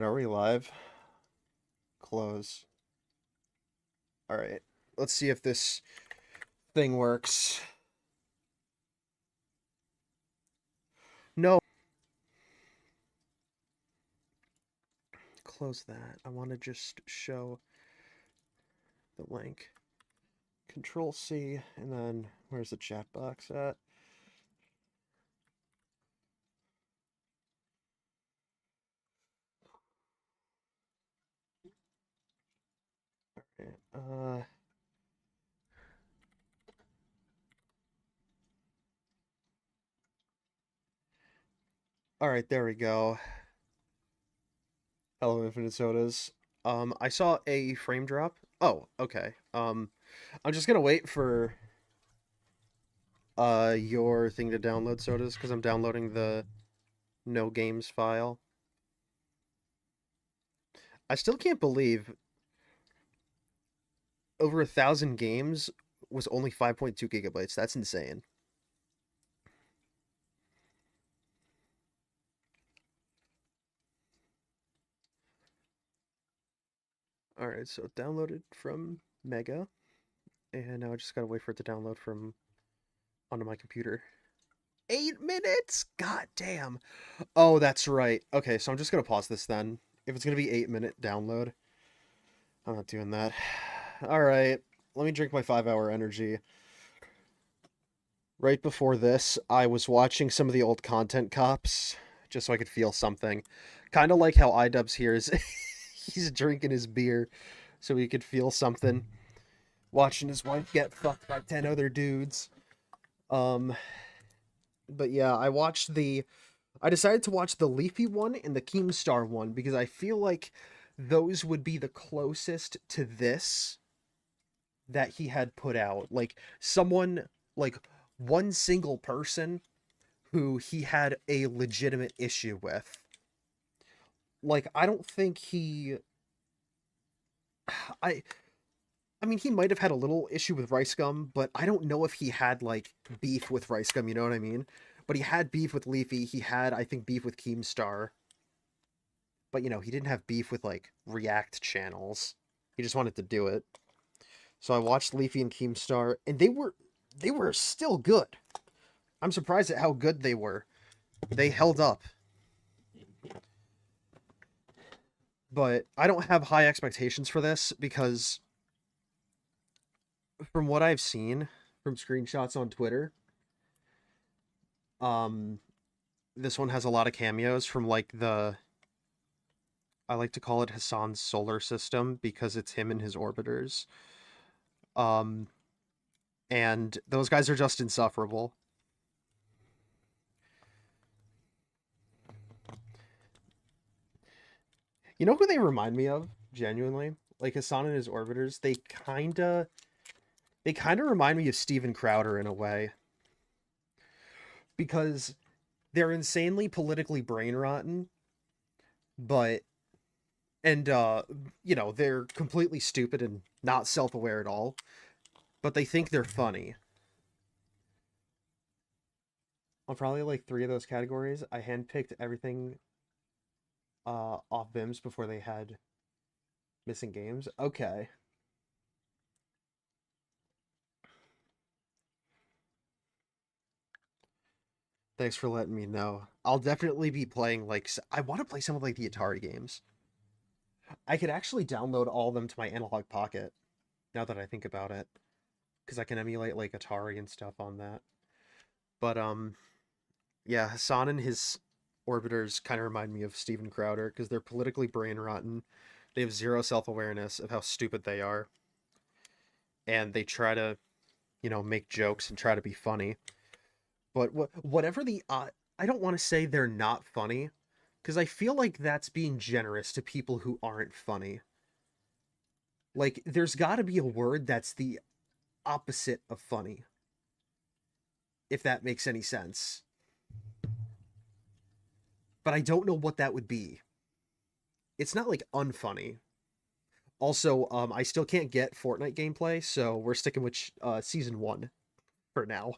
Are we live? Close. All right. Let's see if this thing works. No. Close that. I want to just show the link. Control C, and then where's the chat box at? Uh, all right, there we go. Hello, Infinite Sodas. I saw a frame drop. Oh, okay. I'm just gonna wait for your thing to download Sodas because I'm downloading the no games file. I still can't believe over 1,000 games was only 5.2 gigabytes. That's insane. All right, so it downloaded from Mega, and now I just gotta wait for it to download from onto my computer. 8 minutes? God damn. Oh, that's right. Okay, so I'm just gonna pause this then. If it's gonna be 8 minute download, I'm not doing that. All right, let me drink my 5 hour energy. Right before this, I was watching some of the old Content Cops just so I could feel something. Kind of like how iDubbbz here is he's drinking his beer so he could feel something. Watching his wife get fucked by 10 other dudes. Um but yeah, I decided to watch the Leafy one and the Keemstar one because I feel like those would be the closest to this that he had put out. Like someone like one single person who he had a legitimate issue with. Like I don't think he I I mean he might have had a little issue with Rice Gum, but I don't know if he had like beef with Rice Gum, you know what I mean? But he had beef with Leafy, he had I think beef with Keemstar, but he didn't have beef with like React channels. He just wanted to do it. So I watched Leafy and Keemstar and they were still good. I'm surprised at how good they were. They held up. But I don't have high expectations for this because from what I've seen from screenshots on Twitter, um, this one has a lot of cameos from like I like to call it Hassan's solar system because it's him and his orbiters. Um, and those guys are just insufferable. You know who they remind me of? Genuinely, like Hassan and his orbiters, they kind of remind me of Steven Crowder in a way because they're insanely politically brain rotten, but and they're completely stupid and not self-aware at all, but they think they're funny. On probably like three of those categories, I handpicked everything off Vims before they had missing games. Okay. Thanks for letting me know. I'll definitely be playing I want to play some of like the Atari games. I could actually download all of them to my Analog Pocket now that I think about it because I can emulate like Atari and stuff on that. But yeah, Hassan and his orbiters kind of remind me of Steven Crowder because they're politically brain rotten. They have zero self awareness of how stupid they are, and they try to, make jokes and try to be funny. But whatever I don't want to say they're not funny because I feel like that's being generous to people who aren't funny. Like, there's got to be a word that's the opposite of funny, if that makes any sense. But I don't know what that would be. It's not like unfunny. Also, I still can't get Fortnite gameplay, so we're sticking with season one for now.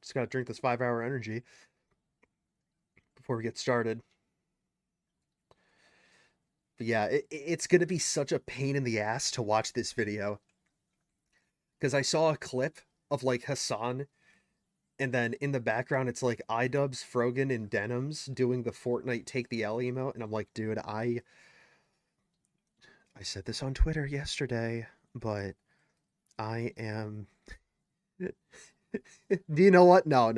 Just gotta drink this 5-hour energy before we get started. But yeah, it's gonna be such a pain in the ass to watch this video. Because I saw a clip of like Hassan, and then in the background it's like iDubbbz, Frogan, and Denims doing the Fortnite Take the L emote, and I'm like, dude, I said this on Twitter yesterday, but I am do you know what? No.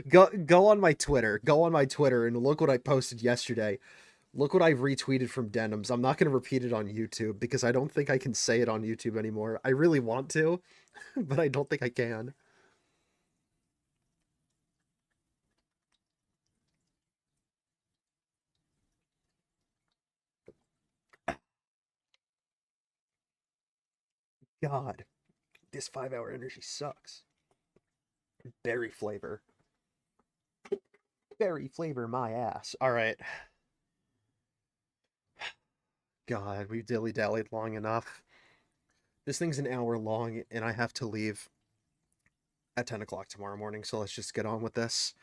Go on my Twitter. Go on my Twitter and look what I posted yesterday. Look what I retweeted from Denims. I'm not going to repeat it on YouTube because I don't think I can say it on YouTube anymore. I really want to, but I don't think I can. God, this 5-hour energy sucks. Berry flavor. Berry flavor my ass. All right. God, we've dilly-dallied long enough. This thing's an hour long, and I have to leave at 10 o'clock tomorrow morning, so let's just get on with this.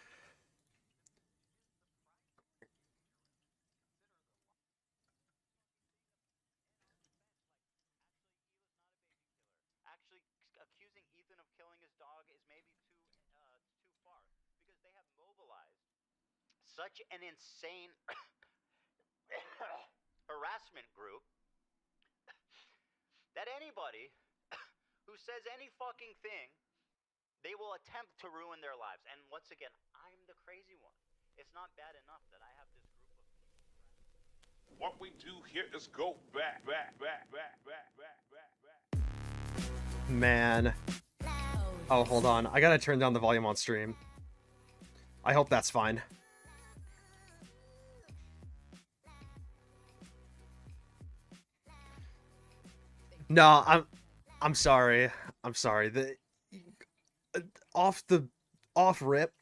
Actually, accusing Ethan of killing his dog is maybe too far because they have mobilized such an insane harassment group that anybody who says any fucking thing, they will attempt to ruin their lives. And once again, I'm the crazy one. It's not bad enough that I have this group of people. What we do here is go back. Man. Oh, hold on. I gotta turn down the volume on stream. I hope that's fine. No, I'm sorry. I'm sorry. The off rip,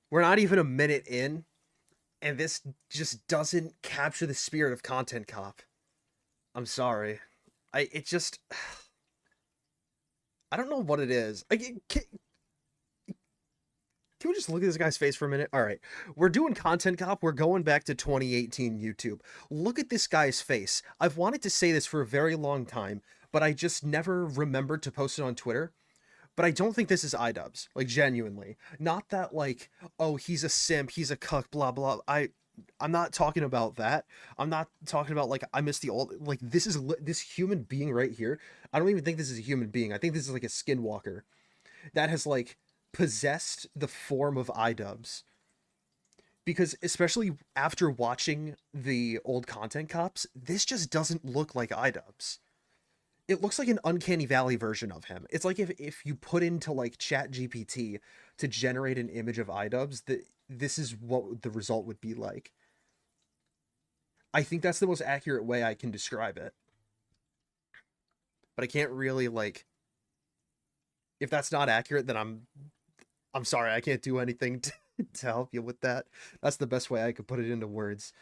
we're not even a minute in, and this just doesn't capture the spirit of Content Cop. I'm sorry. It just I don't know what it is. Can we just look at this guy's face for a minute? All right. We're doing Content Cop. We're going back to 2018 YouTube. Look at this guy's face. I've wanted to say this for a very long time, but I just never remembered to post it on Twitter. But I don't think this is iDubbbz. Like, genuinely. Not that, like, oh, he's a simp, he's a cuck, blah, blah. I'm not talking about that. I'm not talking about, like, I miss the old... Like, this is... This human being right here. I don't even think this is a human being. I think this is, like, a skinwalker that has, like, possessed the form of iDubbbz. Because especially after watching the old Content Cops, this just doesn't look like iDubbbz. It looks like an Uncanny Valley version of him. It's like if you put into like ChatGPT to generate an image of iDubbbz, this is what the result would be like. I think that's the most accurate way I can describe it. But I can't really like... If that's not accurate, then I'm sorry, I can't do anything to help you with that. That's the best way I could put it into words.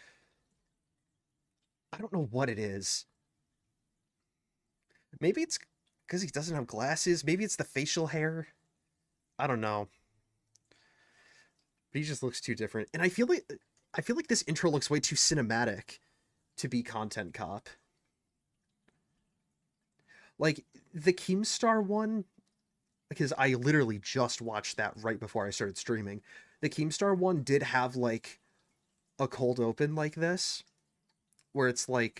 I don't know what it is. Maybe it's because he doesn't have glasses. Maybe it's the facial hair. I don't know. But he just looks too different. And I feel like this intro looks way too cinematic to be Content Cop. Like the Keemstar one, because I literally just watched that right before I started streaming. The Keemstar one did have like a cold open like this, where it's like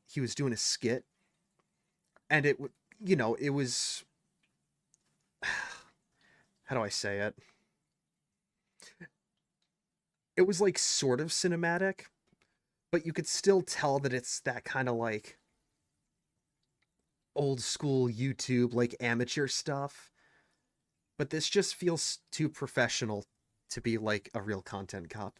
he was doing a skit, and it was how do I say it? It was like sort of cinematic, but you could still tell that it's that kind of like old school YouTube, like amateur stuff. But this just feels too professional to be like a real Content Cop.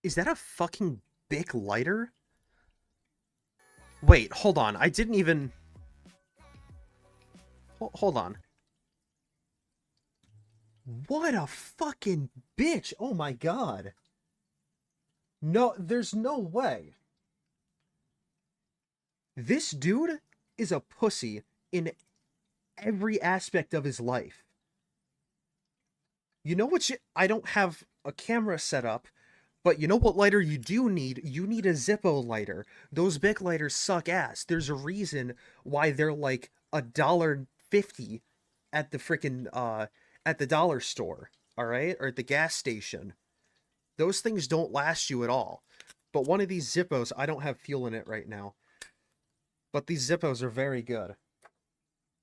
Is that a fucking Bic lighter? Wait, hold on. I didn't even... Hold on. What a fucking bitch! Oh my god. No, there's no way. This dude is a pussy in every aspect of his life. You know what I don't have a camera set up, but you know what lighter you do need? You need a Zippo lighter. Those big lighters suck ass. There's a reason why they're like $1.50 at the freaking at the dollar store, all right? Or at the gas station. Those things don't last you at all. But one of these Zippos, I don't have fuel in it right now. But these Zippos are very good.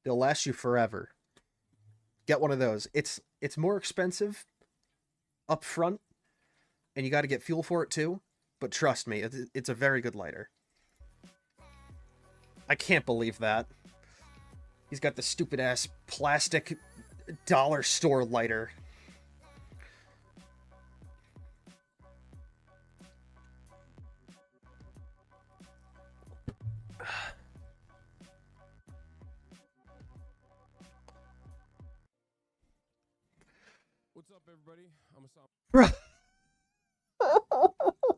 They'll last you forever. Get one of those. It's more expensive up front, and you got to get fuel for it too. But trust me, it's a very good lighter. I can't believe that. He's got the stupid ass plastic dollar store lighter. What's up, everybody? I'm Assam. Bro.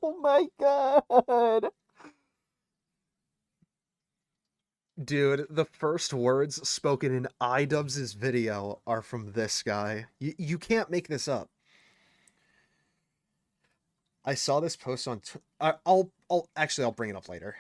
Oh my god. Dude, the first words spoken in iDubbbz' video are from this guy. You can't make this up. I saw this post on... I'll bring it up later.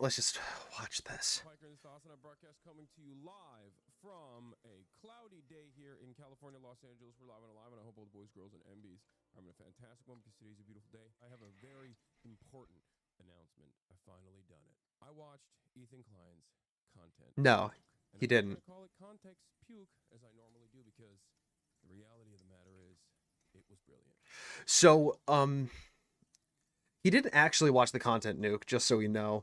Let's just watch this. Hiker in the Sauce, and I broadcast coming to you live from a cloudy day here in California, Los Angeles. We're live and alive, and I hope all the boys, girls, and MBs are having a fantastic one because today's a beautiful day. I have a very important announcement. I've finally done it. I watched Ethan Klein's content. No, And he I'm didn't. gonna call it context puke, as I normally do, because the reality of the matter is, it was brilliant. So, he didn't actually watch the content nuke, just so you know.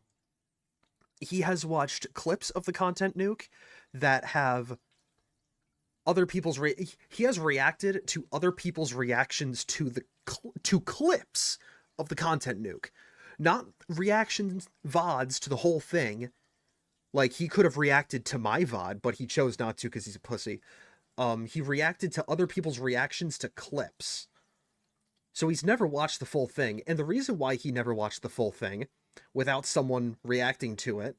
He has watched clips of the content nuke that have other people's he has reacted to other people's reactions to the to clips of the content nuke, not reactions VODs to the whole thing. Like, he could have reacted to my VOD, but he chose not to because he's a pussy. He reacted to other people's reactions to clips. So he's never watched the full thing, and the reason why he never watched the full thing without someone reacting to it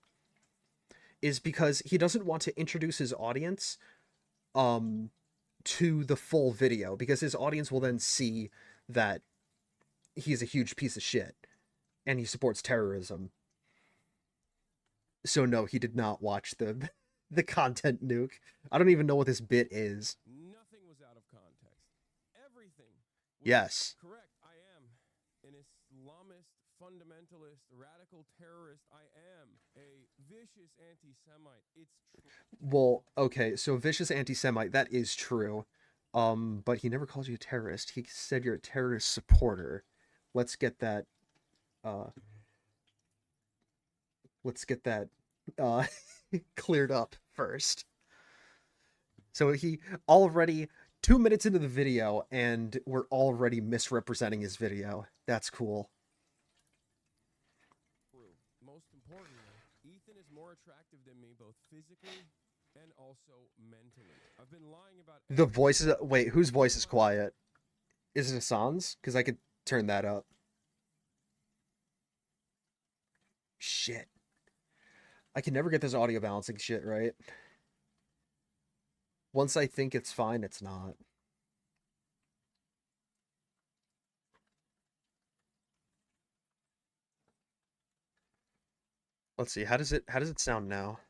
is because he doesn't want to introduce his audience to the full video, because his audience will then see that he's a huge piece of shit and he supports terrorism. So no, he did not watch the content nuke. I don't even know what this bit is. Nothing was out of context. Everything was Yes. correct. I am an Islamist, fundamentalist, radical terrorist. I am a vicious anti-Semite. It's true. Well, okay, so vicious anti-Semite, that is true. But he never called you a terrorist. He said you're a terrorist supporter. Let's get that cleared up first. So he already 2 minutes into the video, and we're already misrepresenting his video. That's cool. Most importantly, Ethan is more attractive than me, both physically and also mentally. I've been lying about The voice is... Wait, whose voice is quiet? Is it Hassan's? Because I could turn that up. Shit. I can never get this audio balancing shit right. Once I think it's fine, it's not. Let's see. How does it sound now?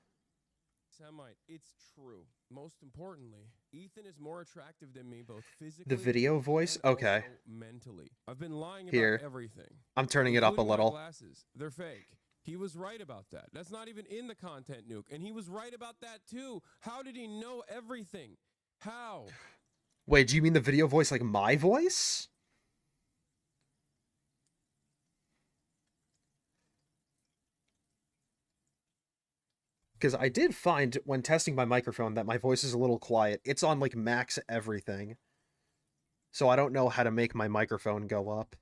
Semite. It's true. Most importantly, Ethan is more attractive than me, both physically The video voice? and Okay. also mentally. I've been lying Here. about everything. I'm turning it up a including my little. Glasses. They're fake. He was right about that. That's not even in the content nuke, and he was right about that too. How did he know everything? How? Wait, do you mean the video voice like my voice? Because I did find when testing my microphone that my voice is a little quiet. It's on like max everything. So I don't know how to make my microphone go up.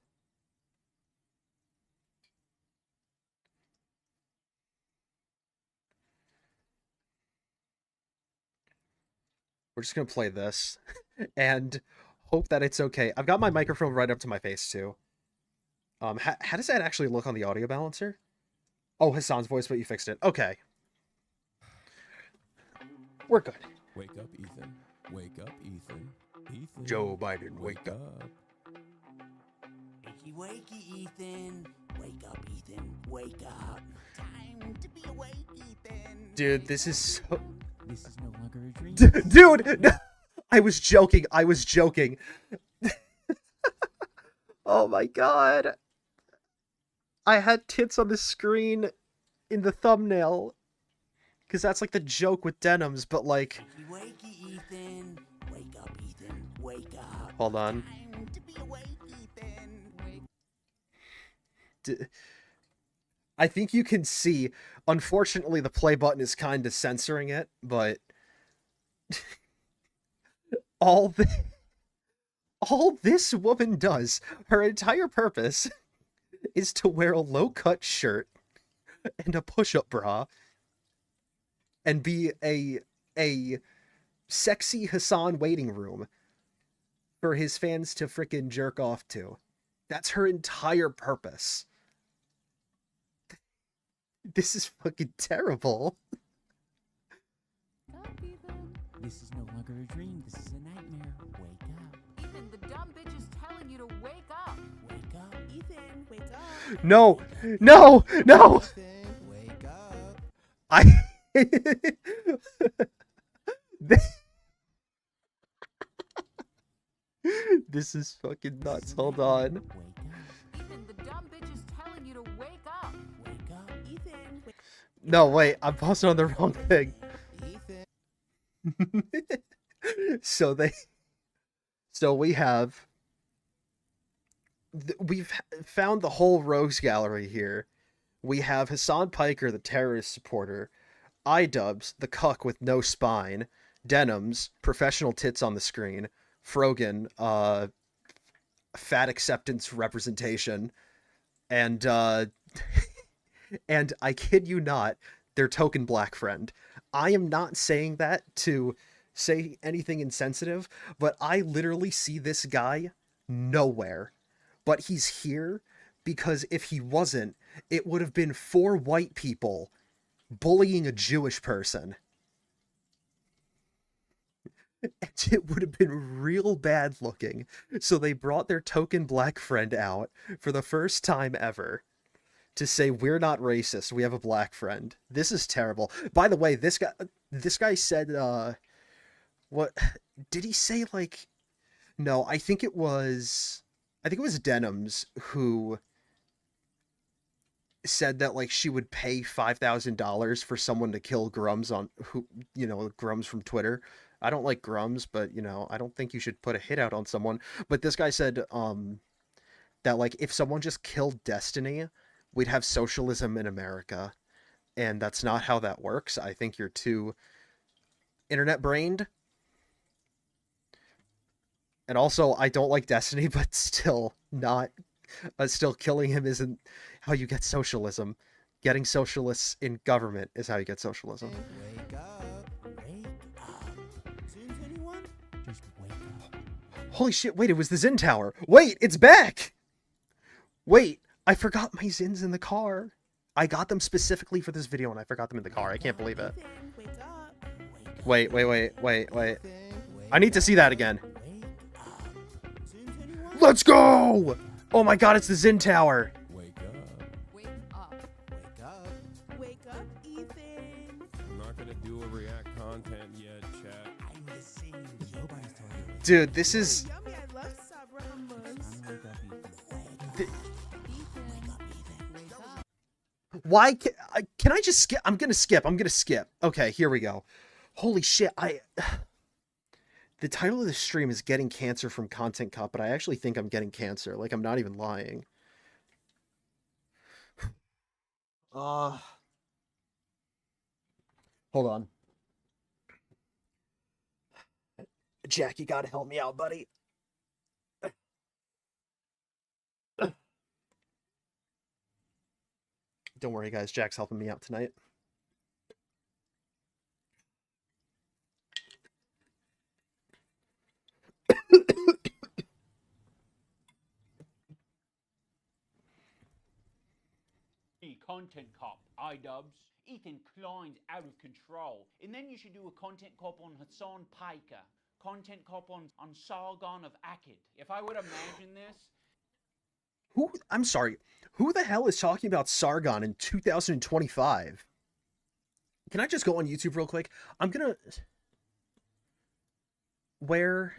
We're just gonna play this and hope that it's okay. I've got my microphone right up to my face too. How does that actually look on the audio balancer? Oh, Hassan's voice, but you fixed it. Okay. We're good. Wake up, Ethan. Wake up, Ethan. Ethan. Joe Biden, wake up. Wakey, wakey, Ethan. Wake up, Ethan. Wake up. Time to be awake, Ethan. Dude, this is so... This is no longer a dream. Dude! No, I was joking. I was joking. Oh my god. I had tits on the screen in the thumbnail. Because that's like the joke with denims, but like... Wakey, wakey, Ethan. Wake up, Ethan. Wake up. Hold on. Time to be awake, Ethan. I think you can see, unfortunately, the play button is kind of censoring it, but all this woman does, her entire purpose is to wear a low-cut shirt and a push-up bra and be a sexy Hassan waiting room for his fans to frickin' jerk off to. That's her entire purpose. This is fucking terrible. Up, Ethan. This is no longer a dream. This is a nightmare. Wake up. Ethan, the dumb bitch is telling you to wake up. Wake up. Ethan, wake up. No, no, no. Ethan, wake up. I. This is fucking nuts. Hold on. Wake up. Ethan, the dumb bitch is telling you to wake up. Wake up. Ethan, wake No, wait. I'm posting on the wrong thing. Ethan. So we have. We've found the whole rogues gallery here. We have Hassan Piker, the terrorist supporter, iDubbbz, the cuck with no spine, Denims, professional tits on the screen, Frogan, fat acceptance representation, and and I kid you not, their token black friend. I am not saying that to say anything insensitive, but I literally see this guy nowhere. But he's here because if he wasn't, it would have been 4 white people bullying a Jewish person. And it would have been real bad looking. So they brought their token black friend out for the first time ever to say, we're not racist, we have a black friend. This is terrible. By the way, this guy said, what did he say? Like, no, I think it was Denims who said that like she would pay $5,000 for someone to kill Grums Grums from Twitter. I don't like Grums, but I don't think you should put a hit out on someone. But this guy said that like if someone just killed Destiny, we'd have socialism in America. And that's not how that works. I think you're too internet brained. And also, I don't like Destiny, but still killing him isn't how you get socialism. Getting socialists in government is how you get socialism. Wake up. Wake up. Since anyone? Just wake up. Holy shit, wait, it was the Zin Tower. Wait, it's back! Wait, I forgot my Zins in the car. I got them specifically for this video and I forgot them in the car. I can't believe it. Ethan, wake up. Wait. Ethan, wake I need to see that again. Wake up. Since anyone? Let's go! Oh my god, it's the Zin Tower. Wake up. Wake up. Wake up. Wake up, Ethan. I'm not gonna do a react content yet, chat. I'm the same. Nobody's telling you. Dude, this is... Yummy, I love Sabra hummus. Wake up, Ethan. Th- Ethan, wake up. Why can I just skip? I'm gonna skip. Okay, here we go. Holy shit, the title of the stream is Getting Cancer from Content Cop, but I actually think I'm getting cancer. Like, I'm not even lying. Hold on. Jack, you gotta help me out, buddy. Don't worry, guys. Jack's helping me out tonight. content cop, iDubbbz. Ethan Klein's out of control. And then you should do a content cop on Hassan Piker. Content cop on Sargon of Akkad. If I would imagine this, I'm sorry. Who the hell is talking about Sargon in 2025? Can I just go on YouTube real quick? I'm gonna... Where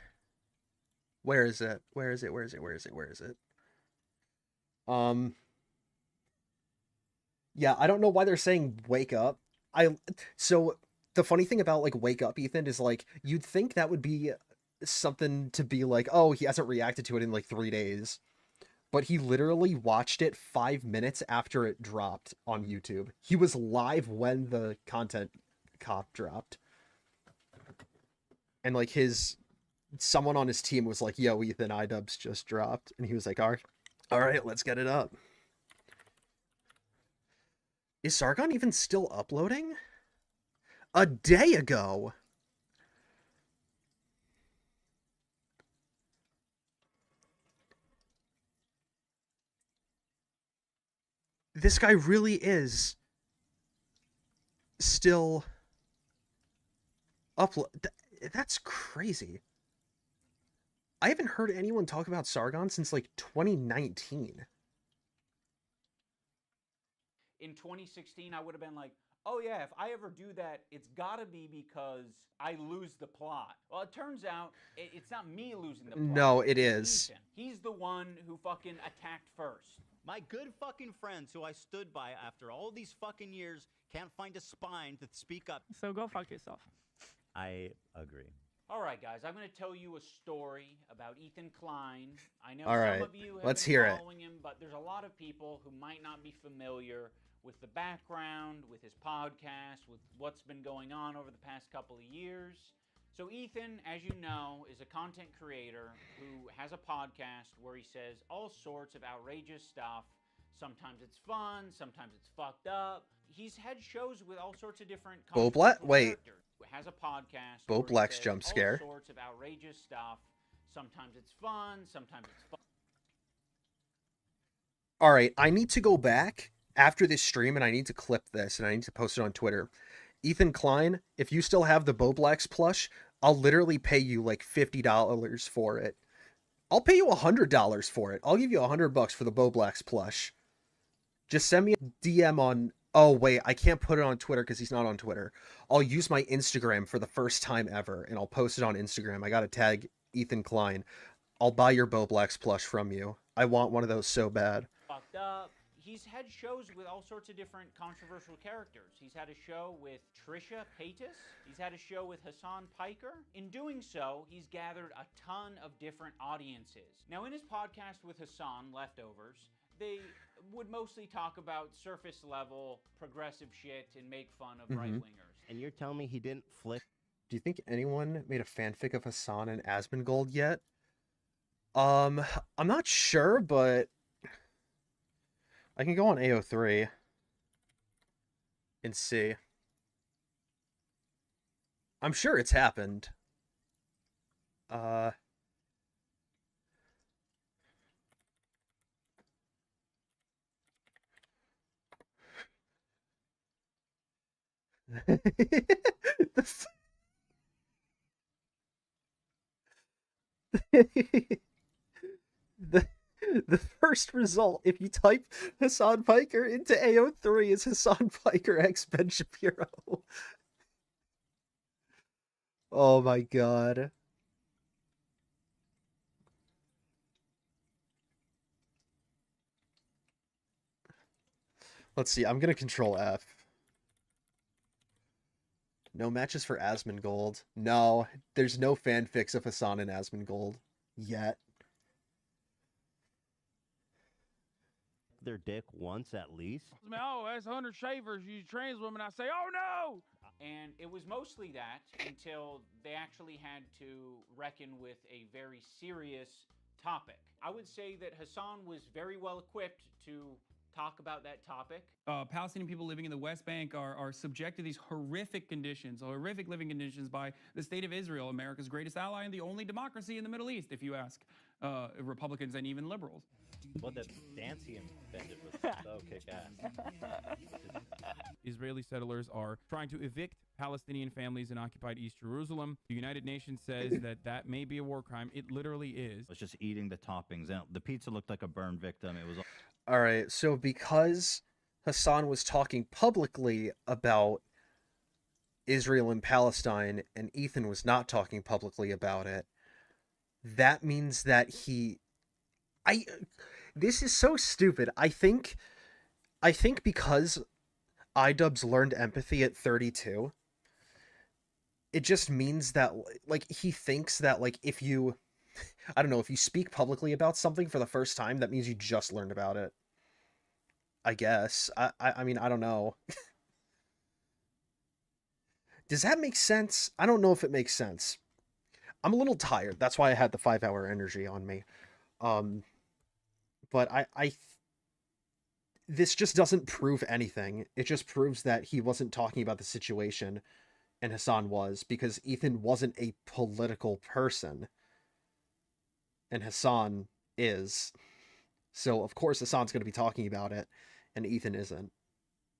is it? Where is it? Yeah, I don't know why they're saying wake up. So the funny thing about like wake up, Ethan, is like you'd think that would be something to be like, oh, he hasn't reacted to it in like 3 days. But he literally watched it 5 minutes after it dropped on YouTube. He was live when the content cop dropped. And like someone on his team was like, yo, Ethan, iDubbbz just dropped. And he was like, all right, let's get it up. Is Sargon even still uploading? A day ago. This guy really is still upload. That's crazy. I haven't heard anyone talk about Sargon since like 2019. in 2016, I would have been like, oh yeah, if I ever do that, it's gotta be because I lose the plot. Well, it turns out it's not me losing the plot. No, it It's is. Ethan. He's the one who fucking attacked first. My good fucking friends who I stood by after all these fucking years can't find a spine to speak up. So go fuck yourself. I agree. All right, guys, I'm going to tell you a story about Ethan Klein. I know All right, some of you have let's been hear it. following him, but there's a lot of people who might not be familiar with the background, with his podcast, with what's been going on over the past couple of years. So Ethan, as you know, is a content creator who has a podcast where he says all sorts of outrageous stuff. Sometimes it's fun, sometimes it's fucked up. He's had shows with all sorts of different Bo controversial Black? Wait. characters. Has a podcast Bo where he Black's says jump scare. all sorts of outrageous stuff. Sometimes it's fun, sometimes it's fun. All right, I need to go back after this stream and I need to clip this and I need to post it on Twitter. Ethan Klein, if you still have the Bo Blacks plush, I'll literally pay you like $50 for it. I'll pay you $100 for it. I'll give you $100 for the Bo Blacks plush. Just send me a DM on... Oh, wait, I can't put it on Twitter because he's not on Twitter. I'll use my Instagram for the first time ever, and I'll post it on Instagram. I gotta tag Ethan Klein. I'll buy your Bo Blacks plush from you. I want one of those so bad. Fucked up. He's had shows with all sorts of different controversial characters. He's had a show with Trisha Paytas. He's had a show with Hassan Piker. In doing so, he's gathered a ton of different audiences. Now, in his podcast with Hassan, Leftovers, they would mostly talk about surface level progressive shit and make fun of right-wingers. And you're telling me he didn't flip? Do you think anyone made a fanfic of Hassan and Asmongold yet? I'm not sure, but I can go on AO3 and see. I'm sure it's happened. the the first result, if you type Hassan Piker into AO3, is Hassan Piker x Ben Shapiro. Oh my god. Let's see, I'm gonna control F. No matches for Asmongold. No, there's no fanfics of Hassan and Asmongold yet. Their dick once at least? Oh, that's 100 shavers. You trans women. I say, oh no! And it was mostly that until they actually had to reckon with a very serious topic. I would say that Hassan was very well equipped to talk about that topic. Palestinian people living in the West Bank are subject to these horrific conditions, horrific living conditions by the state of Israel, America's greatest ally and the only democracy in the Middle East, if you ask Republicans and even liberals. What that dance he invented was so kick-ass. Israeli settlers are trying to evict Palestinian families in occupied East Jerusalem. The United Nations says that may be a war crime. It literally is. Was just eating the toppings. And the pizza looked like a burn victim. It was. All right, so because Hassan was talking publicly about Israel and Palestine, and Ethan was not talking publicly about it, that means that this is so stupid. I think because iDubbbz learned empathy at 32, it just means that, like, he thinks that, like, if you, I don't know, if you speak publicly about something for the first time, that means you just learned about it. I guess. I mean, I don't know. Does that make sense? I don't know if it makes sense. I'm a little tired. That's why I had the 5-hour energy on me. But this just doesn't prove anything. It just proves that he wasn't talking about the situation, and Hassan was, because Ethan wasn't a political person, and Hassan is. So, of course, Hassan's going to be talking about it, and Ethan isn't.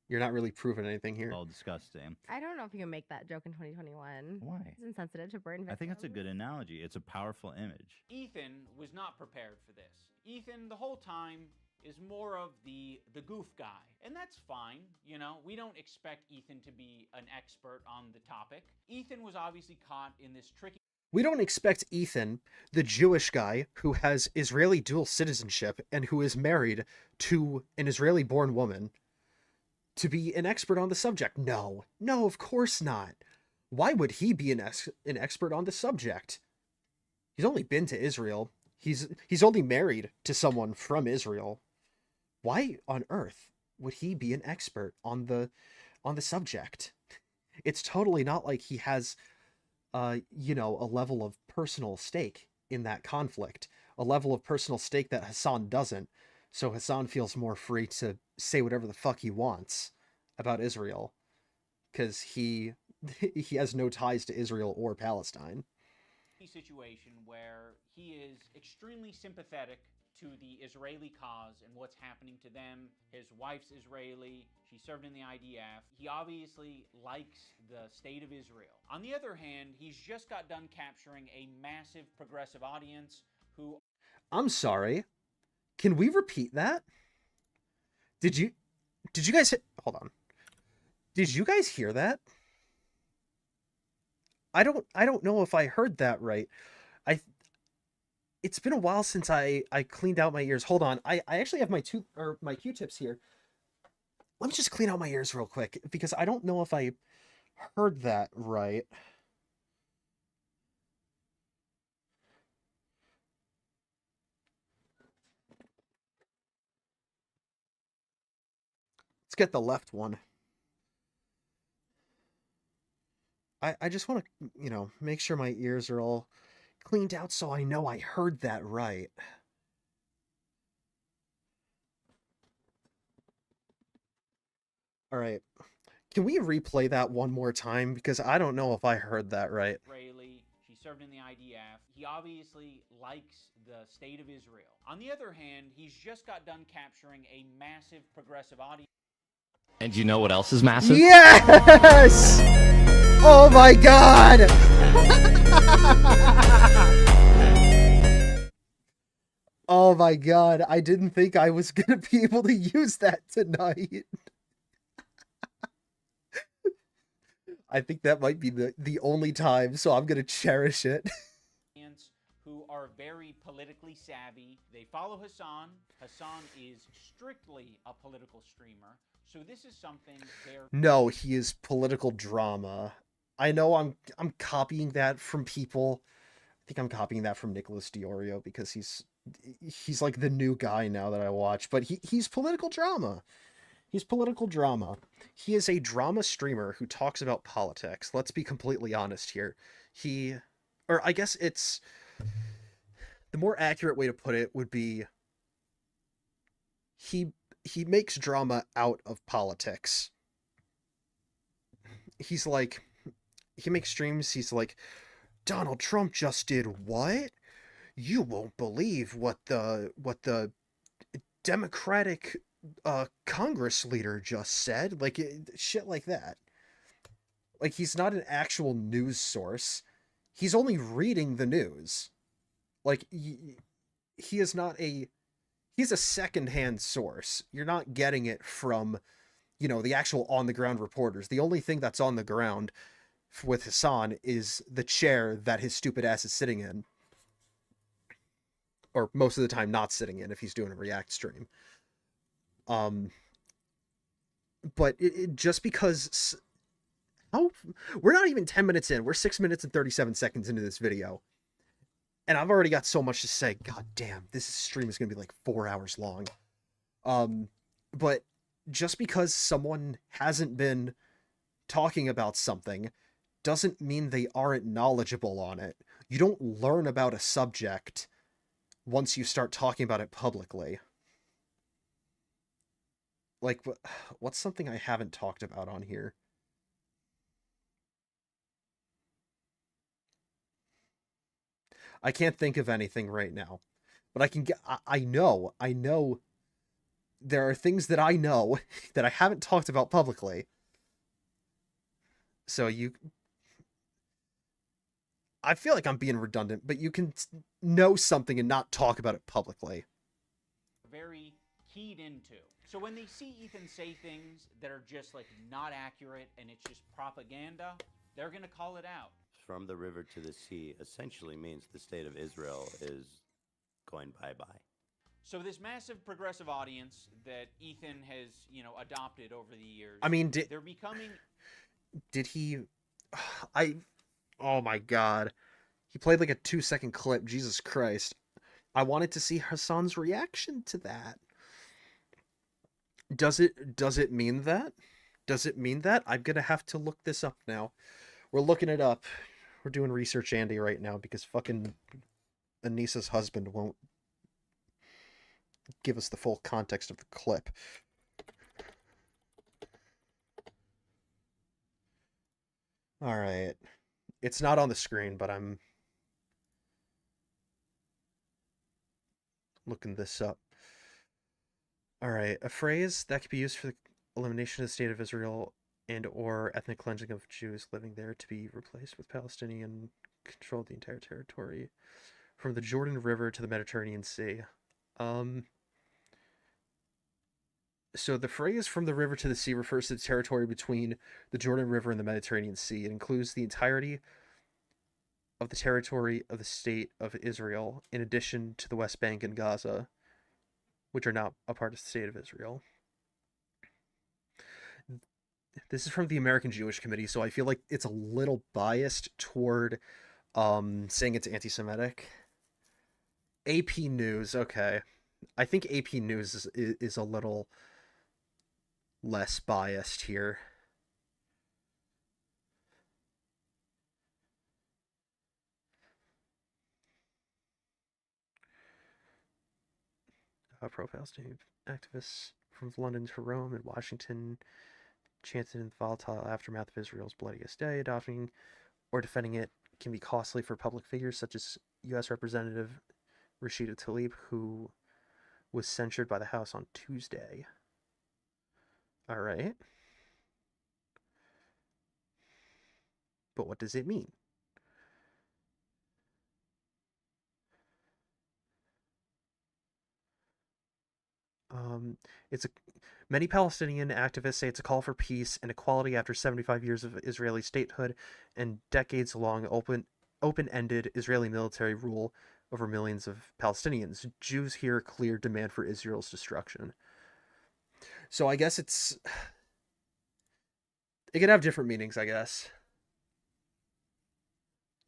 You're not really proving anything here. All disgusting. I don't know if you can make that joke in 2021. Why? It's insensitive to burn victims. I think it's a good analogy. It's a powerful image. Ethan was not prepared for this. Ethan, the whole time, is more of the goof guy. And that's fine, you know? We don't expect Ethan to be an expert on the topic. Ethan was obviously caught in this tricky... We don't expect Ethan, the Jewish guy who has Israeli dual citizenship and who is married to an Israeli-born woman, to be an expert on the subject. No, of course not. Why would he be an expert on the subject? He's only been to Israel. He's only married to someone from Israel. Why on earth would he be an expert on the subject? It's totally not like he has, you know, a level of personal stake in that conflict, a level of personal stake that Hassan doesn't. So Hassan feels more free to say whatever the fuck he wants about Israel, because he has no ties to Israel or Palestine. Situation where he is extremely sympathetic to the Israeli cause and what's happening to them. His wife's Israeli. She served in the IDF. He obviously likes the state of Israel. On the other hand, he's just got done capturing a massive progressive audience who... I'm sorry. Can we repeat that? Did you guys... Hold on. Did you guys hear that? I don't know if I heard that right. It's been a while since I cleaned out my ears. Hold on. I actually have my Q-tips here. Let me just clean out my ears real quick, because I don't know if I heard that right. Let's get the left one. I just want to, you know, make sure my ears are all cleaned out so I know I heard that right. All right. Can we replay that one more time? Because I don't know if I heard that right. Israeli. She served in the IDF. He obviously likes the state of Israel. On the other hand, he's just got done capturing a massive progressive audience. And you know what else is massive? Yes! Oh my god! Oh my god, I didn't think I was gonna be able to use that tonight. I think that might be the only time, so I'm gonna cherish it. Who are very politically savvy. They follow Hassan. Hassan is strictly a political streamer. So this is something they're... No, he is political drama. I know I'm copying that from people. I think I'm copying that from Nicholas Diorio because he's like the new guy now that I watch, but he's political drama. He's political drama. He is a drama streamer who talks about politics. Let's be completely honest here. Or I guess it's... The more accurate way to put it would be he he makes drama out of politics. He's like, he makes streams, he's like, Donald Trump just did what? You won't believe what the Democratic Congress leader just said. Like, shit like that. Like, he's not an actual news source. He's only reading the news. Like, he is not a... He's a secondhand source. You're not getting it from, you know, the actual on-the-ground reporters. The only thing that's on the ground with Hassan is the chair that his stupid ass is sitting in. Or most of the time not sitting in if he's doing a React stream. But just because... We're not even 10 minutes in. We're 6 minutes and 37 seconds into this video. And I've already got so much to say. God damn, this stream is going to be like 4 hours long. But just because someone hasn't been talking about something doesn't mean they aren't knowledgeable on it. You don't learn about a subject once you start talking about it publicly. Like, what's something I haven't talked about on here? I can't think of anything right now, but I can get, I know there are things that I know that I haven't talked about publicly. So I feel like I'm being redundant, but you can know something and not talk about it publicly. Very keyed into. So when they see Ethan say things that are just like not accurate and it's just propaganda, they're going to call it out. From the river to the sea essentially means the state of Israel is going bye-bye. So this massive progressive audience that Ethan has, you know, adopted over the years, I mean, they're becoming... Did he... Oh my god. He played like a 2-second clip. Jesus Christ. I wanted to see Hassan's reaction to that. Does it mean that? Does it mean that? I'm gonna have to look this up now. We're looking it up. We're doing research, Andy, right now because fucking Anissa's husband won't give us the full context of the clip. All right. It's not on the screen, but I'm looking this up. All right. A phrase that could be used for the elimination of the state of Israel and or ethnic cleansing of Jews living there to be replaced with Palestinian control of the entire territory from the Jordan River to the Mediterranean Sea. So the phrase from the river to the sea refers to the territory between the Jordan River and the Mediterranean Sea. It includes the entirety of the territory of the state of Israel, in addition to the West Bank and Gaza, which are not a part of the state of Israel. This is from the American Jewish Committee, so I feel like it's a little biased toward saying it's anti-Semitic. AP News, okay. I think AP News is a little less biased here. Pro-Palestinian activists from London to Rome and Washington chanted in the volatile aftermath of Israel's bloodiest day. Adopting or defending it can be costly for public figures such as U.S. Representative Rashida Tlaib, who was censured by the House on Tuesday. All right. But what does it mean? Many Palestinian activists say it's a call for peace and equality after 75 years of Israeli statehood and decades-long open-ended Israeli military rule over millions of Palestinians. Jews hear a clear demand for Israel's destruction. So I guess it could have different meanings, I guess,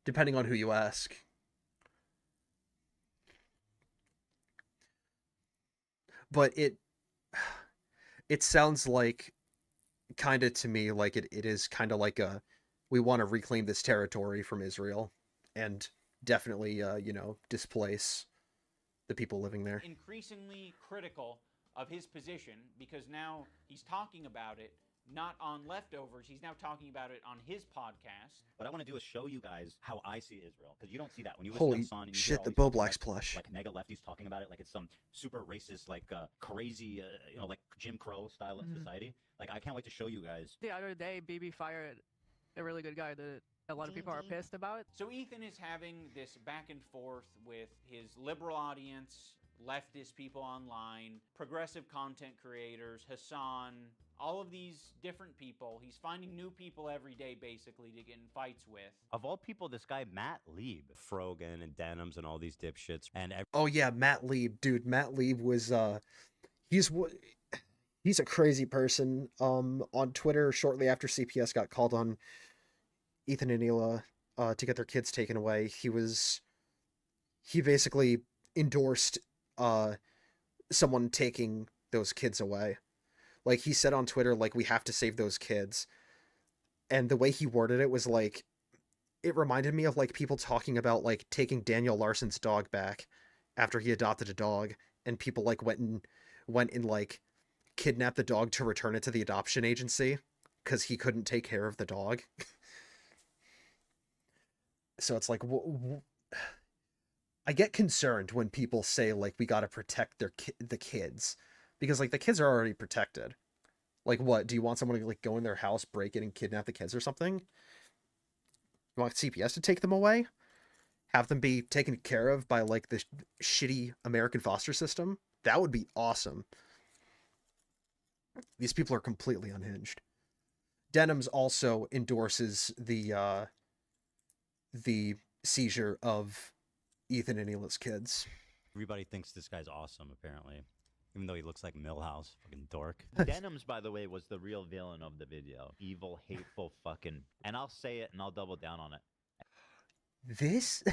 depending on who you ask. But it sounds like, kind of to me, like it is kind of like we want to reclaim this territory from Israel and definitely, displace the people living there. Increasingly critical of his position because now he's talking about it not on Leftovers. He's now talking about it on his podcast. What I want to do is show you guys how I see Israel, because you don't see that when you listen Holy to Hassan and you hear shit, all the these fucking, Boblax like, plush. like mega lefties talking about it like it's some super racist, like crazy, like Jim Crow style of society. Like, I can't wait to show you guys. The other day, BB fired a really good guy that a lot of people are pissed about. So Ethan is having this back and forth with his liberal audience, leftist people online, progressive content creators, Hassan, all of these different people. He's finding new people every day, basically, to get in fights with. Of all people, this guy Matt Lieb, Frogan and Denims and all these dipshits, and Oh yeah, Matt Lieb, dude. Matt Lieb was he's a crazy person. On Twitter, shortly after CPS got called on Ethan and Hila to get their kids taken away, he basically endorsed someone taking those kids away. Like, he said on Twitter, like, we have to save those kids. And the way he worded it was like, it reminded me of like people talking about like taking Daniel Larson's dog back after he adopted a dog, and people like went and like kidnapped the dog to return it to the adoption agency because he couldn't take care of the dog. So it's like, I get concerned when people say like we got to protect the kids, because like the kids are already protected. Like, what do you want someone to like go in their house, break it, and kidnap the kids or something? You want CPS to take them away? Have them be taken care of by like the shitty American foster system? That would be awesome. These people are completely unhinged. Denims also endorses the seizure of Ethan and Hila's kids. everybody thinks this guy's awesome, apparently. Even though he looks like Millhouse, fucking dork. Denims, by the way, was the real villain of the video. Evil, hateful, fucking... And I'll say it and I'll double down on it. This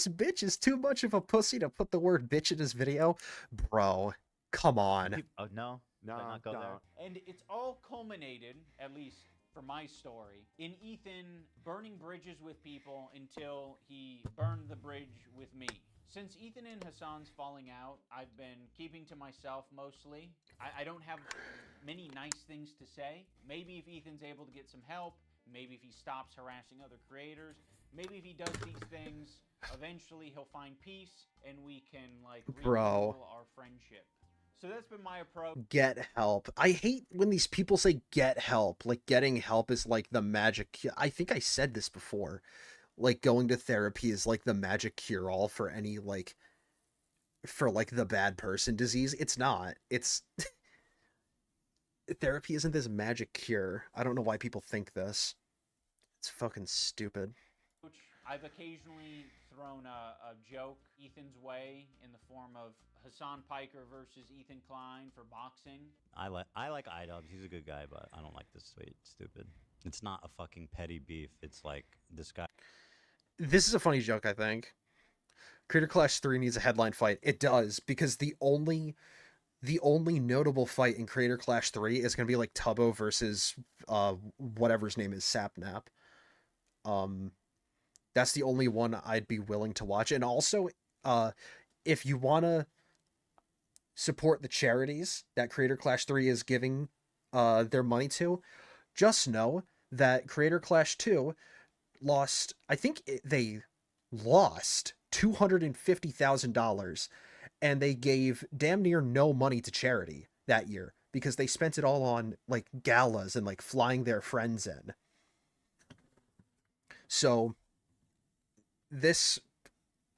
bitch is too much of a pussy to put the word bitch in his video. Bro, come on. Oh, no? No, Did I not go there? And it's all culminated, at least for my story, in Ethan burning bridges with people until he burned the bridge with me. Since Ethan and Hassan's falling out, I've been keeping to myself mostly. I don't have many nice things to say. Maybe if Ethan's able to get some help, maybe if he stops harassing other creators, maybe if he does these things, eventually he'll find peace and we can like rekindle our friendship. So that's been my approach. Get help. I hate when these people say get help. Like, getting help is like the magic. I think I said this before. Like, going to therapy is like the magic cure-all for any like, for like the bad person disease. It's not. It's therapy isn't this magic cure. I don't know why people think this. It's fucking stupid. I've occasionally thrown a joke Ethan's way in the form of Hassan Piker versus Ethan Klein for boxing. I like iDubbbz. He's a good guy, but I don't like this tweet. It's stupid. It's not a fucking petty beef. It's like this guy. This is a funny joke, I think. Creator Clash 3 needs a headline fight. It does, because the only notable fight in Creator Clash 3 is going to be like Tubbo versus whatever his name is, Sapnap. That's the only one I'd be willing to watch. And also, if you want to support the charities that Creator Clash 3 is giving their money to, just know that Creator Clash 2 lost, I think they lost $250,000, and they gave damn near no money to charity that year because they spent it all on like galas and like flying their friends in. So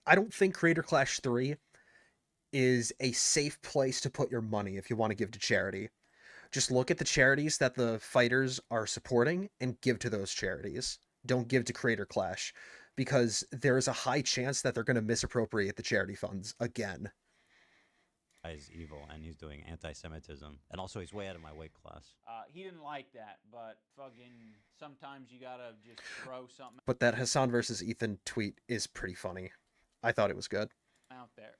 I don't think Creator Clash 3 is a safe place to put your money if you want to give to charity. Just look at the charities that the fighters are supporting and give to those charities. Don't give to Creator Clash, because there is a high chance that they're going to misappropriate the charity funds again. Guy's evil, and he's doing anti-Semitism, and also he's way out of my weight class. He didn't like that, but fucking sometimes you gotta just throw something But that Hassan versus Ethan tweet is pretty funny. I thought it was good. out there.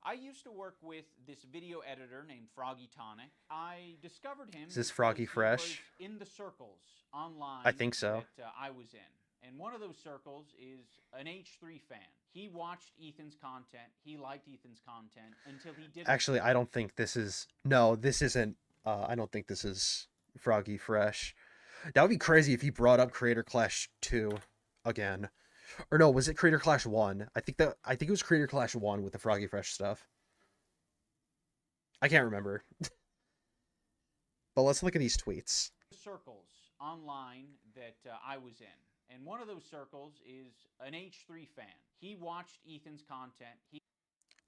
I used to work with this video editor named Froggy Tonic. I discovered him. Is this Froggy because he Fresh? was in the circles online. I think so. That I was in. And one of those circles is an H3 fan. He watched Ethan's content. He liked Ethan's content until he didn't. Actually, I don't think this is... No, this isn't... I don't think this is Froggy Fresh. That would be crazy if he brought up Creator Clash 2 again. Or no, was it Creator Clash 1? I think it was Creator Clash 1 with the Froggy Fresh stuff. I can't remember. But let's look at these tweets. Circles online that I was in. And one of those circles is an H3 fan. He watched Ethan's content. He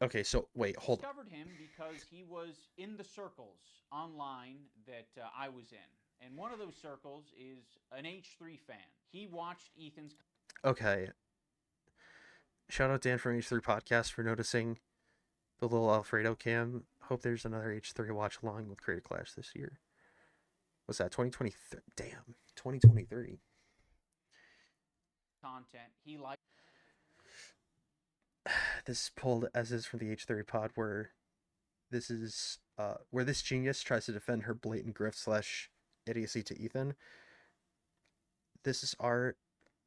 Okay, so wait, hold on. discovered him because he was in the circles online that I was in. And one of those circles is an H3 fan. He watched Ethan's... Okay. Shout out Dan from H3 Podcast for noticing the little Alfredo cam. Hope there's another H3 watch along with Creator Clash this year. What's that, 2023? Damn, 2023. content. He liked... This is pulled as is from the H3 pod where this is where this genius tries to defend her blatant grift / idiocy to Ethan. This is art.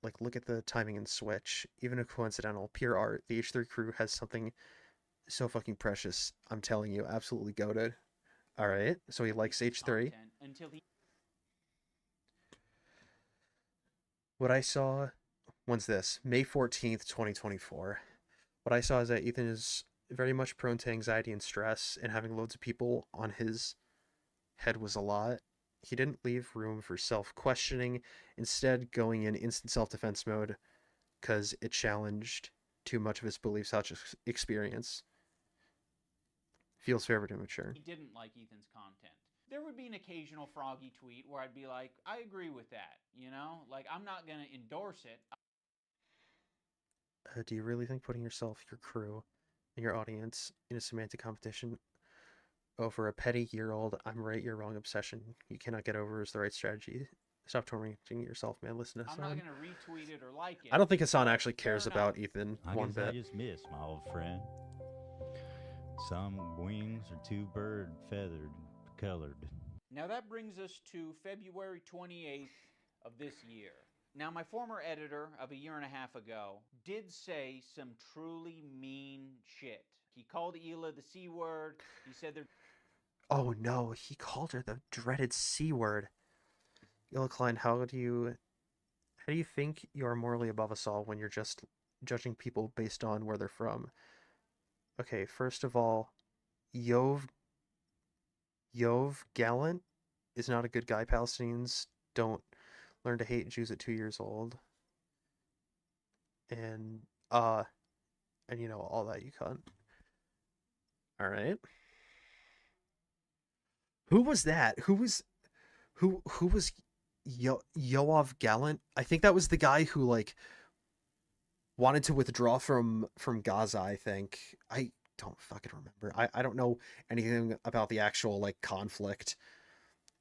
Like, look at the timing and switch. Even if coincidental, pure art. The H3 crew has something so fucking precious. I'm telling you, absolutely goated. All right, so he likes H3. Until he... What I saw, when's this? May 14th, 2024. What I saw is that Ethan is very much prone to anxiety and stress, and having loads of people on his head was a lot. He didn't leave room for self-questioning, instead going in instant self-defense mode because it challenged too much of his beliefs such experience. Feels very immature. He didn't like Ethan's content. There would be an occasional Froggy tweet where I'd be like, I agree with that, you know? Like, I'm not going to endorse it. Do you really think putting yourself, your crew, and your audience in a semantic competition over a petty year-old I'm right, you're wrong obsession you cannot get over is the right strategy? Stop tormenting yourself, man. Listen to I'm Hassan. not going to retweet it or like it. I don't think Hassan actually cares about Ethan I one guess I bit. just miss my old friend. Some wings are too bird feathered colored. Now that brings us to February 28th of this year. Now, my former editor of a year and a half ago did say some truly mean shit. He called Hila the C word. He said they're... Oh no, he called her the dreaded C word. Hila Klein, how do you think you are morally above us all when you're just judging people based on where they're from? Okay, first of all, Yov Gallant is not a good guy. Palestinians don't learn to hate Jews at 2 years old. And you know, all that, you cunt. Alright. Who was that? Who was Yoav Gallant? I think that was the guy who, like, wanted to withdraw from Gaza, I think. I don't fucking remember. I don't know anything about the actual, like, conflict,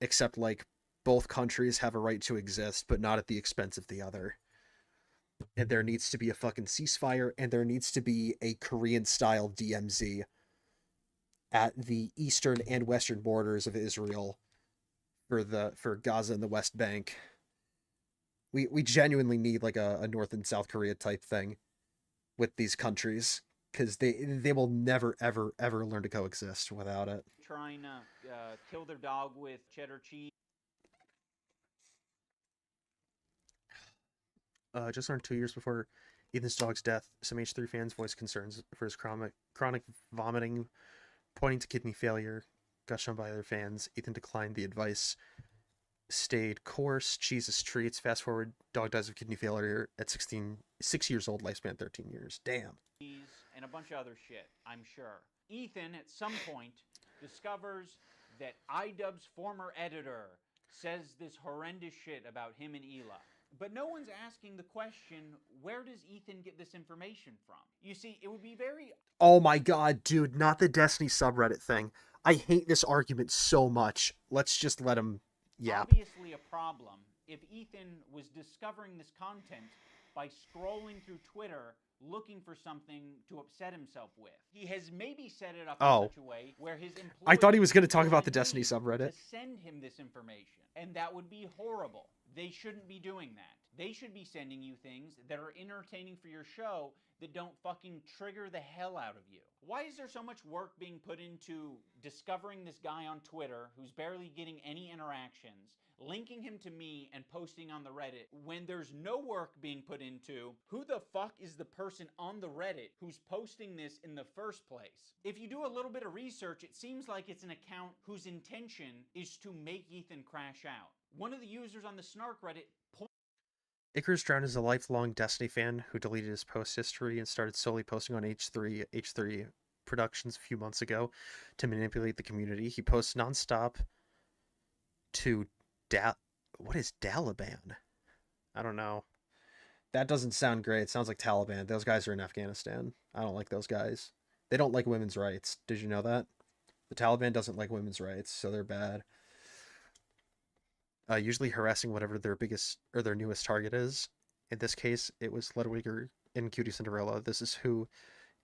except, like, both countries have a right to exist, but not at the expense of the other. And there needs to be a fucking ceasefire, and there needs to be a Korean-style DMZ at the eastern and western borders of Israel for Gaza and the West Bank. We genuinely need, like, a North and South Korea type thing with these countries, because they will never, ever, ever learn to coexist without it. trying to kill their dog with cheddar cheese. Just around 2 years before Ethan's dog's death, some H3 fans voiced concerns for his chronic vomiting, pointing to kidney failure. Got shown by other fans. Ethan declined the advice, stayed course, cheeses treats. Fast forward, dog dies of kidney failure at 6 years old, lifespan 13 years. Damn. And a bunch of other shit, I'm sure. Ethan, at some point, discovers that iDubbbz's former editor says this horrendous shit about him and Hila. But no one's asking the question, where does Ethan get this information from? You see, it would be very... Oh my god, dude, not the Destiny subreddit thing. I hate this argument so much. Let's just let him yap. Obviously a problem if Ethan was discovering this content by scrolling through Twitter looking for something to upset himself with. He has maybe set it up in such a way where his employees... I thought he was going to talk about the Destiny subreddit. ...to send him this information, and that would be horrible. They shouldn't be doing that. They should be sending you things that are entertaining for your show that don't fucking trigger the hell out of you. Why is there so much work being put into discovering this guy on Twitter who's barely getting any interactions, linking him to me and posting on the Reddit, when there's no work being put into who the fuck is the person on the Reddit who's posting this in the first place? If you do a little bit of research, it seems like it's an account whose intention is to make Ethan crash out. One of the users on the Snark Reddit Icarus Drown is a lifelong Destiny fan who deleted his post history and started solely posting on H3 Productions a few months ago to manipulate the community. He posts nonstop to what is Taliban? I don't know. That doesn't sound great. It sounds like Taliban. Those guys are in Afghanistan. I don't like those guys. They don't like women's rights. Did you know that? The Taliban doesn't like women's rights, so they're bad. Usually harassing whatever their biggest or their newest target is. In this case, it was Ludwiger and Cutie Cinderella. This is who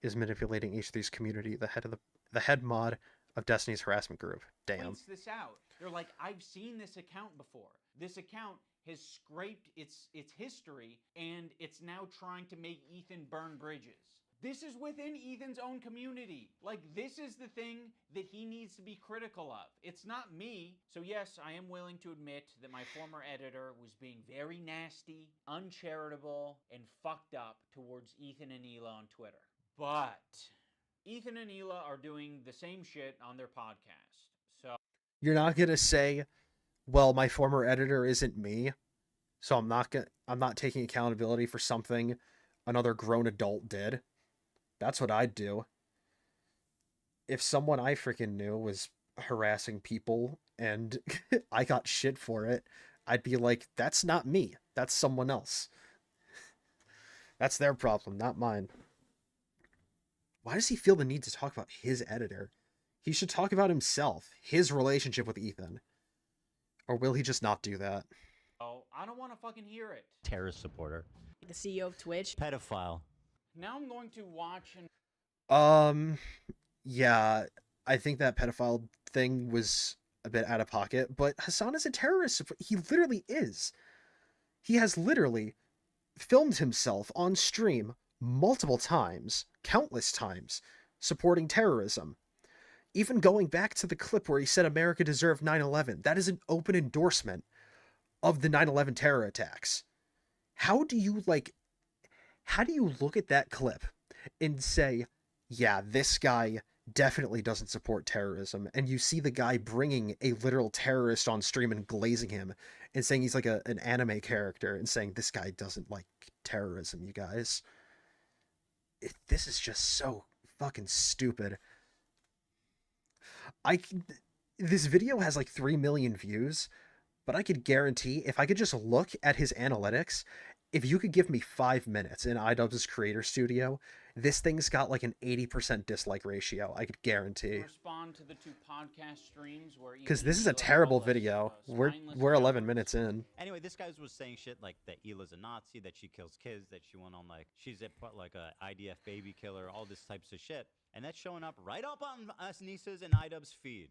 is manipulating H3's community, the head mod of Destiny's harassment group. Damn. points this out. They're like, I've seen this account before. This account has scraped its history, and it's now trying to make Ethan burn bridges. This is within Ethan's own community. Like, this is the thing that he needs to be critical of. It's not me. So yes, I am willing to admit that my former editor was being very nasty, uncharitable, and fucked up towards Ethan and Hila on Twitter. But Ethan and Hila are doing the same shit on their podcast. So You're not gonna say, well, my former editor isn't me, so I'm not taking accountability for something another grown adult did. That's what I'd do. If someone I freaking knew was harassing people and I got shit for it, I'd be like, that's not me. That's someone else. That's their problem, not mine. Why does he feel the need to talk about his editor? He should talk about himself, his relationship with Ethan. Or will he just not do that? I don't want to fucking hear it. Terrorist supporter. The CEO of Twitch. Pedophile. Now I'm going to watch and Yeah, I think that pedophile thing was a bit out of pocket, but Hassan is a terrorist. He literally is. He has literally filmed himself on stream multiple times, countless times, supporting terrorism. Even going back to the clip where he said America deserved 9/11, that is an open endorsement of the 9/11 terror attacks. How do you look at that clip and say, yeah, this guy definitely doesn't support terrorism, and you see the guy bringing a literal terrorist on stream and glazing him and saying he's like an anime character and saying this guy doesn't like terrorism, you guys. This is just so fucking stupid. This video has like 3 million views, but I could guarantee if I could just look at his analytics, if you could give me 5 minutes in iDubbbz's creator studio, this thing's got like an 80% dislike ratio. I could guarantee. respond to the 2 podcast streams where Because this is a terrible video. We're 11 minutes in. Anyway, this guy was saying shit like that Hila's a Nazi, that she kills kids, that she went on like she's a IDF baby killer, all this types of shit, and that's showing up right up on us Nisa's and iDubbbz's feed.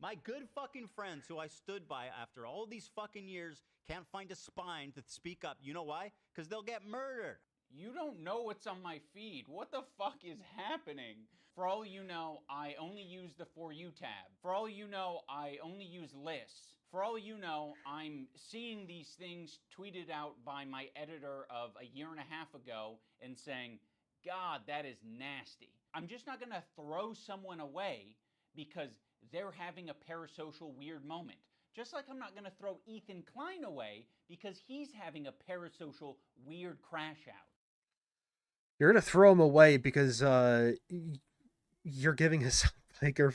My good fucking friends who I stood by after all these fucking years can't find a spine to speak up. You know why? Because they'll get murdered. You don't know what's on my feed. What the fuck is happening? For all you know, I only use the For You tab. For all you know, I only use lists. For all you know, I'm seeing these things tweeted out by my editor of a year and a half ago and saying, God, that is nasty. I'm just not going to throw someone away because they're having a parasocial weird moment. Just like I'm not going to throw Ethan Klein away because he's having a parasocial weird crash out. You're gonna throw him away because you're giving his bigger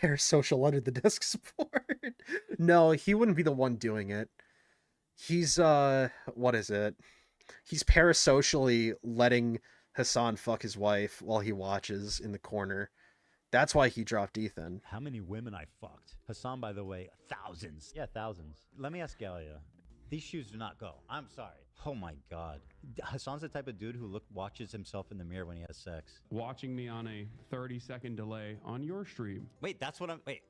parasocial under the desk support. No, he wouldn't be the one doing it. He's what is it? He's parasocially letting Hassan fuck his wife while he watches in the corner. That's why he dropped Ethan. How many women I fucked? Hassan, by the way, thousands. Yeah, thousands. Let me ask Galia. These shoes do not go. I'm sorry. Oh my God. Hassan's the type of dude who watches himself in the mirror when he has sex. Watching me on a 30-second delay on your stream. Wait,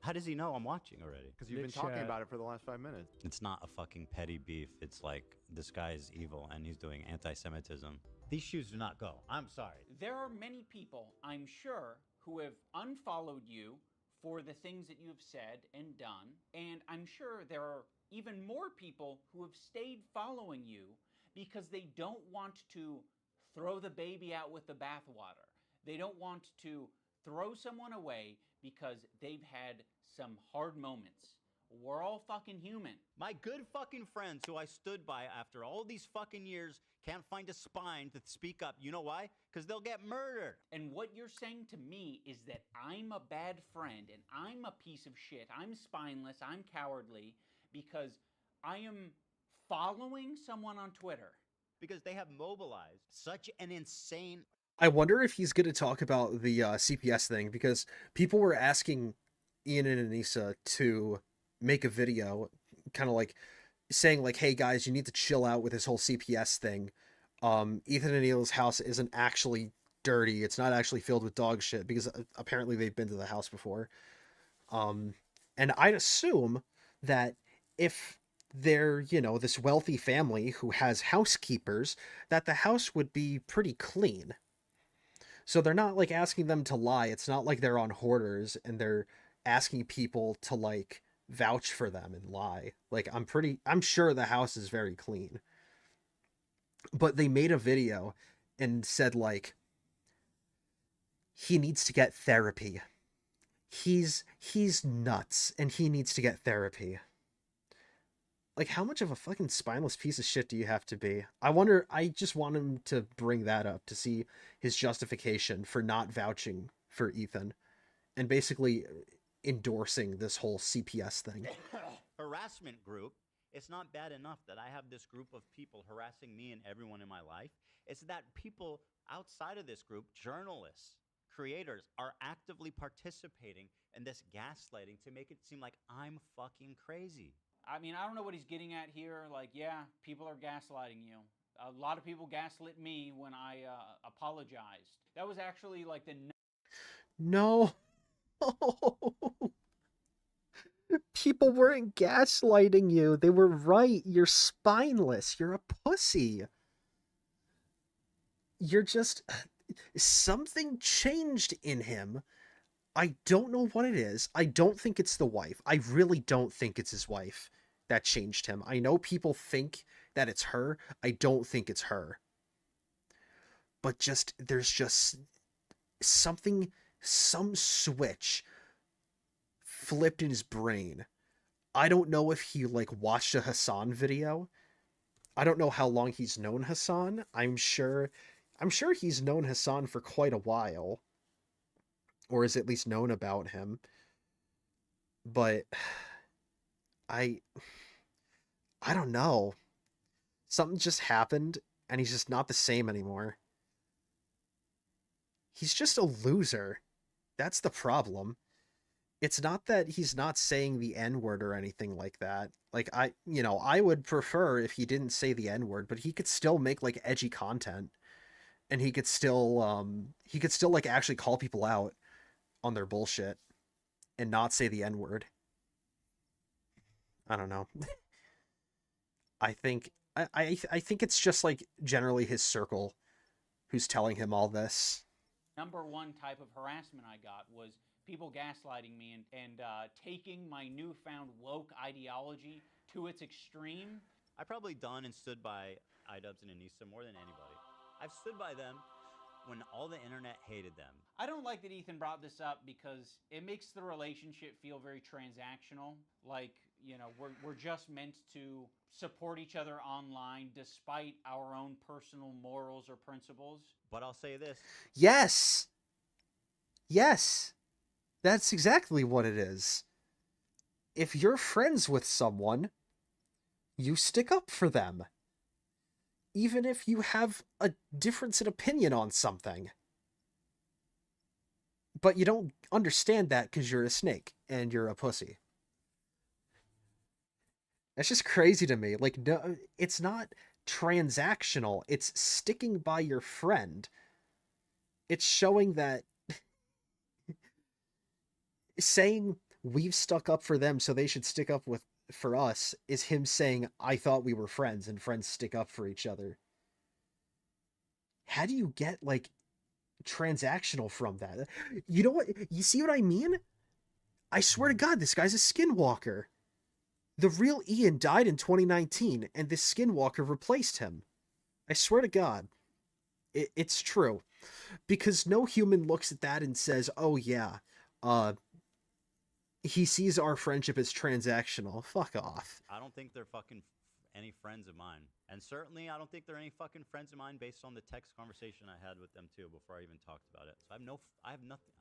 how does he know I'm watching already? Because you've been talking about it for the last 5 minutes. It's not a fucking petty beef. It's like this guy is evil and he's doing anti-Semitism. These shoes do not go. I'm sorry. There are many people, I'm sure, who have unfollowed you for the things that you have said and done, and I'm sure there are even more people who have stayed following you because they don't want to throw the baby out with the bathwater. They don't want to throw someone away because they've had some hard moments. We're all fucking human. My good fucking friends who I stood by after all these fucking years can't find a spine to speak up. You know why? Because they'll get murdered. And what you're saying to me is that I'm a bad friend and I'm a piece of shit. I'm spineless. I'm cowardly because I am following someone on Twitter. Because they have mobilized such an insane... I wonder if he's going to talk about the CPS thing, because people were asking Ian and Anissa to make a video kind of like saying like, hey guys, you need to chill out with this whole CPS thing. Ethan and Neil's house isn't actually dirty. It's not actually filled with dog shit, because apparently they've been to the house before. And I'd assume that if they're, you know, this wealthy family who has housekeepers, that the house would be pretty clean. So they're not like asking them to lie. It's not like they're on Hoarders and they're asking people to like vouch for them and lie. Like I'm sure the house is very clean. But they made a video and said like, he needs to get therapy. He's nuts and he needs to get therapy. Like, how much of a fucking spineless piece of shit do you have to be? I just want him to bring that up to see his justification for not vouching for Ethan and basically endorsing this whole CPS thing. Harassment group. It's not bad enough that I have this group of people harassing me and everyone in my life. It's that people outside of this group, journalists, creators, are actively participating in this gaslighting to make it seem like I'm fucking crazy. I mean, I don't know what he's getting at here. Like, yeah, people are gaslighting you. A lot of people gaslit me when I apologized. That was actually like the... No. People weren't gaslighting you. They were right. You're spineless. You're a pussy. You're just... Something changed in him. I don't know what it is. I don't think it's the wife. I really don't think it's his wife that changed him. I know people think that it's her. I don't think it's her. But there's just something, some switch flipped in his brain. I don't know if he like watched a Hassan video. I don't know how long he's known Hassan. I'm sure he's known Hassan for quite a while. Or is at least known about him. But I don't know. Something just happened and he's just not the same anymore. He's just a loser. That's the problem. It's not that he's not saying the N-word or anything like that. Like I would prefer if he didn't say the N-word, but he could still make like edgy content and he could still like actually call people out on their bullshit and not say the N-word. I don't know. I think it's just like generally his circle who's telling him all this. Number one type of harassment I got was people gaslighting me and taking my newfound woke ideology to its extreme. I've probably done and stood by iDubbbz and Anissa more than anybody. I've stood by them when all the internet hated them. I don't like that Ethan brought this up because it makes the relationship feel very transactional. Like, you know, we're just meant to support each other online despite our own personal morals or principles. But I'll say this. Yes. Yes. That's exactly what it is. If you're friends with someone, you stick up for them. Even if you have a difference in opinion on something. But you don't understand that because you're a snake and you're a pussy. That's just crazy to me. Like, no, it's not transactional. It's sticking by your friend. It's showing that saying we've stuck up for them, so they should stick up for us is him saying I thought we were friends and friends stick up for each other. How do you get like transactional from that? You know what? You see what I mean? I swear to God, this guy's a skinwalker. The real Ian died in 2019, and this skinwalker replaced him. I swear to God. It's true. Because no human looks at that and says, oh yeah, he sees our friendship as transactional. Fuck off. I don't think they're fucking any friends of mine. And certainly I don't think they're any fucking friends of mine based on the text conversation I had with them too before I even talked about it. So I have nothing.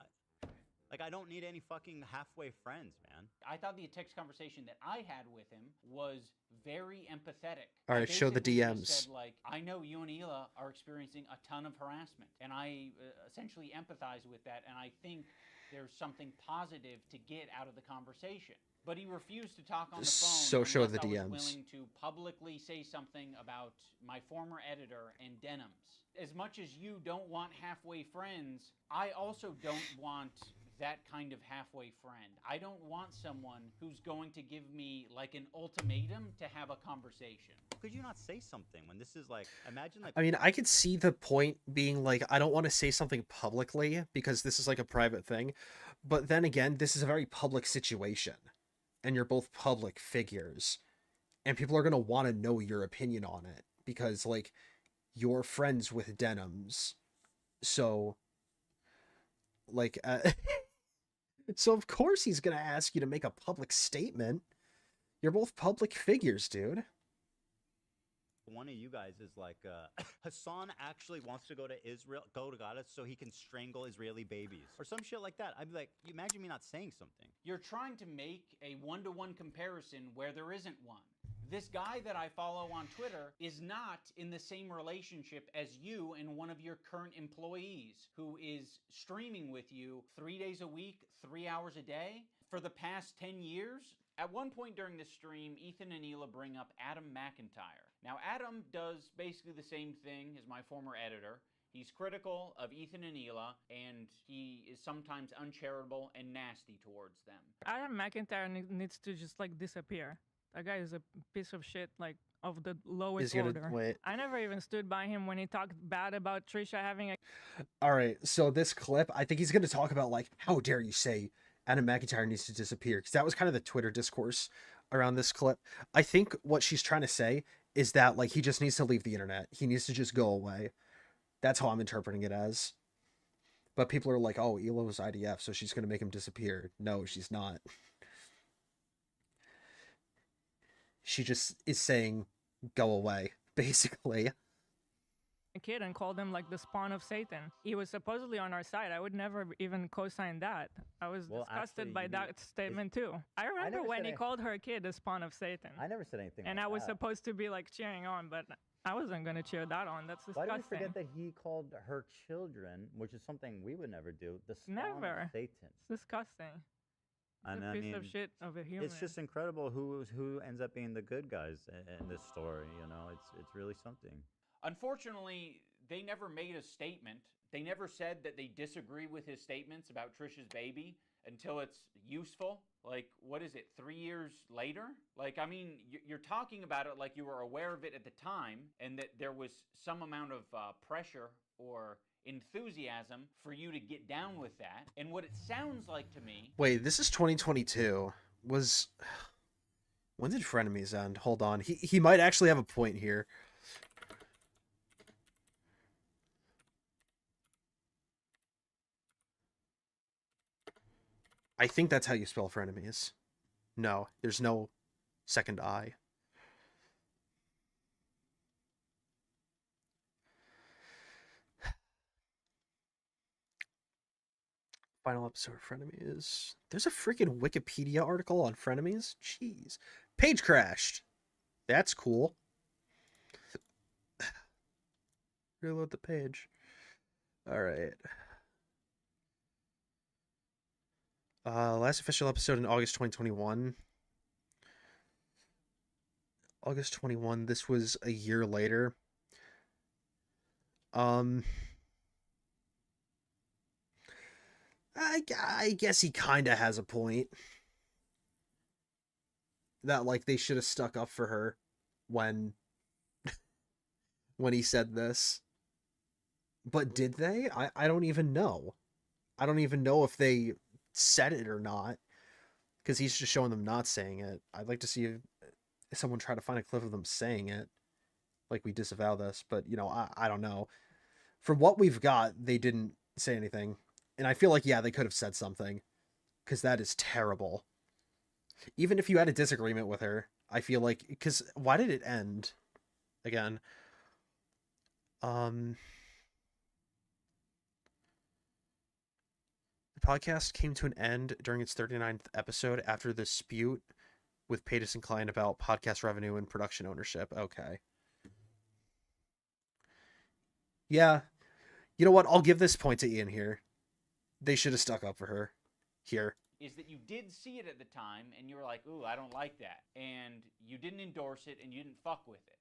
I don't need any fucking halfway friends, man. I thought the text conversation that I had with him was very empathetic. All I right, show the basically just DMs. Said, like, I know you and Hila are experiencing a ton of harassment, and I essentially empathize with that, and I think there's something positive to get out of the conversation. But he refused to talk on the phone. So show the unless I was DMs. willing to publicly say something about my former editor and denims. As much as you don't want halfway friends, I also don't want that kind of halfway friend. I don't want someone who's going to give me like an ultimatum to have a conversation. Could you not say something when this is like, imagine like. I mean, I could see the point being like, I don't want to say something publicly because this is like a private thing. But then again, this is a very public situation. And you're both public figures. And people are going to want to know your opinion on it. Because, like, you're friends with Denims. So, like, so of course he's going to ask you to make a public statement. You're both public figures, dude. One of you guys is like, Hassan actually wants to go to Gaza so he can strangle Israeli babies. Or some shit like that. I'd be like, you imagine me not saying something. You're trying to make a one-to-one comparison where there isn't one. This guy that I follow on Twitter is not in the same relationship as you and one of your current employees who is streaming with you 3 days a week, 3 hours a day for the past 10 years. At one point during the stream, Ethan and Hila bring up Adam McIntyre. Now, Adam does basically the same thing as my former editor. He's critical of Ethan and Hila, and he is sometimes uncharitable and nasty towards them. Adam McIntyre needs to just like disappear. That guy is a piece of shit, like of the lowest order. Wait. I never even stood by him when he talked bad about Trisha having a. All right, so this clip, I think he's going to talk about like, how dare you say Adam McIntyre needs to disappear? Because that was kind of the Twitter discourse around this clip. I think what she's trying to say is that like he just needs to leave the internet. He needs to just go away. That's how I'm interpreting it as. But people are like, oh, Elo's IDF, so she's going to make him disappear. No, she's not. She just is saying, go away, basically. A kid and called him like the spawn of Satan. He was supposedly on our side. I would never even co-sign that. I was disgusted by that statement too. I remember when he called her kid the spawn of Satan. I never said anything. And like I was that. supposed to be like cheering on, but I wasn't gonna cheer that on. That's disgusting. Why do we forget that he called her children, which is something we would never do, the spawn of Satan? It's disgusting. It's And a I piece mean, of shit of a human. it's just incredible who ends up being the good guys in this story. You know, it's really something. Unfortunately, they never made a statement. They never said that they disagree with his statements about Trisha's baby until it's useful. Like, what is it, 3 years later? Like, I mean, you're talking about it like you were aware of it at the time and that there was some amount of pressure or enthusiasm for you to get down with that. And what it sounds like to me... Wait, this is 2022. When did Frenemies end? Hold on. He might actually have a point here. I think that's how you spell frenemies. No, there's no second I. Final episode of Frenemies. There's a freaking Wikipedia article on Frenemies? Jeez. Page crashed. That's cool. Reload the page. Alright. Last official episode in August 2021. August 21. This was a year later. I guess he kind of has a point. That, like, they should have stuck up for her when when he said this. But did they? I don't even know. I don't even know if they said it or not. Because he's just showing them not saying it. I'd like to see if someone try to find a clip of them saying it. Like, we disavow this. But, you know, I don't know. From what we've got, they didn't say anything. And I feel like, yeah, they could have said something. Because that is terrible. Even if you had a disagreement with her, I feel like... Because why did it end? Again. The podcast came to an end during its 39th episode after the dispute with Paytas and Klein about podcast revenue and production ownership. Okay. Yeah. You know what? I'll give this point to Ian here. They should have stuck up for her. Here. Is that you did see it at the time, and you were like, ooh, I don't like that. And you didn't endorse it, and you didn't fuck with it.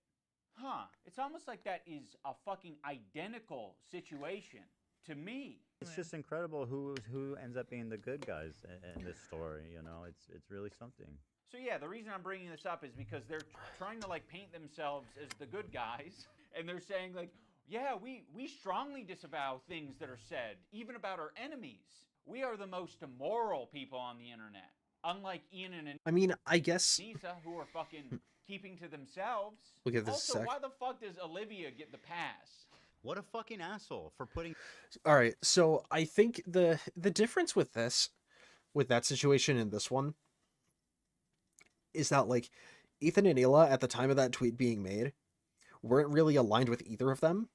Huh. It's almost like that is a fucking identical situation to me. It's just incredible who ends up being the good guys in this story. You know, it's really something. So yeah, the reason I'm bringing this up is because they're trying to like paint themselves as the good guys, and they're saying like, yeah, we strongly disavow things that are said, even about our enemies. We are the most immoral people on the internet. Unlike Ian and I mean, I guess Nisa, who are fucking keeping to themselves. We'll give this also, a sec. why the fuck does Olivia get the pass? What a fucking asshole for putting... All right, so I think the difference with this, with that situation and this one, is that, like, Ethan and Hila, at the time of that tweet being made, weren't really aligned with either of them.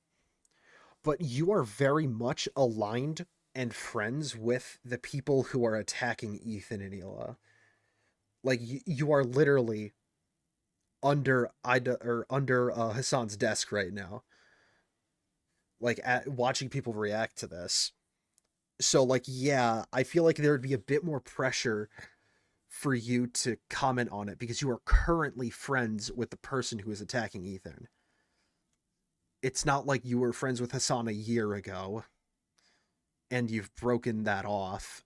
But you are very much aligned and friends with the people who are attacking Ethan and Hila. Like, you are literally under Hassan's desk right now. Like, watching people react to this. So, like, yeah, I feel like there would be a bit more pressure for you to comment on it because you are currently friends with the person who is attacking Ethan. It's not like you were friends with Hassan a year ago and you've broken that off.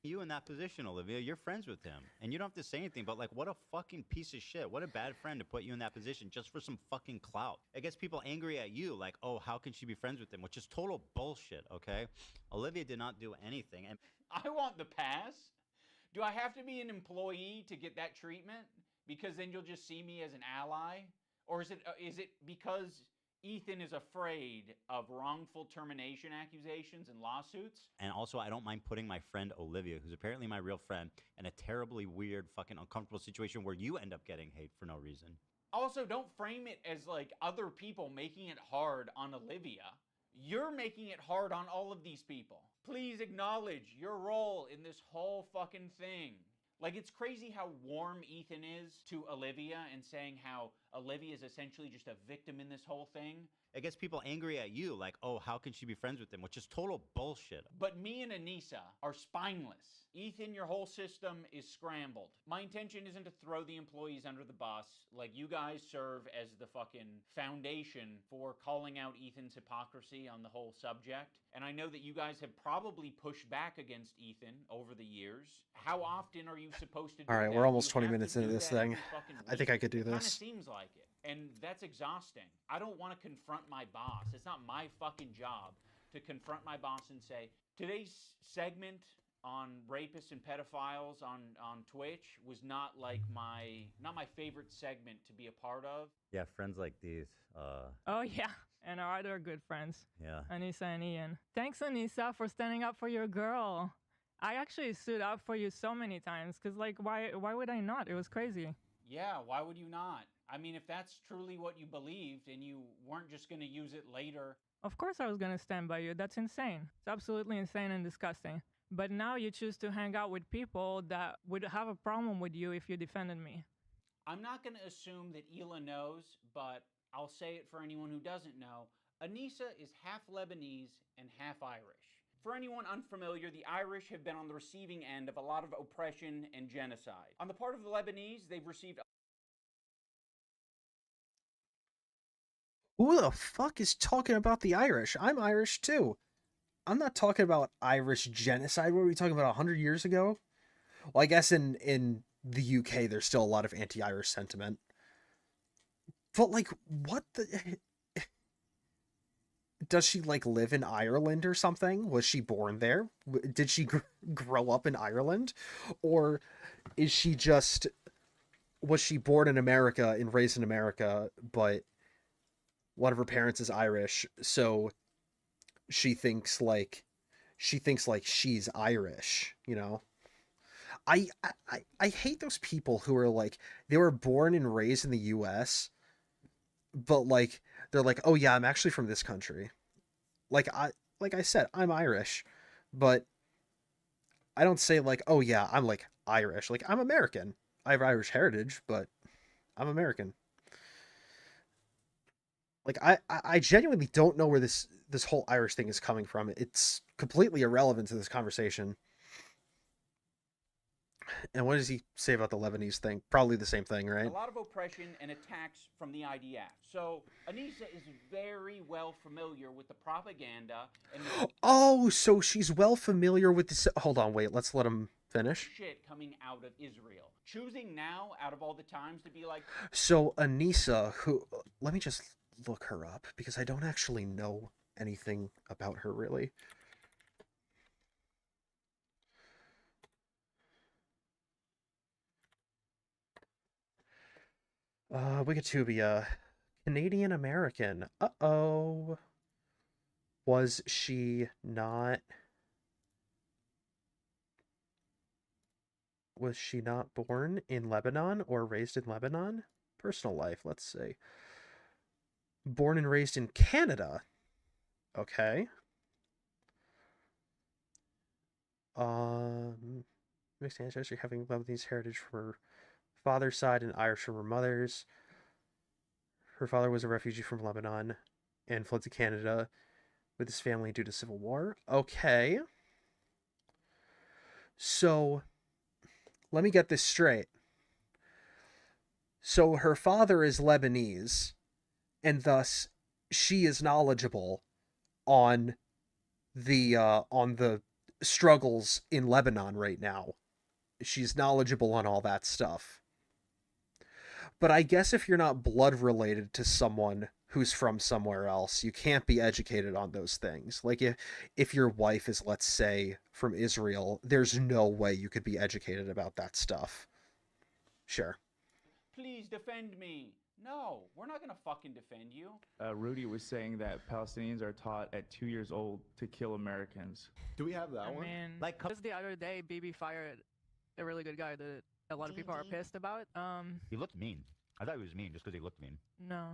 You in that position, Olivia, you're friends with him, and you don't have to say anything, but like, what a fucking piece of shit. What a bad friend to put you in that position just for some fucking clout. It gets people angry at you, like, oh, how can she be friends with him? Which is total bullshit, okay? Olivia did not do anything. And I want the pass. Do I have to be an employee to get that treatment? Because then you'll just see me as an ally? Or is it because Ethan is afraid of wrongful termination accusations and lawsuits? And also, I don't mind putting my friend Olivia, who's apparently my real friend, in a terribly weird, fucking uncomfortable situation where you end up getting hate for no reason. Also, don't frame it as like other people making it hard on Olivia. You're making it hard on all of these people. Please acknowledge your role in this whole fucking thing. Like, it's crazy how warm Ethan is to Olivia and saying how Olivia is essentially just a victim in this whole thing. It gets people angry at you, like, oh, how can she be friends with him? Which is total bullshit. But me and Anissa are spineless. Ethan, your whole system is scrambled. My intention isn't to throw the employees under the bus. Like, you guys serve as the fucking foundation for calling out Ethan's hypocrisy on the whole subject. And I know that you guys have probably pushed back against Ethan over the years. How often are you supposed to do All right, that? we're almost You 20 have to minutes do into this that thing. every fucking I think week. I could do It kind of this. seems like it. And that's exhausting. I don't want to confront my boss. It's not my fucking job to confront my boss and say, today's segment on rapists and pedophiles on Twitch was not like my favorite segment to be a part of. Yeah, friends like these. Oh, yeah. And our other good friends. Yeah. Anissa and Ian. Thanks, Anissa, for standing up for your girl. I actually stood up for you so many times because, like, why would I not? It was crazy. Yeah, why would you not? I mean, if that's truly what you believed and you weren't just going to use it later. Of course I was going to stand by you. That's insane. It's absolutely insane and disgusting. But now you choose to hang out with people that would have a problem with you if you defended me. I'm not going to assume that Hila knows, but I'll say it for anyone who doesn't know. Anissa is half Lebanese and half Irish. For anyone unfamiliar, the Irish have been on the receiving end of a lot of oppression and genocide. On the part of the Lebanese, they've received Who the fuck is talking about the Irish? I'm Irish too. I'm not talking about Irish genocide. What were we talking about 100 years ago? Well, I guess in the UK there's still a lot of anti-Irish sentiment. But like, what the? Does she like live in Ireland or something? Was she born there? Did she grow up in Ireland, or is she just? Was she born in America and raised in America, but one of her parents is Irish, so she thinks like she's Irish, you know? I hate those people who are like, they were born and raised in the US, but like they're like, oh yeah, I'm actually from this country. Like I said, I'm Irish, but I don't say like, oh yeah, I'm like Irish. Like, I'm American. I have Irish heritage, but I'm American. Like, I genuinely don't know where this whole Irish thing is coming from. It's completely irrelevant to this conversation. And what does he say about the Lebanese thing? Probably the same thing, right? A lot of oppression and attacks from the IDF. So Anissa is very well familiar with the propaganda and the Oh, so she's well familiar with this. Hold on, wait. Let's let him finish. shit coming out of Israel. Choosing now, out of all the times, to be like, So Anissa, who, let me just look her up because I don't actually know anything about her really. Wikipedia, Canadian American. Uh-oh. Was she not born in Lebanon or raised in Lebanon? Personal life, let's see. Born and raised in Canada. Okay. Mixed ancestry, having Lebanese heritage from her father's side and Irish from her mother's. Her father was a refugee from Lebanon and fled to Canada with his family due to civil war. Okay. So, let me get this straight. So her father is Lebanese, and thus she is knowledgeable on the struggles in Lebanon right now. She's knowledgeable on all that stuff. But I guess if you're not blood related to someone who's from somewhere else, you can't be educated on those things. Like if your wife is, let's say, from Israel, there's no way you could be educated about that stuff. Sure. please defend me. No, we're not gonna fucking defend you. Rudy was saying that Palestinians are taught at 2 years old to kill Americans. Do we have that I one? mean, Like, just the other day, BB fired a really good guy that a lot of people are pissed about. He looked mean. I thought he was mean just because he looked mean. No,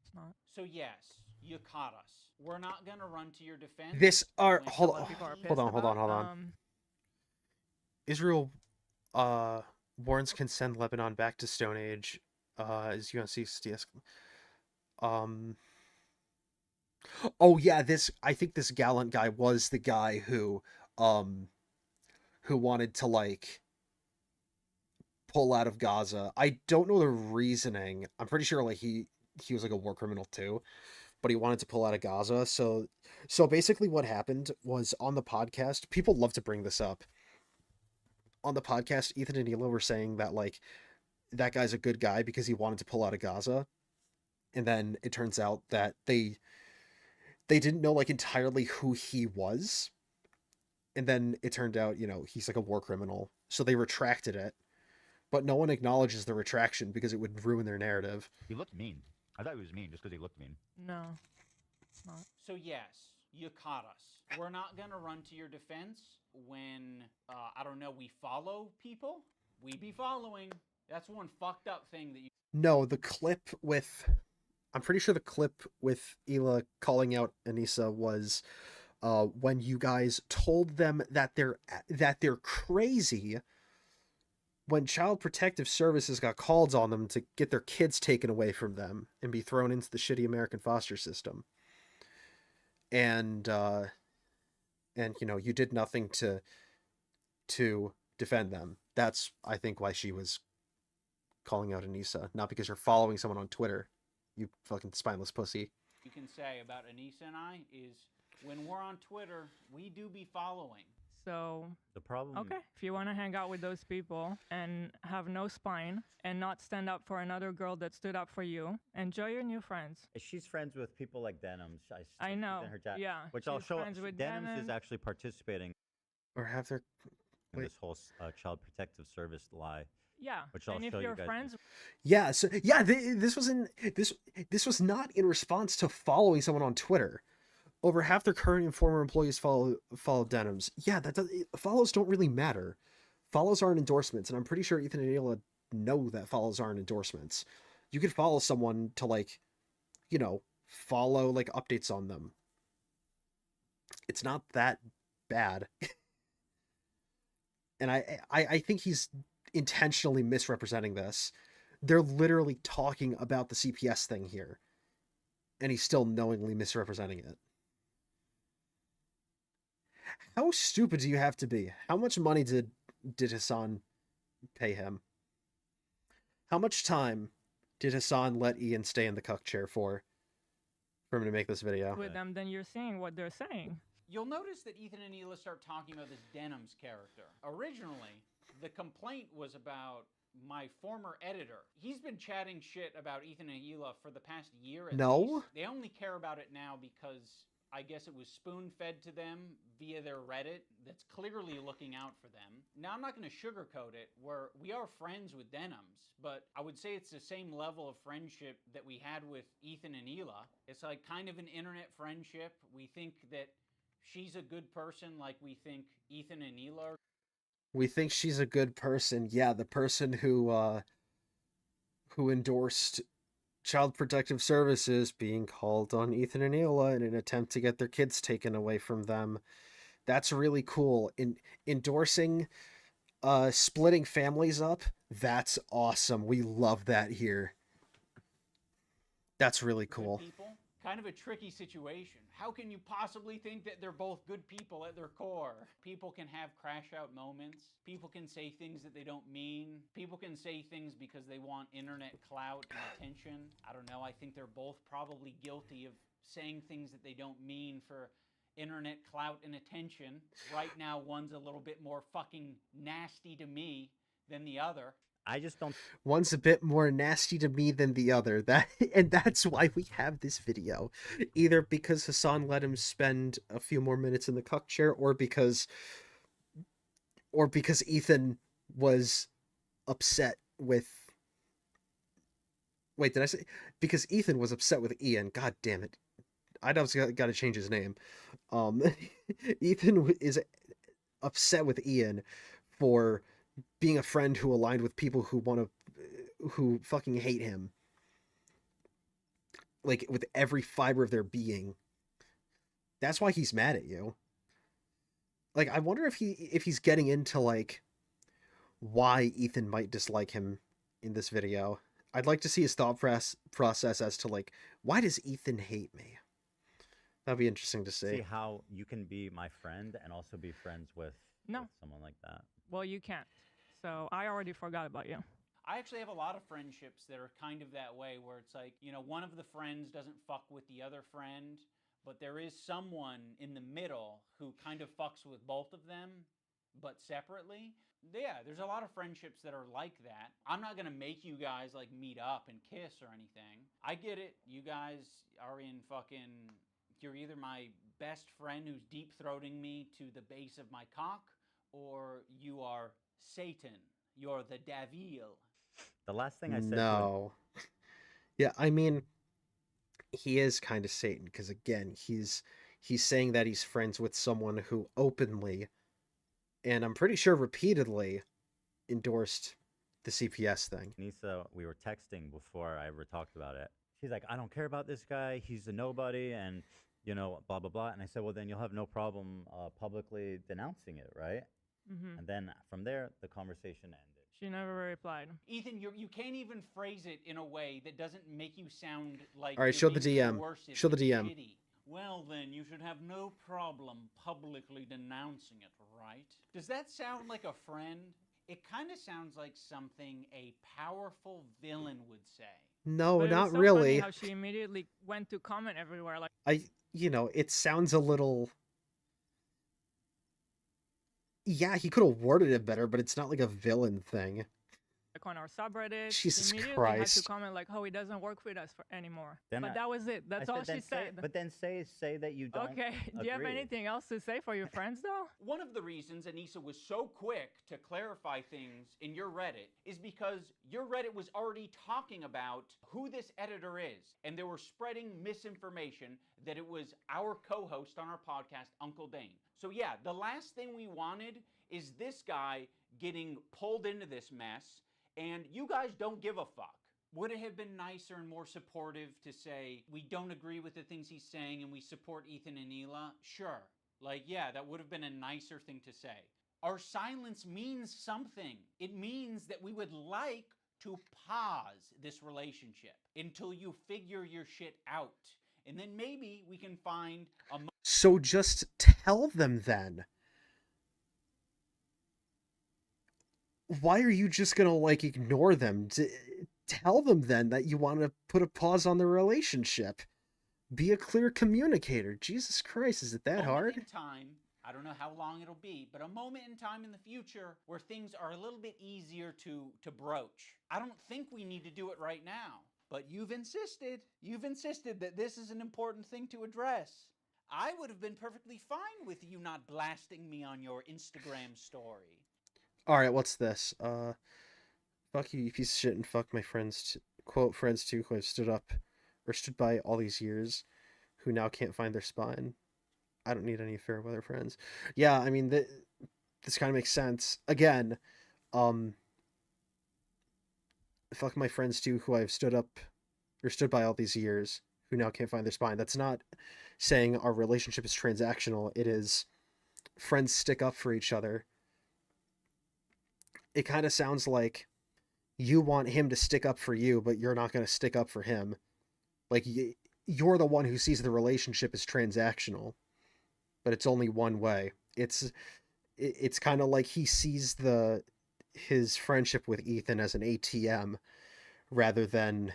it's not. So yes, you caught us. We're not gonna run to your defense. This are when hold a lot on, of people are hold pissed on. Israel warns can send Lebanon back to Stone Age as UNC CS. Oh yeah, I think this Gallant guy was the guy who wanted to like pull out of Gaza. I don't know the reasoning. I'm pretty sure like he was like a war criminal too, but he wanted to pull out of Gaza. So basically what happened was on the podcast, people love to bring this up. On the podcast, Ethan and Hila were saying that like that guy's a good guy because he wanted to pull out of Gaza. And then it turns out that they didn't know like entirely who he was. And then it turned out, you know, he's like a war criminal. So they retracted it. But no one acknowledges the retraction because it would ruin their narrative. He looked mean. I thought he was mean just because he looked mean. No, it's not. So yes, you caught us. We're not gonna run to your defense when I don't know, we follow people. We be following. That's one fucked up thing that you. No, the clip with, I'm pretty sure the clip with Hila calling out Anissa was when you guys told them that they're crazy when Child Protective Services got called on them to get their kids taken away from them and be thrown into the shitty American foster system. And you know, you did nothing to defend them. That's, I think, why she was calling out Anissa, not because you're following someone on Twitter. you fucking spineless pussy. You can say about Anissa and I is when we're on Twitter, we do be following. So, The problem. okay, if you want to hang out with those people and have no spine and not stand up for another girl that stood up for you, enjoy your new friends. She's friends with people like Denims. I know. Yeah. Which I'll she's show. friends with Denims is Denim. actually participating Or have their in this whole child protective service lie. Yeah. Which I'll and if show you're you guys. friends, Yeah, so yeah, this was not in response to following someone on Twitter. Over half their current and former employees follow Denims. Yeah, follows don't really matter. Follows aren't endorsements, and I'm pretty sure Ethan and Ayla know that follows aren't endorsements. You could follow someone to, like, you know, follow like updates on them. It's not that bad. And I think he's intentionally misrepresenting this. They're literally talking about the CPS thing here, and he's still knowingly misrepresenting it. How stupid do you have to be? How much money did Hassan pay him? How much time did Hassan let Ian stay in the cuck chair for him to make this video? with them, then you're seeing what they're saying. You'll notice that Ethan and Hila start talking about this Denims character. Originally, the complaint was about my former editor. He's been chatting shit about Ethan and Hila for the past year at least. They only care about it now because I guess it was spoon-fed to them via their Reddit that's clearly looking out for them. Now, I'm not going to sugarcoat it. We are friends with Denims, but I would say it's the same level of friendship that we had with Ethan and Hila. It's like kind of an internet friendship. We think that she's a good person like we think Ethan and Hila are. We think she's a good person. Yeah, the person who endorsed Child Protective Services being called on Ethan and Ayla in an attempt to get their kids taken away from them. That's really cool. Endorsing splitting families up, that's awesome. We love that here. That's really cool. People, kind of a tricky situation. How can you possibly think that they're both good people at their core? People can have crash out moments. People can say things that they don't mean. People can say things because they want internet clout and attention. I don't know. I think they're both probably guilty of saying things that they don't mean for internet clout and attention. Right now, one's a little bit more fucking nasty to me than the other. I just don't. One's a bit more nasty to me than the other. And that's why we have this video. Either because Hassan let him spend a few more minutes in the cuck chair, or because Ethan was upset with. Wait, did I say? Because Ethan was upset with Ian. God damn it. Idub's got to change his name. Ethan is upset with Ian for being a friend who aligned with people who fucking hate him, like with every fiber of their being. That's why he's mad at you. Like, I wonder if he's getting into like why Ethan might dislike him in this video. I'd like to see his thought process as to like, why does Ethan hate me? That'd be interesting to see. See how you can be my friend and also be friends with someone like that. Well, you can't. So I already forgot about you. I actually have a lot of friendships that are kind of that way, where it's like, you know, one of the friends doesn't fuck with the other friend, but there is someone in the middle who kind of fucks with both of them, but separately. Yeah, there's a lot of friendships that are like that. I'm not going to make you guys like meet up and kiss or anything. I get it. You guys are in fucking, you're either my best friend who's deep throating me to the base of my cock, or you are Satan. You're the devil. The last thing I said. No. Yeah, I mean, he is kind of Satan because again, he's saying that he's friends with someone who openly, and I'm pretty sure repeatedly, endorsed the CPS thing. Nisa, we were texting before I ever talked about it. She's like, I don't care about this guy. He's a nobody, and you know, blah blah blah. And I said, well, then you'll have no problem publicly denouncing it, right? Mm-hmm. And then from there, the conversation ended. She never replied. Ethan, you can't even phrase it in a way that doesn't make you sound like. All right, show the DM. Show the DM. Shitty. Well, then you should have no problem publicly denouncing it, right? Does that sound like a friend? It kind of sounds like something a powerful villain would say. No, But it was not so funny really. how she immediately went to comment everywhere, like, It sounds a little. Yeah, he could have worded it better, but it's not like a villain thing. on our subreddit. Jesus She immediately had to Christ. comment like, "Oh, he doesn't work with us anymore." Then But I- that was it. That's I all she then say- said. But then say that you don't. Okay. Do you have agree. anything else to say for your friends, though? One of the reasons Anissa was so quick to clarify things in your Reddit is because your Reddit was already talking about who this editor is, and they were spreading misinformation that it was our co-host on our podcast, Uncle Dane. So yeah, the last thing we wanted is this guy getting pulled into this mess, and you guys don't give a fuck. Would it have been nicer and more supportive to say, we don't agree with the things he's saying and we support Ethan and Hila? Sure. Like, yeah, that would have been a nicer thing to say. Our silence means something. It means that we would like to pause this relationship until you figure your shit out. And then maybe we can find a... So just tell them then. Why are you just gonna, like, ignore them? Tell them then that you want to put a pause on the relationship. Be a clear communicator. Jesus Christ, is it that hard? In time, I don't know how long it'll be, but a moment in time in the future where things are a little bit easier to broach. I don't think we need to do it right now, but you've insisted that this is an important thing to address. I would have been perfectly fine with you not blasting me on your Instagram story. Alright, what's this? Fuck you, you piece of shit, and fuck my friends, quote, friends too, who have stood up, or stood by all these years, who now can't find their spine. I don't need any fair weather friends. Yeah, I mean, this kind of makes sense. Again, fuck my friends too, who I've stood up, or stood by all these years, who now can't find their spine. That's not saying our relationship is transactional. It is friends stick up for each other. It kind of sounds like you want him to stick up for you, but you're not going to stick up for him. Like, you're the one who sees the relationship as transactional, but it's only one way. It's kind of like he sees his friendship with Ethan as an ATM rather than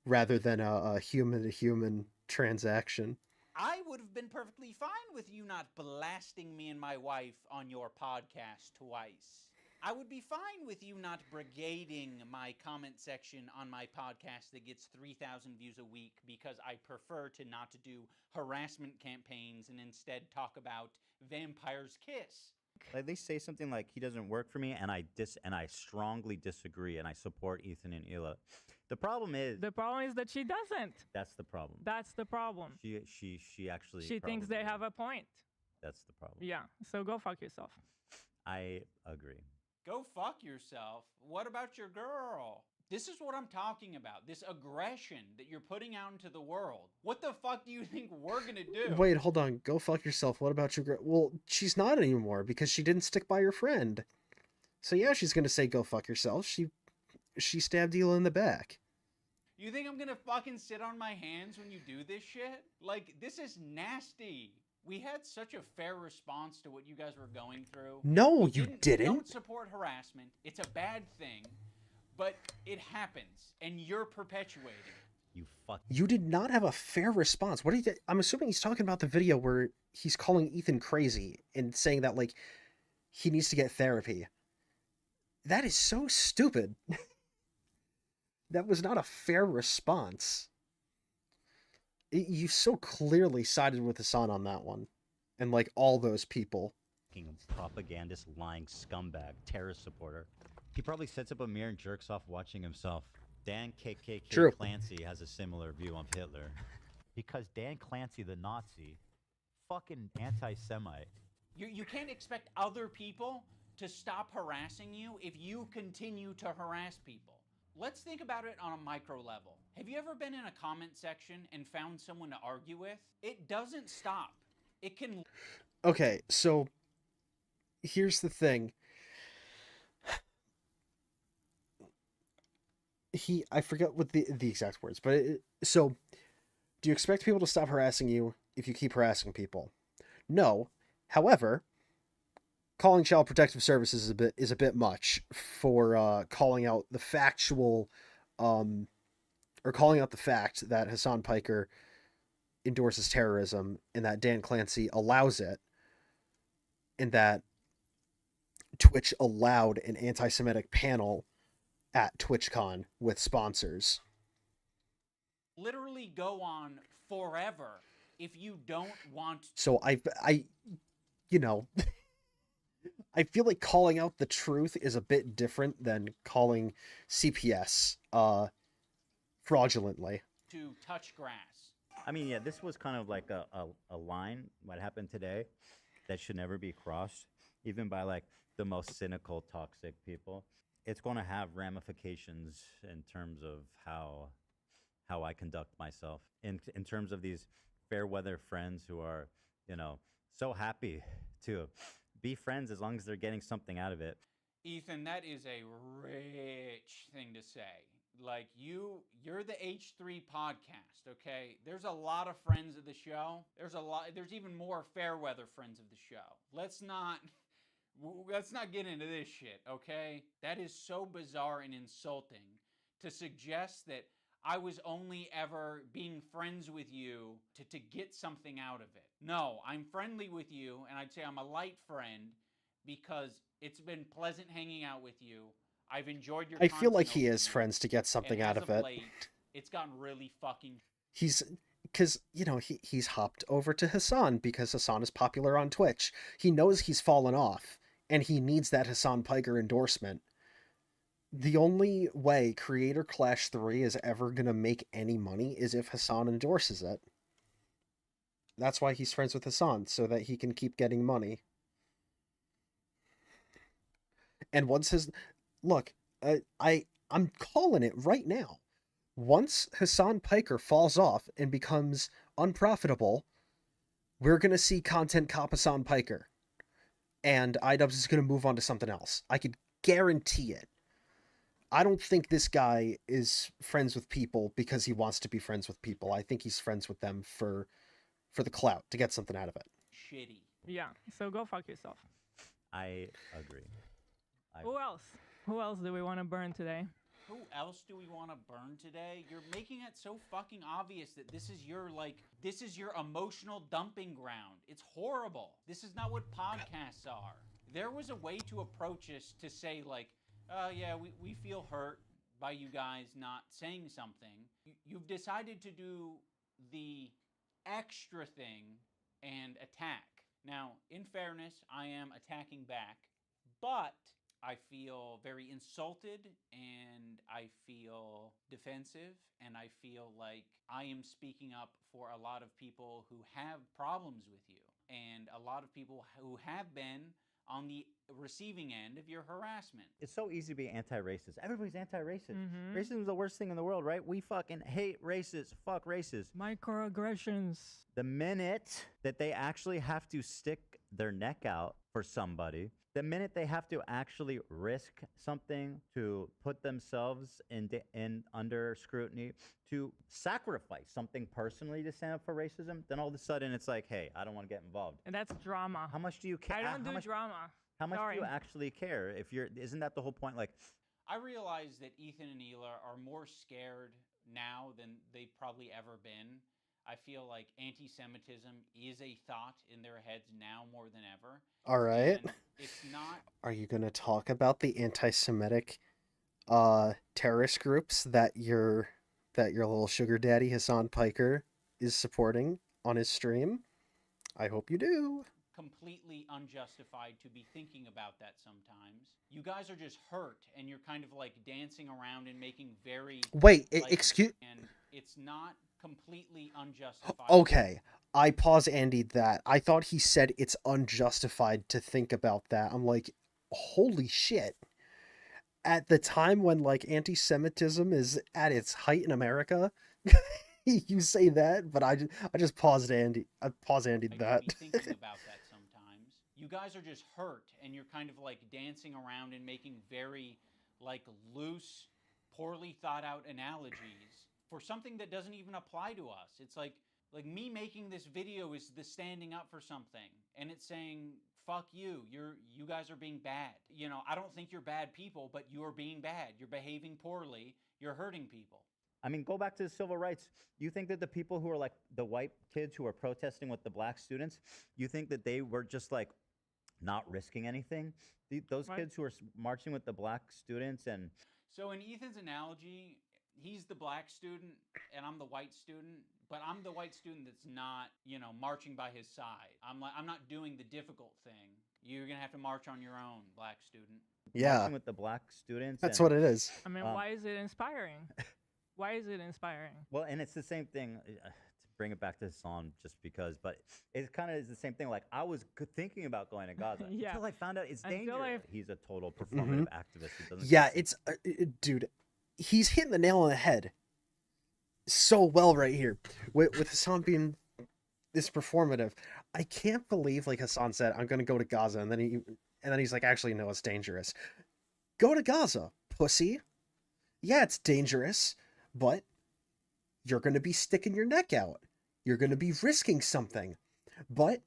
a human-to-human transaction. I would have been perfectly fine with you not blasting me and my wife on your podcast twice. I would be fine with you not brigading my comment section on my podcast that gets 3,000 views a week because I prefer to not to do harassment campaigns and instead talk about Vampire's Kiss. At least say something like, he doesn't work for me, and I strongly disagree, and I support Ethan and Hila. The problem is that she doesn't. That's the problem. That's the problem. She actually She thinks they have a point. That's the problem. Yeah, so go fuck yourself. I agree. Go fuck yourself. What about your girl? This is what I'm talking about. This aggression that you're putting out into the world. What the fuck do you think we're gonna do? Wait, hold on. Go fuck yourself. What about your girl? Well, she's not anymore because she didn't stick by her friend. So yeah, she's gonna say go fuck yourself. She stabbed Hila in the back. You think I'm gonna fucking sit on my hands when you do this shit? Like, this is nasty. We had such a fair response to what you guys were going through. No, you didn't. Don't support harassment. It's a bad thing, but it happens, and you're perpetuating it. You did not have a fair response. What do you? I'm assuming he's talking about the video where he's calling Ethan crazy and saying that, like, he needs to get therapy. That is so stupid. That was not a fair response. You so clearly sided with Hassan on that one. And, like, all those people. Propagandist, lying scumbag, terrorist supporter. He probably sets up a mirror and jerks off watching himself. Dan KKK Clancy has a similar view of Hitler. Because Dan Clancy, the Nazi, fucking anti-Semite. You can't expect other people to stop harassing you if you continue to harass people. Let's think about it on a micro level. Have you ever been in a comment section and found someone to argue with? It doesn't stop. It can... Okay, so here's the thing. I forget what the exact words, but so do you expect people to stop harassing you if you keep harassing people? No. However, calling Child Protective Services is a bit much for calling out the factual or calling out the fact that Hassan Piker endorses terrorism and that Dan Clancy allows it, and that Twitch allowed an anti-Semitic panel at TwitchCon with sponsors. Literally go on forever if you don't want to. So I you know, I feel like calling out the truth is a bit different than calling CPS fraudulently. To touch grass. I mean, yeah, this was kind of like a line, what happened today, that should never be crossed, even by like the most cynical, toxic people. It's going to have ramifications in terms of how I conduct myself. In terms of these fair weather friends who are, you know, so happy to be friends as long as they're getting something out of it. Ethan, that is a rich thing to say. Like you're the H3 podcast, okay? There's a lot of friends of the show. There's even more fair weather friends of the show. Let's not get into this shit, okay? That is so bizarre and insulting to suggest that I was only ever being friends with you to get something out of it. No, I'm friendly with you, and I'd say I'm a light friend because it's been pleasant hanging out with you. I've enjoyed your I feel like content he over is the friends years, to get something and out as of it. late, it's gotten really fucking... He's because, you know, he's hopped over to Hassan because Hassan is popular on Twitch. He knows he's fallen off, and he needs that Hassan Piker endorsement. The only way Creator Clash 3 is ever going to make any money is if Hassan endorses it. That's why he's friends with Hassan, so that he can keep getting money. And once his... Look, I'm calling it right now. Once Hassan Piker falls off and becomes unprofitable, we're going to see Content Cop Hassan Piker. And iDubbbz is going to move on to something else. I could guarantee it. I don't think this guy is friends with people because he wants to be friends with people. I think he's friends with them for the clout, to get something out of it. Shitty. Yeah, so go fuck yourself. I agree. Who else? Who else do we want to burn today? Who else do we want to burn today? You're making it so fucking obvious that this is your emotional dumping ground. It's horrible. This is not what podcasts are. There was a way to approach this to say like, yeah, we feel hurt by you guys not saying something. You've decided to do the extra thing and attack. Now, in fairness, I am attacking back, but I feel very insulted, and I feel defensive, and I feel like I am speaking up for a lot of people who have problems with you, and a lot of people who have been on the receiving end of your harassment. It's so easy to be anti-racist. Everybody's anti-racist. Mhm. Racism is the worst thing in the world, right? We fucking hate racists. Fuck racists. Microaggressions. The minute that they actually have to stick their neck out for somebody, the minute they have to actually risk something to put themselves in under scrutiny, to sacrifice something personally to stand up for racism, then all of a sudden it's like, hey, I don't want to get involved. And that's drama. How much do you care? I don't do drama. How much Sorry. do you actually care? Isn't that the whole point? Like, I realize that Ethan and Hila are more scared now than they've probably ever been. I feel like anti-Semitism is a thought in their heads now more than ever. All right. And it's not... Are you going to talk about the anti-Semitic terrorist groups that your little sugar daddy Hassan Piker is supporting on his stream? I hope you do. Completely unjustified to be thinking about that sometimes. You guys are just hurt, and you're kind of like dancing around and making very... Wait, like, excuse... And it's not completely unjustified. Okay, I pause Andy'd that. I thought he said it's unjustified to think about that. I'm like, holy shit. At the time when, like, anti-Semitism is at its height in America, you say that, but I just paused Andy. I paused Andy'd that. Be thinking about that sometimes. You guys are just hurt, and you're kind of like dancing around and making very, like, loose, poorly thought out analogies for something that doesn't even apply to us. It's like me making this video is the standing up for something, and it's saying, fuck you, you guys are being bad. You know, I don't think you're bad people, but you're being bad. You're behaving poorly. You're hurting people. I mean, go back to the civil rights. You think that the people who are like the white kids who are protesting with the black students, you think that they were just like not risking anything? Those kids who are marching with the black students and So in Ethan's analogy, he's the black student and I'm the white student, but I'm the white student that's not, you know, marching by his side. I'm not doing the difficult thing. You're gonna have to march on your own, black student. Yeah. marching with the black students. That's and, what it is. I mean, why is it inspiring? Why is it inspiring? Well, and it's the same thing. To bring it back to Hassan, just because, but it kind of is the same thing. Like I was thinking about going to Gaza Yeah. until I found out it's Until dangerous. I- He's a total performative activist. Who doesn't Yeah, it's dude, he's hitting the nail on the head so well right here with Hassan being this performative. I can't believe, like Hassan said, I'm gonna go to Gaza, and then he's like, actually, no, it's dangerous. Go to Gaza, pussy. Yeah, it's dangerous, but you're gonna be sticking your neck out. You're gonna be risking something. But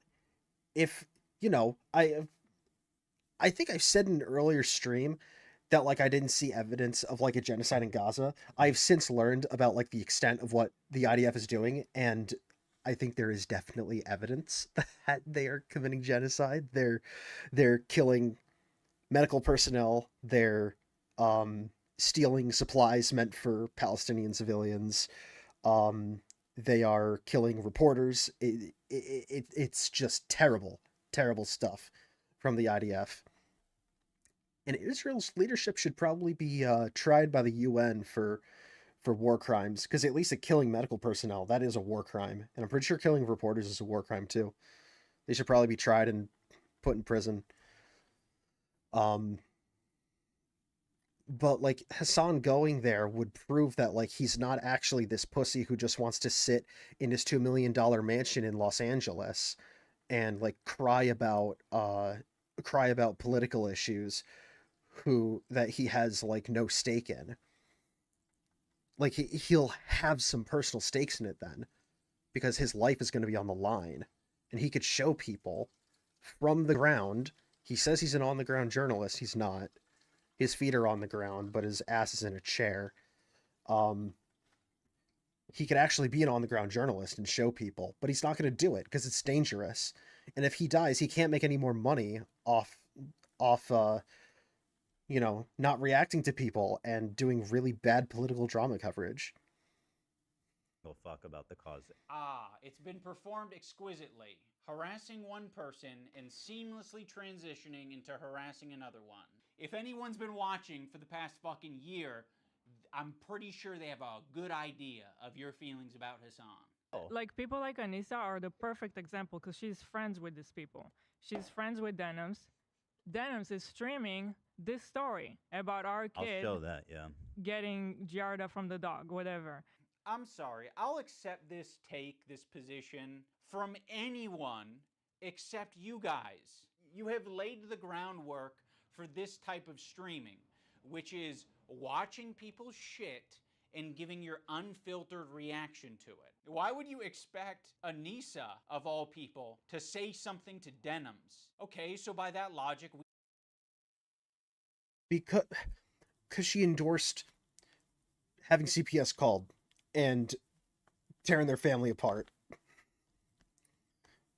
if you know, I think I've said in an earlier stream that like I didn't see evidence of like a genocide in Gaza. I've since learned about like the extent of what the IDF is doing, and I think there is definitely evidence that they are committing genocide. They're killing medical personnel. They're stealing supplies meant for Palestinian civilians. They are killing reporters. It's just terrible stuff from the IDF. And Israel's leadership should probably be tried by the UN for war crimes, because at least killing medical personnel, that is a war crime. And I'm pretty sure killing reporters is a war crime too. They should probably be tried and put in prison. But like Hassan going there would prove that like he's not actually this pussy who just wants to sit in his $2 million mansion in Los Angeles and like cry about political issues that he has like no stake in. Like he'll have some personal stakes in it then, because his life is going to be on the line, and he could show people from the ground. He says he's an on-the-ground journalist. He's not. His feet are on the ground, but his ass is in a chair. He could actually be an on-the-ground journalist and show people, but he's not going to do it because it's dangerous. And if he dies, he can't make any more money off you know, not reacting to people and doing really bad political drama coverage. Go fuck about the cause. It's been performed exquisitely. Harassing one person and seamlessly transitioning into harassing another one. If anyone's been watching for the past fucking year, I'm pretty sure they have a good idea of your feelings about Hassan. Like, people like Anissa are the perfect example because she's friends with these people. She's friends with Denims. Denims is streaming this story about our kid I'll show that, yeah. getting Giarda from the dog, whatever. I'm sorry, I'll accept this position from anyone except you guys. You have laid the groundwork for this type of streaming, which is watching people's shit and giving your unfiltered reaction to it. Why would you expect Anissa, of all people, to say something to Denims? Okay, so by that logic, Because she endorsed having CPS called and tearing their family apart.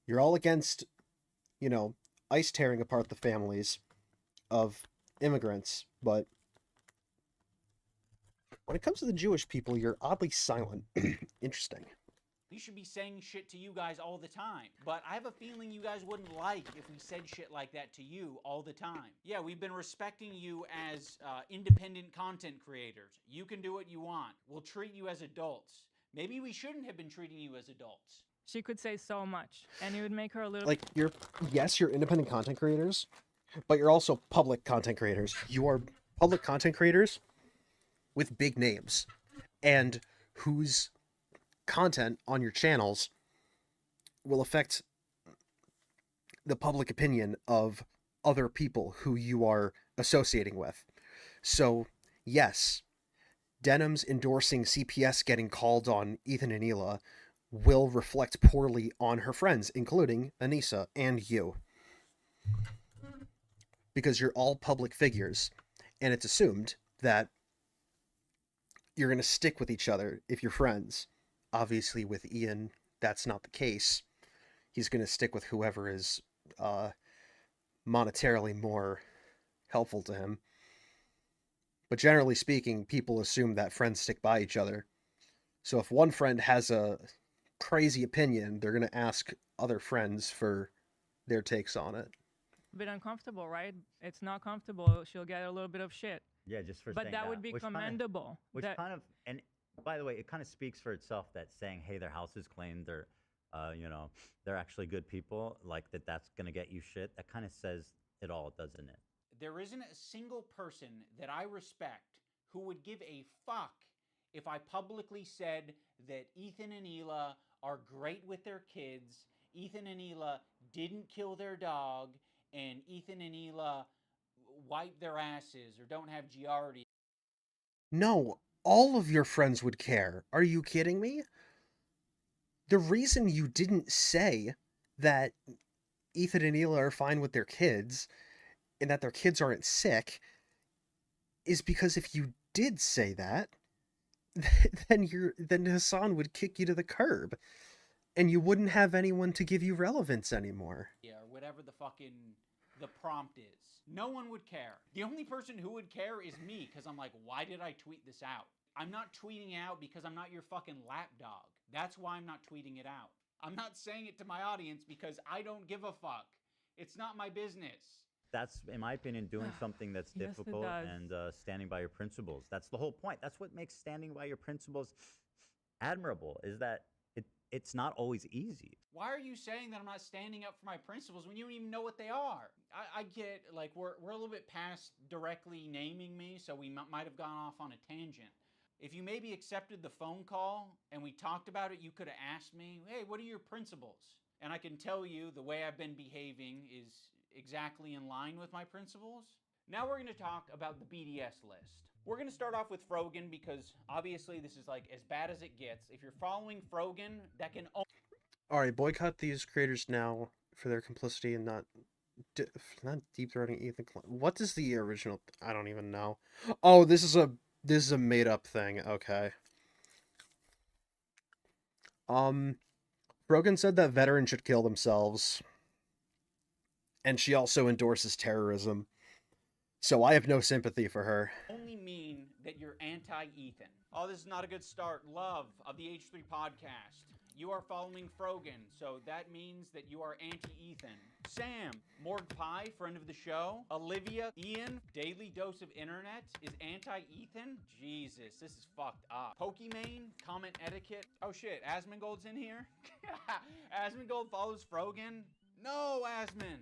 You're all against, you know, ICE tearing apart the families of immigrants, but when it comes to the Jewish people, you're oddly silent. Interesting. we should be saying shit to you guys all the time. But I have a feeling you guys wouldn't like if we said shit like that to you all the time. Yeah, we've been respecting you as independent content creators. You can do what you want. We'll treat you as adults. Maybe we shouldn't have been treating you as adults. She could say so much, and it would make her a little... Like, you're independent content creators, but you're also public content creators. You are public content creators with big names, and whose content on your channels will affect the public opinion of other people who you are associating with. So, yes, Denim's endorsing CPS getting called on Ethan and Hila will reflect poorly on her friends, including Anissa and you. Because you're all public figures, and it's assumed that you're going to stick with each other if you're friends. Obviously, with Ian, that's not the case. He's going to stick with whoever is monetarily more helpful to him. But generally speaking, people assume that friends stick by each other. So if one friend has a crazy opinion, they're going to ask other friends for their takes on it. Bit uncomfortable, right? It's not comfortable. She'll get a little bit of shit. Yeah, just for But saying that would be commendable. And by the way, it kind of speaks for itself that saying, hey, their house is claimed, they're, they're actually good people, like that's going to get you shit. That kind of says it all, doesn't it? There isn't a single person that I respect who would give a fuck if I publicly said that Ethan and Hila are great with their kids, Ethan and Hila didn't kill their dog, and Ethan and Hila wipe their asses or don't have Giardi. No, all of your friends would care. Are you kidding me? The reason you didn't say that Ethan and Hila are fine with their kids and that their kids aren't sick is because if you did say that, then Hassan would kick you to the curb and you wouldn't have anyone to give you relevance anymore. Yeah, or whatever the prompt is. No one would care. The only person who would care is me, because I'm like, why did I tweet this out? I'm not tweeting out because I'm not your fucking lapdog. That's why I'm not tweeting it out. I'm not saying it to my audience because I don't give a fuck. It's not my business. That's, in my opinion, doing something that's Yes, it difficult does. and standing by your principles. That's the whole point. That's what makes standing by your principles admirable, is that it's not always easy. Why are you saying that I'm not standing up for my principles when you don't even know what they are? I get, like, we're a little bit past directly naming me, so we might have gone off on a tangent. If you maybe accepted the phone call and we talked about it, you could have asked me, hey, what are your principles? And I can tell you the way I've been behaving is exactly in line with my principles. Now we're going to talk about the BDS list. We're going to start off with Frogan because obviously this is like as bad as it gets. If you're following Frogan, that can only... Alright, boycott these creators now for their complicity and not deep throating Ethan. What is the original? I don't even know. Oh, this is a made up thing. Okay. Brogan said that veterans should kill themselves. And she also endorses terrorism. So I have no sympathy for her. only mean that you're anti-Ethan. Oh, this is not a good start. Love of the H3 podcast. You are following Frogan, so that means that you are anti-Ethan. Sam, Morg Pie, friend of the show. Olivia, Ian, Daily Dose of Internet is anti-Ethan? Jesus, this is fucked up. Pokimane, comment etiquette. Oh shit, Asmongold's in here? Asmongold follows Frogan? No, Asmon.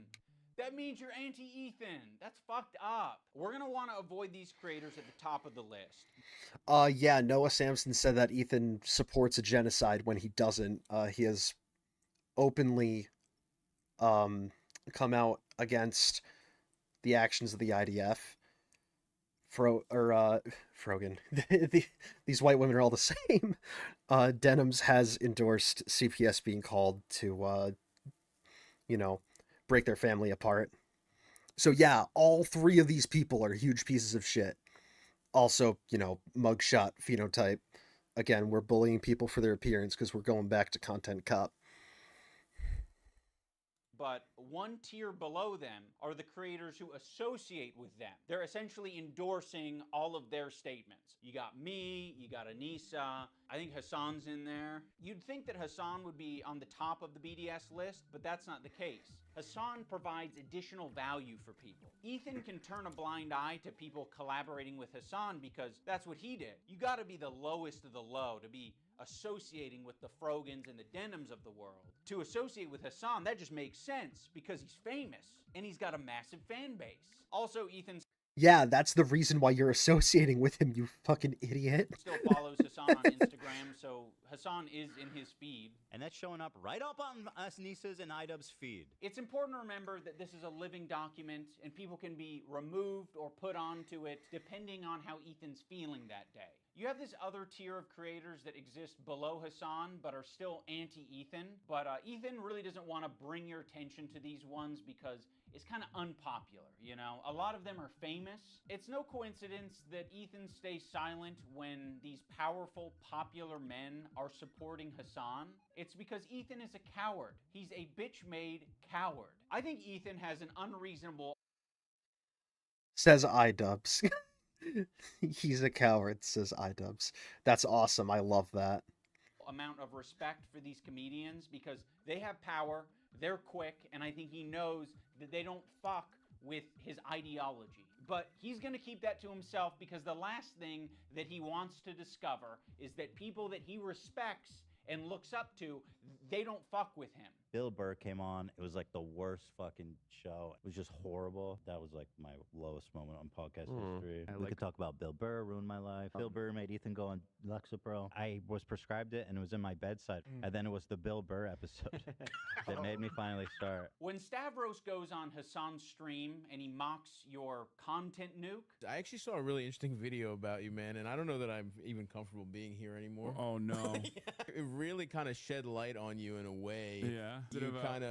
That means you're anti-Ethan. That's fucked up. We're gonna want to avoid these creators at the top of the list. Yeah, Noah Samson said that Ethan supports a genocide when he doesn't. He has openly come out against the actions of the IDF. Frogan. These white women are all the same. Denims has endorsed CPS being called to, break their family apart. So yeah, all three of these people are huge pieces of shit. Also, mugshot phenotype. Again, we're bullying people for their appearance because we're going back to Content Cop. But one tier below them are the creators who associate with them. They're essentially endorsing all of their statements. You got me, you got Anissa, I think Hassan's in there. You'd think that Hassan would be on the top of the BDS list, but that's not the case. Hassan provides additional value for people. Ethan can turn a blind eye to people collaborating with Hassan because that's what he did. You gotta be the lowest of the low to be associating with the Frogans and the Denims of the world. To associate with Hassan, that just makes sense because he's famous and he's got a massive fan base. Also, Ethan Yeah, that's the reason why you're associating with him, you fucking idiot. still follows Hassan on Instagram, so Hassan is in his feed. And that's showing up right up on Anissa's and IDubbbz's feed. It's important to remember that this is a living document and people can be removed or put onto it depending on how Ethan's feeling that day. You have this other tier of creators that exist below Hassan but are still anti-Ethan. But Ethan really doesn't want to bring your attention to these ones because it's kind of unpopular, you know? A lot of them are famous. It's no coincidence that Ethan stays silent when these powerful, popular men are supporting Hassan. It's because Ethan is a coward. He's a bitch-made coward. I think Ethan has an unreasonable... Says iDubbbz. He's a coward, says iDubbbz. That's awesome. I love that. amount of respect for these comedians because they have power, they're quick, and I think he knows that they don't fuck with his ideology. But he's going to keep that to himself because the last thing that he wants to discover is that people that he respects and looks up to, they don't fuck with him. Bill Burr came on. It was like the worst fucking show. It was just horrible. That was like my lowest moment on podcast history. We could talk about Bill Burr ruined my life. Bill Burr made Ethan go on Lexapro. I was prescribed it and it was in my bedside. And then it was the Bill Burr episode that made me finally start. When Stavros goes on Hassan's stream and he mocks your content nuke. I actually saw a really interesting video about you, man, and I don't know that I'm even comfortable being here anymore. Oh no. It really kind of shed light on you in a way. Yeah. You kind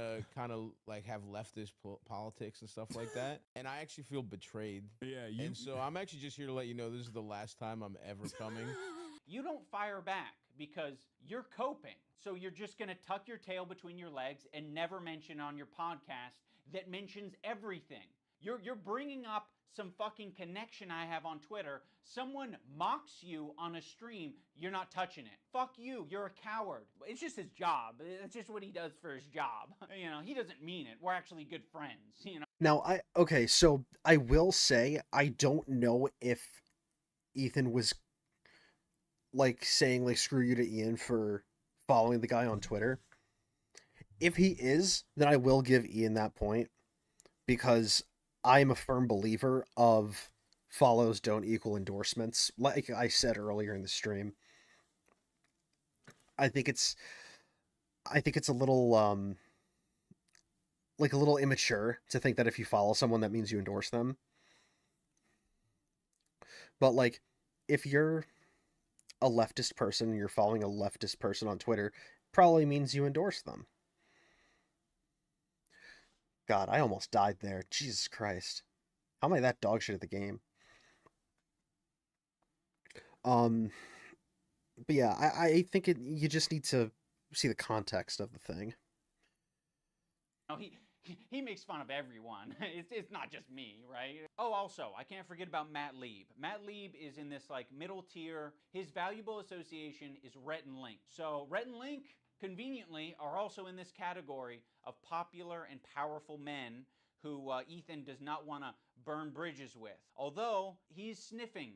of like have leftist politics and stuff like that, and I actually feel betrayed. Yeah. And so I'm actually just here to let you know this is the last time I'm ever coming. You don't fire back because you're coping. So you're just going to tuck your tail between your legs and never mention on your podcast that mentions everything. You're bringing up some fucking connection I have on Twitter. Someone mocks you on a stream, you're not touching it. Fuck you, you're a coward. It's just his job. It's just what he does for his job. You know, he doesn't mean it. We're actually good friends, you know. Now, okay, so I will say, I don't know if Ethan was, like, saying, like, screw you to Ian for following the guy on Twitter. If he is, then I will give Ian that point, because I'm a firm believer of follows don't equal endorsements. Like I said earlier in the stream, I think it's a little, like a little immature to think that if you follow someone, that means you endorse them. But like, if you're a leftist person and you're following a leftist person on Twitter, probably means you endorse them. God, I almost died there. Jesus Christ. How am I that dog shit at the game? But yeah, I think you just need to see the context of the thing. No, he makes fun of everyone. It's not just me, right? Oh, also, I can't forget about Matt Lieb. Matt Lieb is in this like middle tier. His valuable association is Rhett and Link. So Rhett and Link, conveniently, are also in this category of popular and powerful men who Ethan does not want to burn bridges with. Although he's sniffing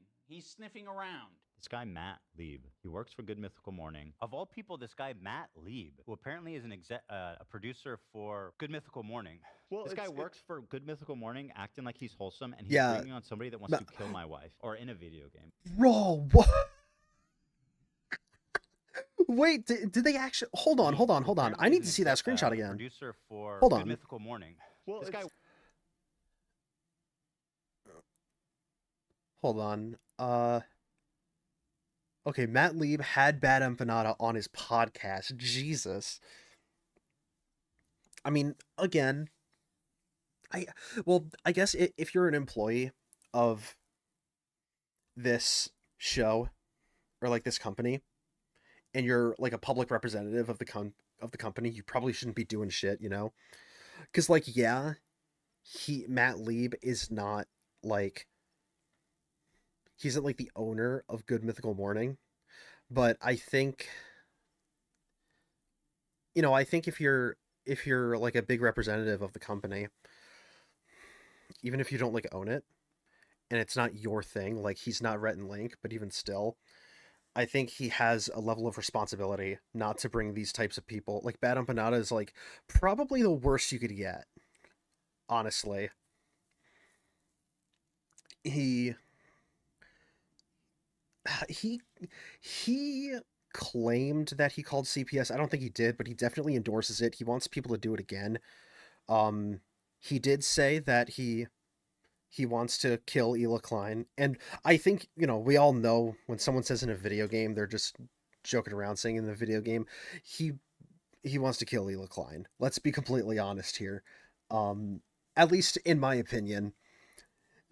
around. This guy, Matt Lieb, he works for Good Mythical Morning. Of all people, this guy, Matt Lieb, who apparently is a producer for Good Mythical Morning. Well, this guy works for Good Mythical Morning, acting like he's wholesome, and he's bringing on somebody that wants to kill my wife, or in a video game. Bro, what? Wait, did they actually... Hold on. I need to see that screenshot again. Producer for Hold Good on. Mythical Morning. Well, this guy... Hold on. Okay, Matt Lieb had Bad Empanada on his podcast. Jesus. I mean, again, I guess if you're an employee of this show or like this company, and you're like a public representative of the company, you probably shouldn't be doing shit, you know? Because like, yeah, Matt Lieb is not like... He isn't like the owner of Good Mythical Morning, but I think, you know, I think if you're like a big representative of the company, even if you don't like own it, and it's not your thing, like he's not Rhett and Link, but even still, I think he has a level of responsibility not to bring these types of people. Like Bad Empanada is like probably the worst you could get, honestly. He claimed that he called CPS. I don't think he did, but he definitely endorses it. He wants people to do it again. He did say that he he wants to kill Ela Klein. And I think, you know, we all know when someone says in a video game, they're just joking around saying in the video game, he wants to kill Ela Klein. Let's be completely honest here. At least in my opinion.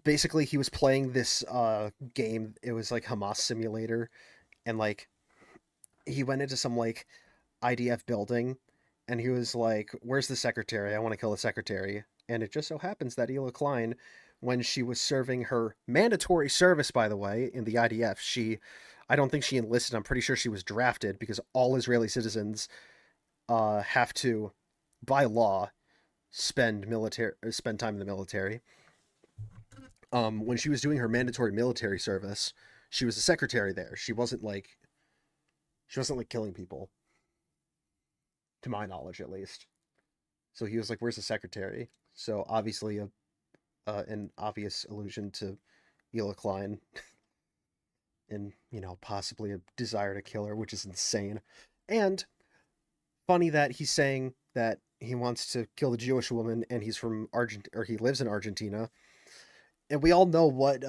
Basically, he was playing this game. It was like Hamas Simulator, and like he went into some like IDF building, and he was like, "Where's the secretary? I want to kill the secretary." And it just so happens that Ela Klein, when she was serving her mandatory service, by the way, in the IDF, I don't think she enlisted. I'm pretty sure she was drafted because all Israeli citizens have to, by law, spend time in the military. When she was doing her mandatory military service, she was a secretary there. She wasn't like killing people, to my knowledge at least. So he was like, "Where's the secretary?" So obviously an obvious allusion to Ela Klein, and you know, possibly a desire to kill her, which is insane. And funny that he's saying that he wants to kill the Jewish woman, and he's from Argentina, or he lives in Argentina. And we all know what,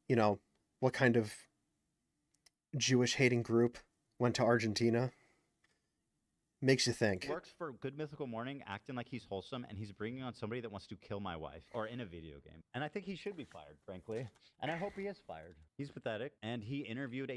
you know, what kind of Jewish-hating group went to Argentina. Makes you think. Works for Good Mythical Morning, acting like he's wholesome, and he's bringing on somebody that wants to kill my wife, or in a video game. And I think he should be fired, frankly. And I hope he is fired. He's pathetic, and he interviewed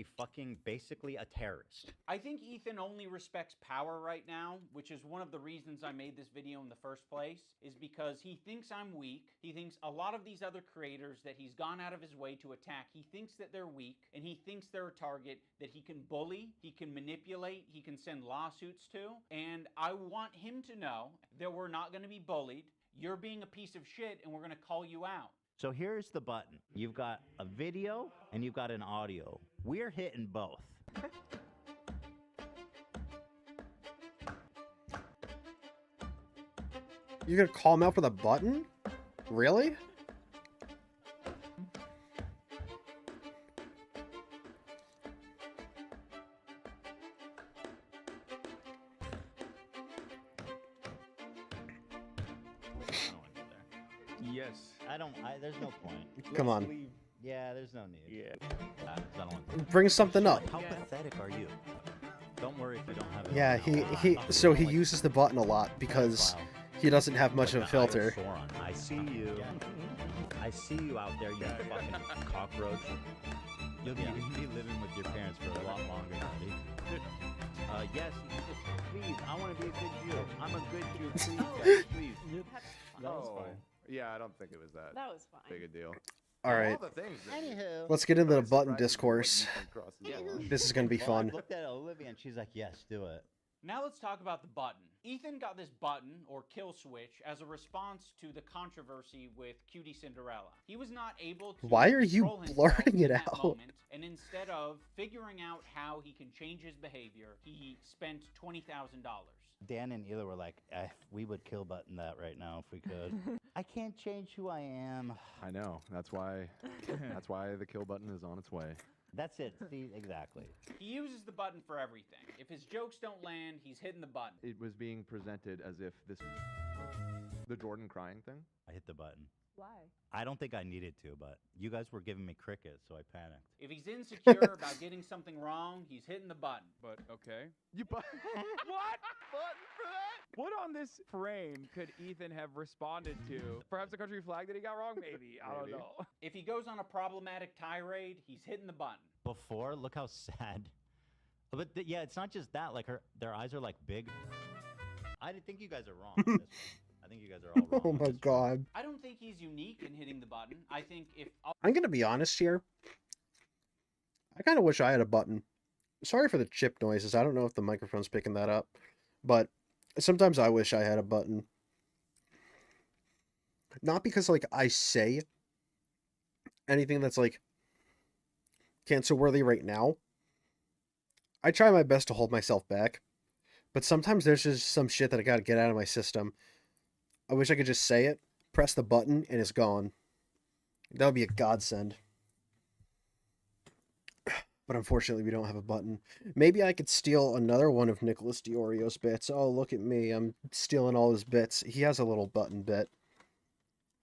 basically a terrorist. I think Ethan only respects power right now, which is one of the reasons I made this video in the first place, is because he thinks I'm weak. He thinks a lot of these other creators that he's gone out of his way to attack, he thinks that they're weak, and he thinks they're a target that he can bully, he can manipulate, he can send lawsuits to. And I want him to know that we're not going to be bullied. You're being a piece of shit, and we're going to call you out. So here's the button. You've got a video, and you've got an audio. We're hitting both. You're gonna call him out for the button? Really? Yes. There's no point. Come on. Yeah, there's no need. Yeah. I don't want to. Bring something up. How pathetic are you? Don't worry if you don't have it. Yeah, he uses the button a lot because he doesn't have much of a filter. I see you. I see you out there, you fucking cockroach. You'll be living with your parents for a lot longer, buddy. Yes, please, I want to be a good Jew. I'm a good Jew, please, guys, please. That was fine. Yeah, I don't think it was that. That was fine. Big a deal. All right. All the things that Anywho. Let's get into the button discourse. Anywho. This is gonna be Well, fun. I looked at Olivia and she's like, yes, do it. Now let's talk about the button. Ethan got this button, or kill switch, as a response to the controversy with Cutie Cinderella. He was not able to Why are you control himself blurring in it that out? moment, and instead of figuring out how he can change his behavior, he spent $20,000. Dan and Ela were like, we would kill button that right now if we could. I can't change who I am. I know. That's why the kill button is on its way. That's it. See, exactly. He uses the button for everything. If his jokes don't land, he's hitting the button. It was being presented as if the Jordan crying thing. I hit the button. Why? I don't think I needed to, but you guys were giving me crickets, so I panicked. If he's insecure about getting something wrong, he's hitting the button. But okay. You what? Button for that? What on this frame could Ethan have responded to? Perhaps the country flag that he got wrong? Maybe. I don't know. If he goes on a problematic tirade, he's hitting the button. Before, look how sad. But yeah, it's not just that. Like their eyes are like big. I think you guys are wrong. on this one. I think you guys are all wrong. Oh my god. I don't think he's unique in hitting the button. I think if I'm gonna be honest here. I kind of wish I had a button. Sorry for the chip noises. I don't know if the microphone's picking that up, but sometimes I wish I had a button. Not because like I say anything that's like cancel worthy right now. I try my best to hold myself back, but sometimes there's just some shit that I gotta get out of my system. I wish I could just say it, press the button, and it's gone. That would be a godsend. But unfortunately, we don't have a button. Maybe I could steal another one of Nicholas Diorio's bits. Oh, look at me. I'm stealing all his bits. He has a little button bit.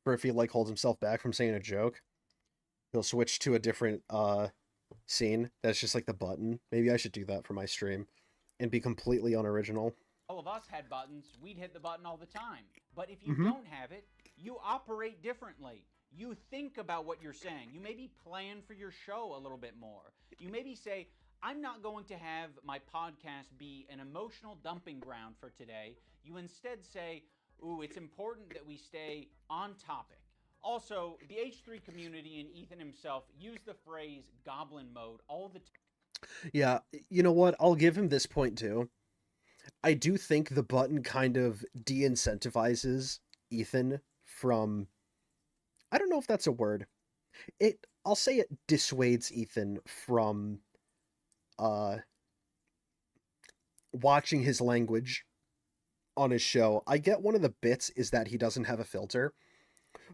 for if he like holds himself back from saying a joke, he'll switch to a different scene that's just like the button. Maybe I should do that for my stream and be completely unoriginal. All of us had buttons, we'd hit the button all the time. But if you Mhm. don't have it, you operate differently. You think about what you're saying. You maybe plan for your show a little bit more. You maybe say, I'm not going to have my podcast be an emotional dumping ground for today. You instead say, ooh, it's important that we stay on topic. Also, the H3 community and Ethan himself use the phrase goblin mode all the time. Yeah, you know what? I'll give him this point too. I do think the button kind of de-incentivizes Ethan from, I don't know if that's a word. I'll say it dissuades Ethan from watching his language on his show. I get one of the bits is that he doesn't have a filter,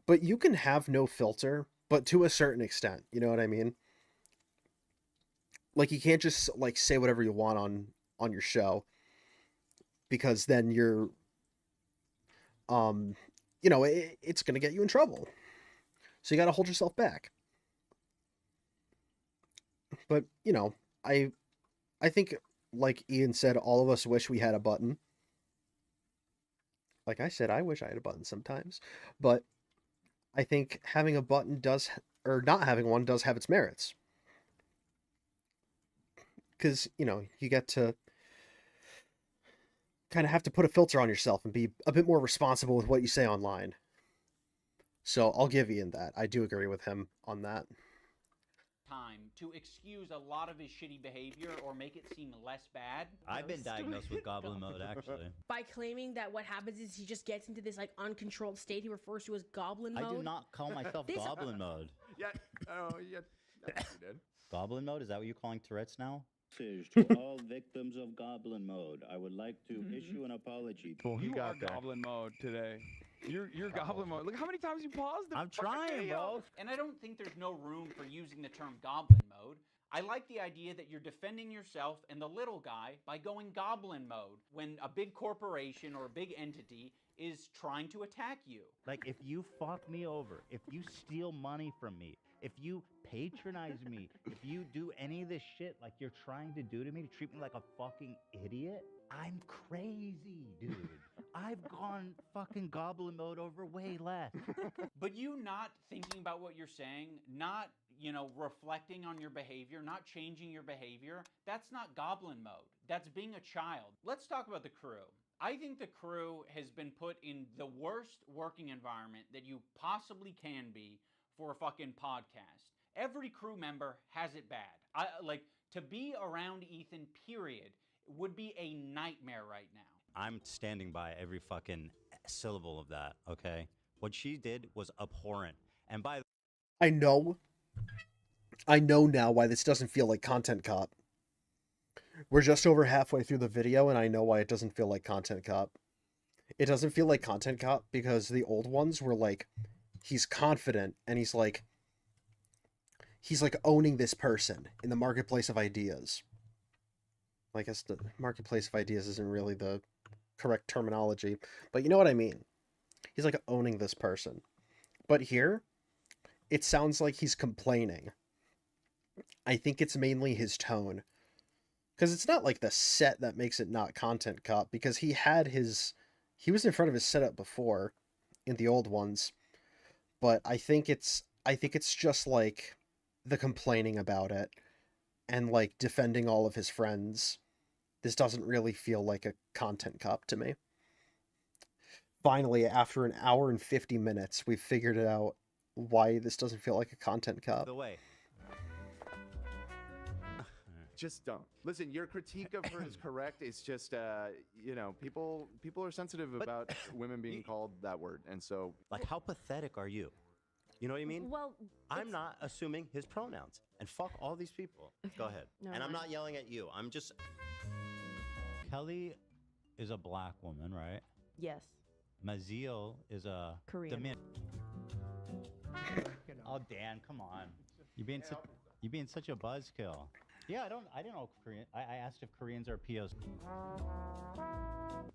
but you can have no filter, but to a certain extent, you know what I mean? Like, you can't just like say whatever you want on your show, because then you're you know, it's gonna get you in trouble. So you gotta hold yourself back. But, you know, I think, like Ian said, all of us wish we had a button. Like I said, I wish I had a button sometimes. But I think having a button does, or not having one does have its merits. Because, you know, you get to kind of have to put a filter on yourself and be a bit more responsible with what you say online. So I'll give Ian that. I do agree with him on that. Time to excuse a lot of his shitty behavior or make it seem less bad. I've been diagnosed with goblin mode, actually. By claiming that what happens is he just gets into this like uncontrolled state he refers to as goblin mode. I do not call myself goblin mode. Yeah, oh, yeah, you did. Goblin mode? Is that what you're calling Tourette's now? To all victims of goblin mode, I would like to issue an apology. Well, he You got are there. goblin mode today. You're goblin mode. Look how many times you paused. The I'm fucking trying, video. bro. And I don't think there's no room for using the term goblin mode. I like the idea that you're defending yourself and the little guy by going goblin mode when a big corporation or a big entity is trying to attack you. Like, if you fuck me over, if you steal money from me, if you patronize me, if you do any of this shit like you're trying to do to me, to treat me like a fucking idiot, I'm crazy, dude. I've gone fucking goblin mode over way less. But you not thinking about what you're saying, not, you know, reflecting on your behavior, not changing your behavior, that's not goblin mode. That's being a child. Let's talk about the crew. I think the crew has been put in the worst working environment that you possibly can be for a fucking podcast. Every crew member has it bad. To be around Ethan, period, would be a nightmare right now. I'm standing by every fucking syllable of that, okay? What she did was abhorrent. And by I know now why this doesn't feel like Content Cop. We're just over halfway through the video, and I know why it doesn't feel like Content Cop. It doesn't feel like Content Cop because the old ones were like, he's confident, and he's like owning this person in the marketplace of ideas. I guess the marketplace of ideas isn't really the correct terminology, but you know what I mean. He's like owning this person. But here, it sounds like he's complaining. I think it's mainly his tone. Because it's not like the set that makes it not Content Cop, because he was in front of his setup before in the old ones. But I think it's just like the complaining about it and like defending all of his friends. This doesn't really feel like a Content Cop to me. Finally, after an hour and 50 minutes, we've figured it out why this doesn't feel like a Content Cop. the way, Just don't listen. Your critique of her is correct. It's just, you know, people are sensitive about women being called that word, and so like, how pathetic are you? You know what I mean? Well, I'm not assuming his pronouns. And fuck all these people. Go ahead. No, and I'm I- not yelling at you. I'm just... Kelly is a black woman, right? Yes. Maziel is a... Korean. Oh, Dan, come on. You're being such a buzzkill. Yeah, I don't know Korean. I asked if Koreans are POs.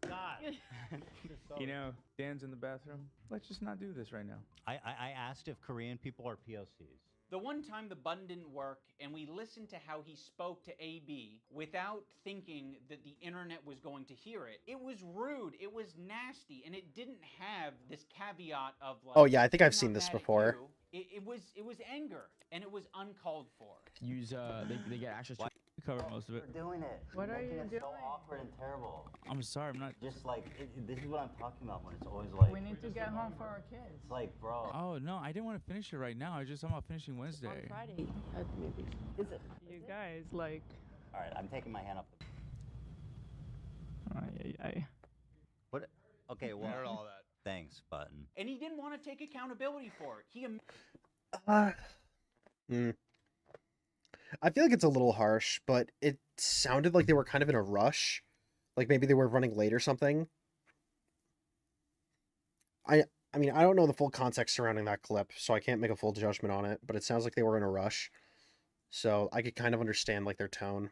God. This is so You know, Dan's in the bathroom. Let's just not do this right now. I asked if Korean people are POCs. The one time the button didn't work and we listened to how he spoke to AB without thinking that the internet was going to hear it, it was rude, it was nasty, and it didn't have this caveat of like, Oh yeah, I think I've "I'm seen not this mad at before. you." It was anger, and it was uncalled for. Use they get access to Cover most of it. We're doing it. What are you doing? So awkward and terrible. I'm sorry, I'm not. Just like this is what I'm talking about when it's always like. We need to get home for our kids. It's like, bro. Oh no, I didn't want to finish it right now. I was just talking about finishing Wednesday. On Friday, maybe. Is it? You guys like. All right, I'm taking my hand up. What? Okay, well. heard all that. Thanks, button. And he didn't want to take accountability for it. I feel like it's a little harsh, but it sounded like they were kind of in a rush. Like maybe they were running late or something. I mean, I don't know the full context surrounding that clip, so I can't make a full judgment on it, but it sounds like they were in a rush. So I could kind of understand like their tone.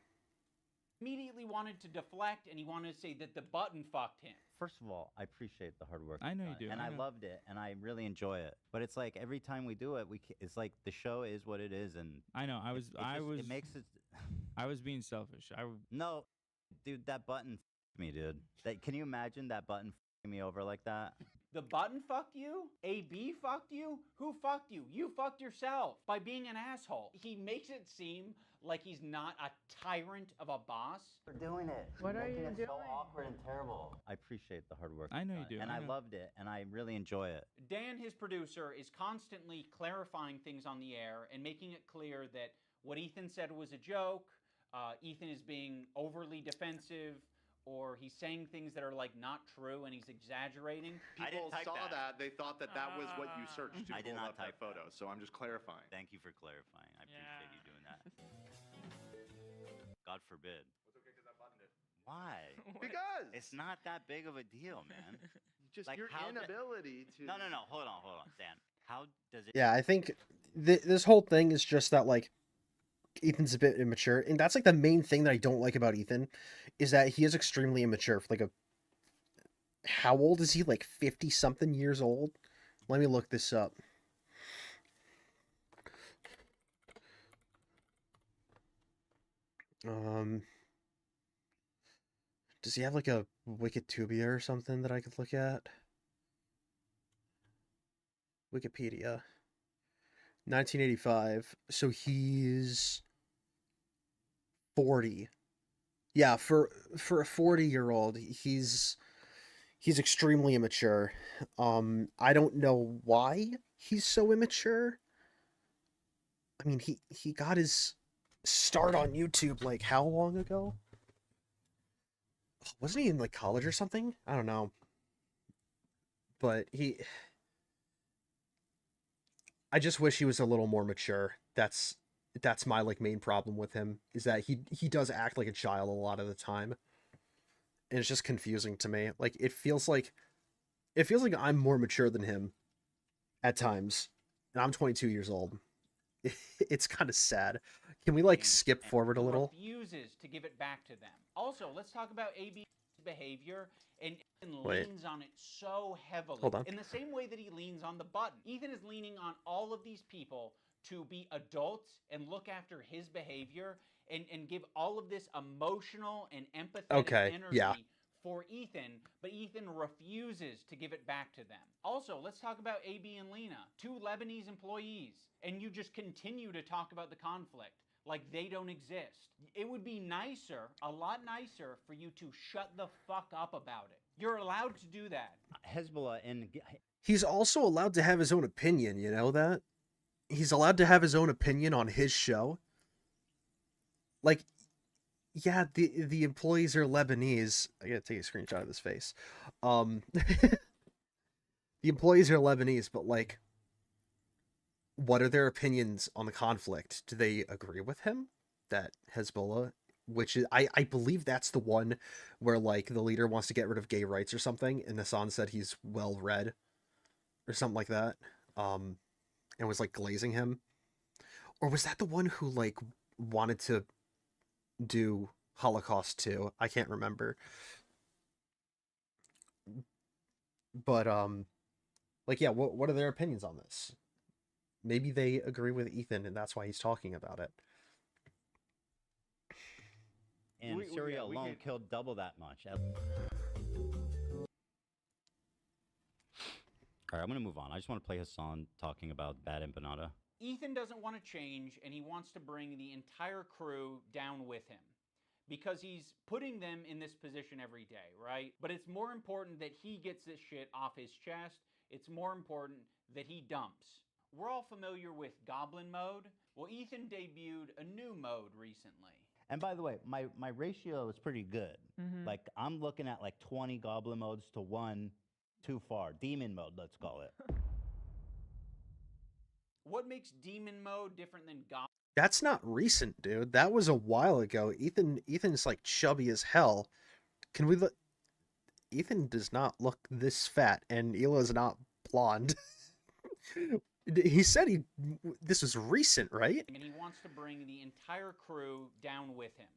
Immediately wanted to deflect, and he wanted to say that the button fucked him. First of all, I appreciate the hard work. I know you've you done, do, and I I know. loved it, and I really enjoy it. But it's like every time we do it, it's like the show is what it is, and I know. it makes it. I was being selfish. No, dude, that button f***ed me, dude. Can you imagine that button f***ing me over like that? The button fucked you? AB fucked you? Who fucked you? You fucked yourself by being an asshole. He makes it seem like he's not a tyrant of a boss. We're doing it. What are you doing? So awkward and terrible. I appreciate the hard work. I know you've you done, do, and I I know. loved it, and I really enjoy it. Dan, his producer, is constantly clarifying things on the air and making it clear that what Ethan said was a joke. Ethan is being overly defensive, or he's saying things that are like not true and he's exaggerating. People saw that. They thought that that was what you searched to I did pull not up that type photo. So I'm just clarifying. Thank you for clarifying. I appreciate you doing that. God forbid. Why? Because it's not that big of a deal, man. Just Like, your how the- inability to. No. Hold on, Dan. How does it? Yeah, I think this whole thing is just that like Ethan's a bit immature, and that's like the main thing that I don't like about Ethan is that he is extremely immature for like a how old is he? Like 50 something years old? Let me look this up. Does he have like a Wikitubia or something that I could look at? Wikipedia. 1985. So he's 40. Yeah, for a 40-year-old, he's extremely immature. I don't know why he's so immature. I mean, he got his start on YouTube like how long ago? Wasn't he in like college or something? I don't know. But I just wish he was a little more mature. That's my like main problem with him, is that he does act like a child a lot of the time. And it's just confusing to me. Like it feels like I'm more mature than him at times. And I'm 22 years old. It's kind of sad. Can we like skip forward a little? Refuses to give it back to them. Also, let's talk about AB's behavior, and Ethan Wait. leans on it so heavily. Hold on. In the same way that he leans on the button. Ethan is leaning on all of these people to be adults and look after his behavior and give all of this emotional and empathetic energy yeah. for Ethan, but Ethan refuses to give it back to them. Also, let's talk about AB and Lena, two Lebanese employees, and you just continue to talk about the conflict like they don't exist. It would be nicer, a lot nicer, for you to shut the fuck up about it. You're allowed to do that. Hezbollah and He's also allowed to have his own opinion, you know that? He's allowed to have his own opinion on his show. Like, yeah, the employees are Lebanese. I gotta take a screenshot of this face. The employees are Lebanese, but like, what are their opinions on the conflict? Do they agree with him that Hezbollah, which is I believe that's the one where like the leader wants to get rid of gay rights or something, and Hassan said he's well read or something like that, and was like glazing him, or was that the one who like wanted to do Holocaust too? I can't remember. But like, yeah, what are their opinions on this? Maybe they agree with Ethan, and that's why he's talking about it. And Syria alone killed double that much. All right, I'm gonna move on. I just want to play Hassan talking about Bad Empanada. Ethan doesn't want to change, and he wants to bring the entire crew down with him because he's putting them in this position every day, right? But it's more important that he gets this shit off his chest. It's more important that he dumps. We're all familiar with Goblin Mode. Well, Ethan debuted a new mode recently. And by the way, my ratio is pretty good. Like, I'm looking at like 20 Goblin modes to 1 too far. Demon mode, let's call it. What makes Demon Mode different than Goblin? That's not recent, dude. That was a while ago. Ethan's like chubby as hell. Can we look? Ethan does not look this fat, and Hila's not blonde. He said this was recent, right? And he wants to bring the entire crew down with him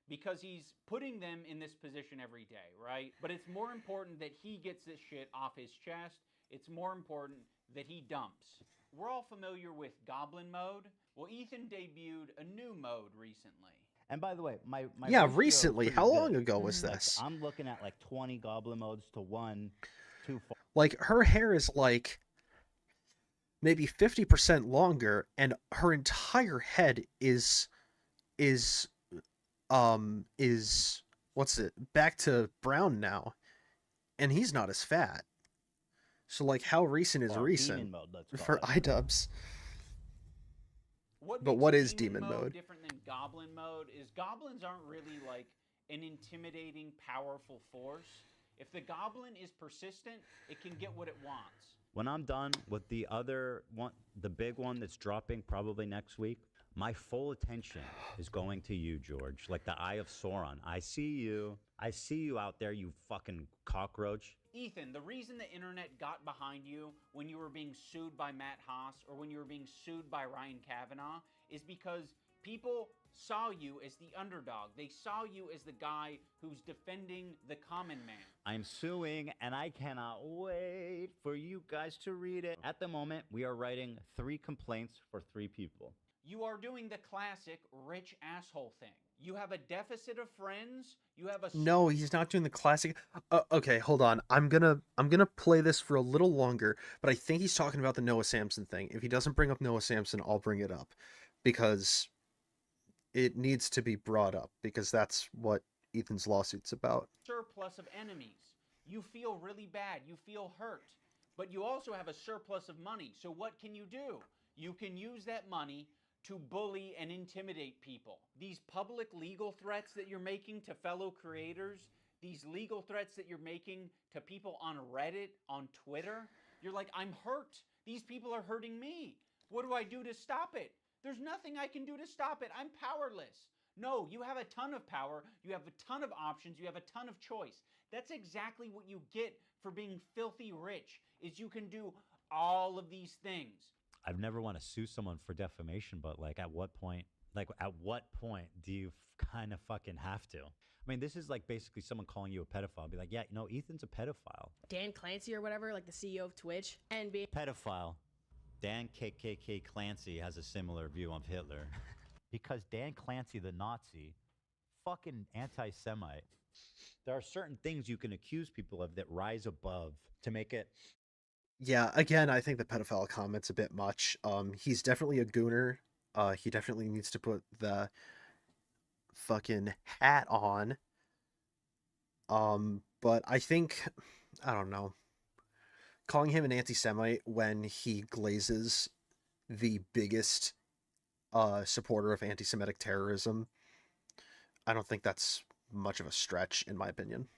because he's putting them in this position every day, right? But it's more important that he gets this shit off his chest. It's more important that he dumps. We're all familiar with Goblin Mode. Well, Ethan debuted a new mode recently. And by the way, my yeah, ratio is recently. pretty How good. long ago was this? I'm looking at like 20 Goblin modes to 1 too far. Like, her hair is like maybe 50% longer, and her entire head is what's it? Back to brown now, and he's not as fat. So, like, how recent is recent Demon mode, let's for call it. iDubbbz? What But makes what is Demon Demon mode? different than Goblin Mode is goblins aren't really like an intimidating, powerful force. If the goblin is persistent, it can get what it wants. When I'm done with the other one, the big one that's dropping probably next week, my full attention is going to you, George. Like the Eye of Sauron. I see you. I see you out there, you fucking cockroach. Ethan, the reason the internet got behind you when you were being sued by Matt Haas or when you were being sued by Ryan Kavanaugh is because people saw you as the underdog. They saw you as the guy who's defending the common man. I'm suing, and I cannot wait for you guys to read it. At the moment, we are writing 3 complaints for 3 people. You are doing the classic rich asshole thing. You have a deficit of friends. You have a No, he's not doing the classic. Okay, hold on. I'm gonna play this for a little longer, but I think he's talking about the Noah Samson thing. If he doesn't bring up Noah Samson, I'll bring it up because it needs to be brought up because that's what Ethan's lawsuit's about. surplus of enemies. You feel really bad. You feel hurt. But you also have a surplus of money. So what can you do? You can use that money to bully and intimidate people. These public legal threats that you're making to fellow creators, these legal threats that you're making to people on Reddit, on Twitter, you're like, I'm hurt. These people are hurting me. What do I do to stop it? There's nothing I can do to stop it. I'm powerless. No, you have a ton of power. You have a ton of options. You have a ton of choice. That's exactly what you get for being filthy rich, is you can do all of these things. I've never want to sue someone for defamation, but like at what point do you kind of fucking have to? I mean, this is like basically someone calling you a pedophile. Be like, yeah, no, Ethan's a pedophile. Dan Clancy or whatever, like the CEO of Twitch, and being Pedophile. Dan KKK Clancy has a similar view of Hitler. Because Dan Clancy, the Nazi, fucking anti-Semite. There are certain things you can accuse people of that rise above to make it. Yeah, again, I think the pedophile comment's a bit much. He's definitely a gooner. He definitely needs to put the fucking hat on. But I think, I don't know, calling him an anti-Semite when he glazes the biggest supporter of anti-Semitic terrorism, I don't think that's much of a stretch, in my opinion.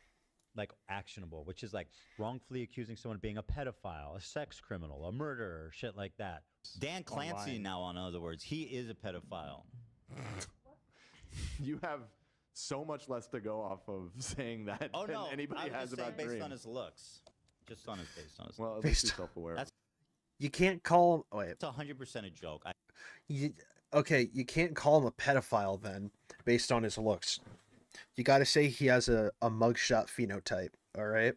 Like actionable, which is like wrongfully accusing someone of being a pedophile, a sex criminal, a murderer, shit like that. Dan Clancy Online. now, in other words, he is a pedophile. You have so much less to go off of saying that Oh than no, anybody I was has just saying about based Dream. on his looks. Just on his based on his Well, looks. at least he's self-aware. You can't call him... Wait. It's 100% a joke. Okay, you can't call him a pedophile then, based on his looks. You gotta say he has a mugshot phenotype, alright?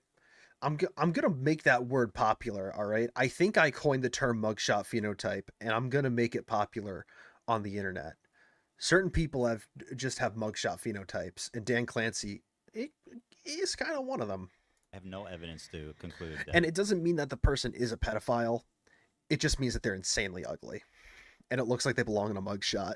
I'm gonna make that word popular. All right. I think I coined the term mugshot phenotype, and I'm gonna make it popular on the internet. Certain people just have mugshot phenotypes, and Dan Clancy is kind of one of them. I have no evidence to conclude that. And it doesn't mean that the person is a pedophile. It just means that they're insanely ugly, and it looks like they belong in a mugshot.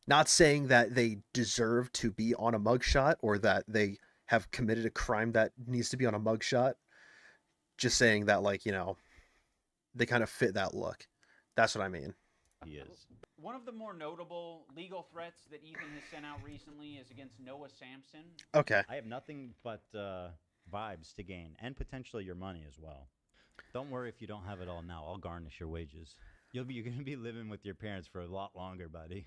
Not saying that they deserve to be on a mugshot or that they have committed a crime that needs to be on a mugshot. Just saying that, like, you know, they kind of fit that look. That's what I mean. He is. One of the more notable legal threats that Ethan has sent out recently is against Noah Sampson. Okay. I have nothing but vibes to gain, and potentially your money as well. Don't worry if you don't have it all now. I'll garnish your wages. You're going to be living with your parents for a lot longer, buddy.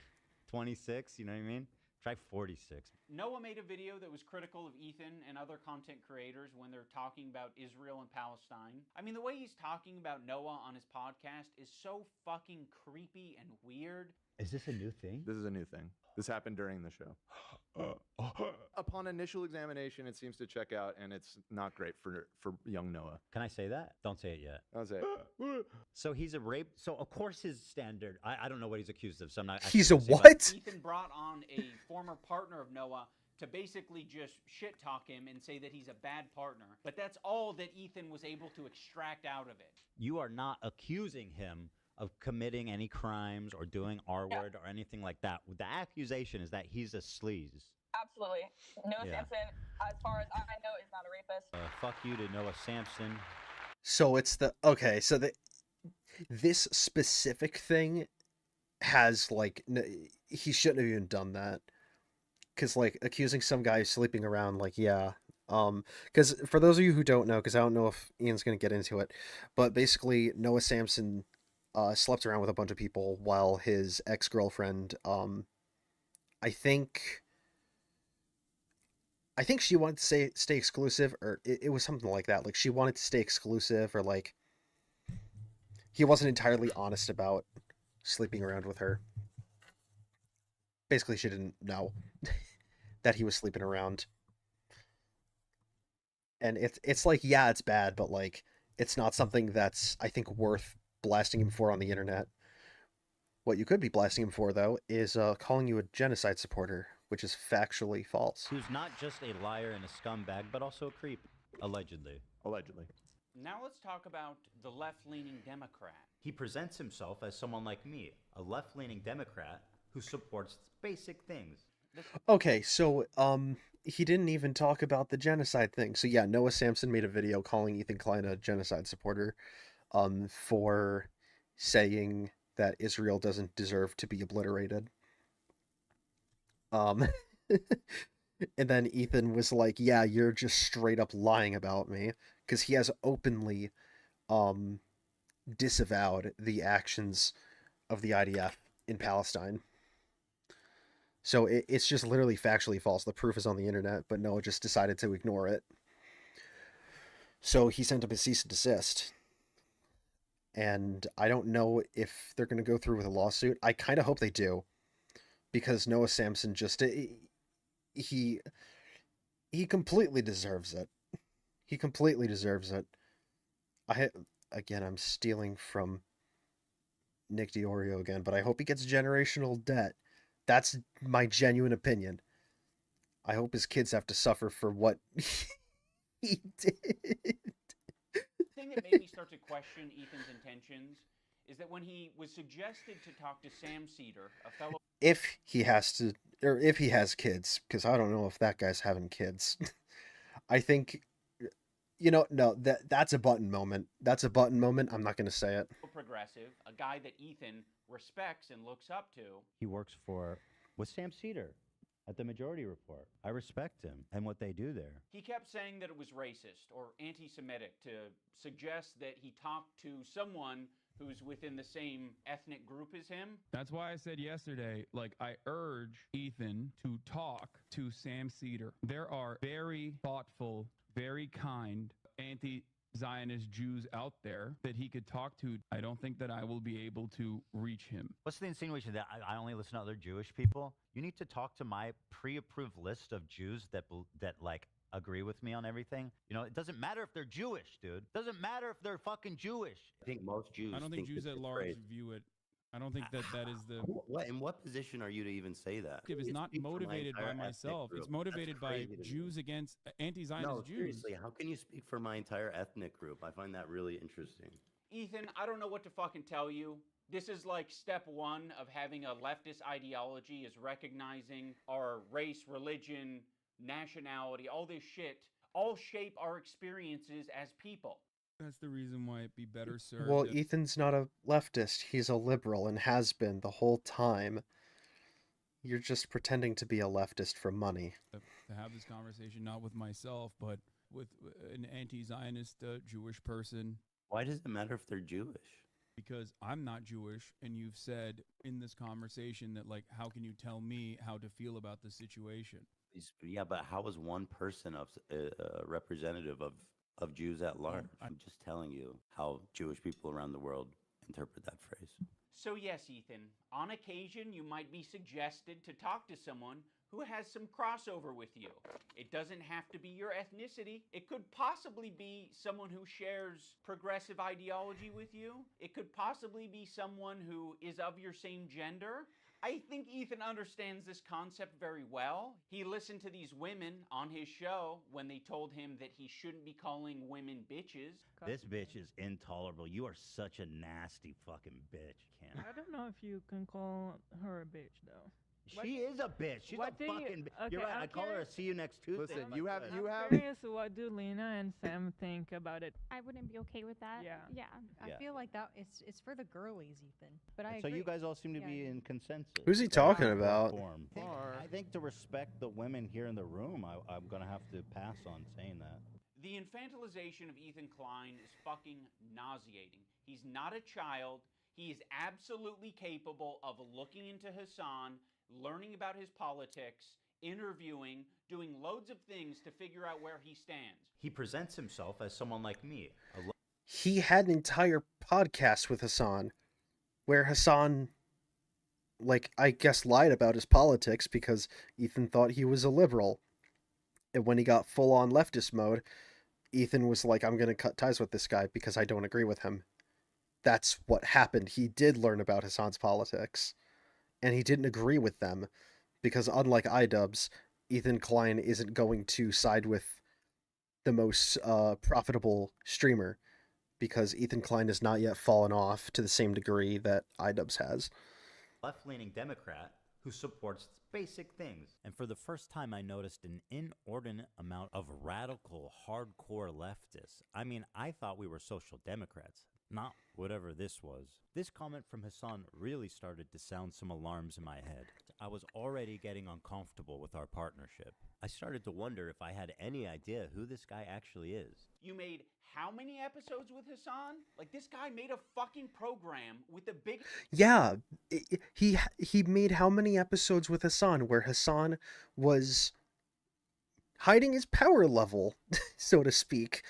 26, you know what I mean? Try 46. Noah made a video that was critical of Ethan and other content creators when they're talking about Israel and Palestine. I mean, the way he's talking about Noah on his podcast is so fucking creepy and weird. Is this a new thing? This is a new thing. This happened during the show. Upon initial examination, it seems to check out, and it's not great for young Noah. Can I say that? Don't say it yet. I'll say it. So he's a rape. So of course his standard. I don't know what he's accused of. So I'm not. He's a actually gonna what? say Ethan brought on a former partner of Noah to basically just shit talk him and say that he's a bad partner. But that's all that Ethan was able to extract out of it. You are not accusing him of committing any crimes or doing R-word or anything like that. The accusation is that he's a sleaze. Absolutely. Noah Yeah. Sampson, as far as I know, is not a rapist. Fuck you to Noah Sampson. So it's okay. So this specific thing has, like, he shouldn't have even done that. Because, like, accusing some guy of sleeping around, like, yeah. Because for those of you who don't know, because I don't know if Ian's going to get into it, but basically Noah Sampson slept around with a bunch of people while his ex-girlfriend, I think she wanted to stay exclusive, or it was something like that. Like, she wanted to stay exclusive, or, like, he wasn't entirely honest about sleeping around with her. Basically, she didn't know that he was sleeping around. And it's like, yeah, it's bad, but, like, it's not something that's, I think, worth blasting him for on the internet. What you could be blasting him for, though, is calling you a genocide supporter, which is factually false. Who's not just a liar and a scumbag, but also a creep. Allegedly. Allegedly. Now let's talk about the left-leaning Democrat. He presents himself as someone like me, a left-leaning Democrat who supports basic things. Okay, so he didn't even talk about the genocide thing. So yeah, Noah Sampson made a video calling Ethan Klein a genocide supporter for saying that Israel doesn't deserve to be obliterated. And then Ethan was like, yeah, you're just straight up lying about me, because he has openly disavowed the actions of the IDF in Palestine. So it's just literally factually false. The proof is on the internet, but Noah just decided to ignore it. So he sent up a cease and desist. And I don't know if they're going to go through with a lawsuit. I kind of hope they do. Because Noah Sampson just... He completely deserves it. He completely deserves it. I'm stealing from Nick DiOrio again, but I hope he gets generational debt. That's my genuine opinion. I hope his kids have to suffer for what he did. The thing that made me start to question Ethan's intentions is that when he was suggested to talk to Sam Cedar, a fellow... If he has kids, because I don't know if that guy's having kids. I think, no, that's a button moment. That's a button moment. I'm not going to say it. Progressive, a guy that Ethan respects and looks up to. He works with Sam Cedar at the Majority Report. I respect him and what they do there. He kept saying that it was racist or anti-Semitic to suggest that he talked to someone who's within the same ethnic group as him. That's why I said yesterday, like, I urge Ethan to talk to Sam Cedar. There are very thoughtful, very kind anti-Zionist Jews out there that he could talk to. I don't think that I will be able to reach him. What's the insinuation that I only listen to other Jewish people? You need to talk to my pre-approved list of Jews that like agree agree with me on everything. You know, it doesn't matter if they're Jewish, dude. It doesn't matter if they're fucking Jewish. I think most Jews. I don't think Jews this at is large crazy. view it. I don't think that is the. What in what position are you to even say that? It's not speak for my motivated entire by ethnic myself. group. It's motivated That's by crazy to me. Jews against anti-Zionist No, Jews. seriously, how can you speak for my entire ethnic group? I find that really interesting. Ethan, I don't know what to fucking tell you. This is like step one of having a leftist ideology, is recognizing our race, religion, nationality, all this shit, all shape our experiences as people. That's the reason why it'd be better served. Well, if- Ethan's not a leftist. He's a liberal and has been the whole time. You're just pretending to be a leftist for money. to have this conversation not with myself, but with an anti-Zionist Jewish person. Why does it matter if they're Jewish? Because I'm not Jewish, and you've said in this conversation that, like, how can you tell me how to feel about the situation? Yeah, but how is one person a representative of Jews at large? I'm just telling you how Jewish people around the world interpret that phrase. So yes, Ethan, on occasion you might be suggested to talk to someone who has some crossover with you. It doesn't have to be your ethnicity. It could possibly be someone who shares progressive ideology with you. It could possibly be someone who is of your same gender. I think Ethan understands this concept very well. He listened to these women on his show when they told him that he shouldn't be calling women bitches. This bitch is intolerable. You are such a nasty fucking bitch, Ken. I don't know if you can call her a bitch though. She is a bitch. She's what a do you- fucking. okay, You're right. I'm I call her a curious- see you next Tuesday. Listen, if I you have could. you have. Curious, what do Lena and Sam think about it? I wouldn't be okay with that. Yeah. Yeah. Yeah. I feel like that it's for the girlies, Ethan. But I So agree. you guys all seem to Yeah, be I in consensus. Who's he talking about? Form. I think to respect the women here in the room, I'm gonna have to pass on saying that. The infantilization of Ethan Klein is fucking nauseating. He's not a child. He is absolutely capable of looking into Hassan, learning about his politics, interviewing, doing loads of things to figure out where he stands. He presents himself as someone like me. He had an entire podcast with Hassan where Hassan, like, I guess lied about his politics because Ethan thought he was a liberal. And when he got full on leftist mode, Ethan was like, I'm going to cut ties with this guy because I don't agree with him. That's what happened. He did learn about Hassan's politics, and he didn't agree with them because, unlike iDubbbz, Ethan Klein isn't going to side with the most profitable streamer because Ethan Klein has not yet fallen off to the same degree that iDubbbz has. Left-leaning Democrat who supports basic things. And for the first time, I noticed an inordinate amount of radical, hardcore leftists. I mean, I thought we were social democrats, not whatever this was. This comment from Hassan really started to sound some alarms in my head. I was already getting uncomfortable with our partnership. I started to wonder if I had any idea who this guy actually is. You made how many episodes with Hassan? Like, this guy made a fucking program with the big... Yeah, he made how many episodes with Hassan where Hassan was hiding his power level, so to speak,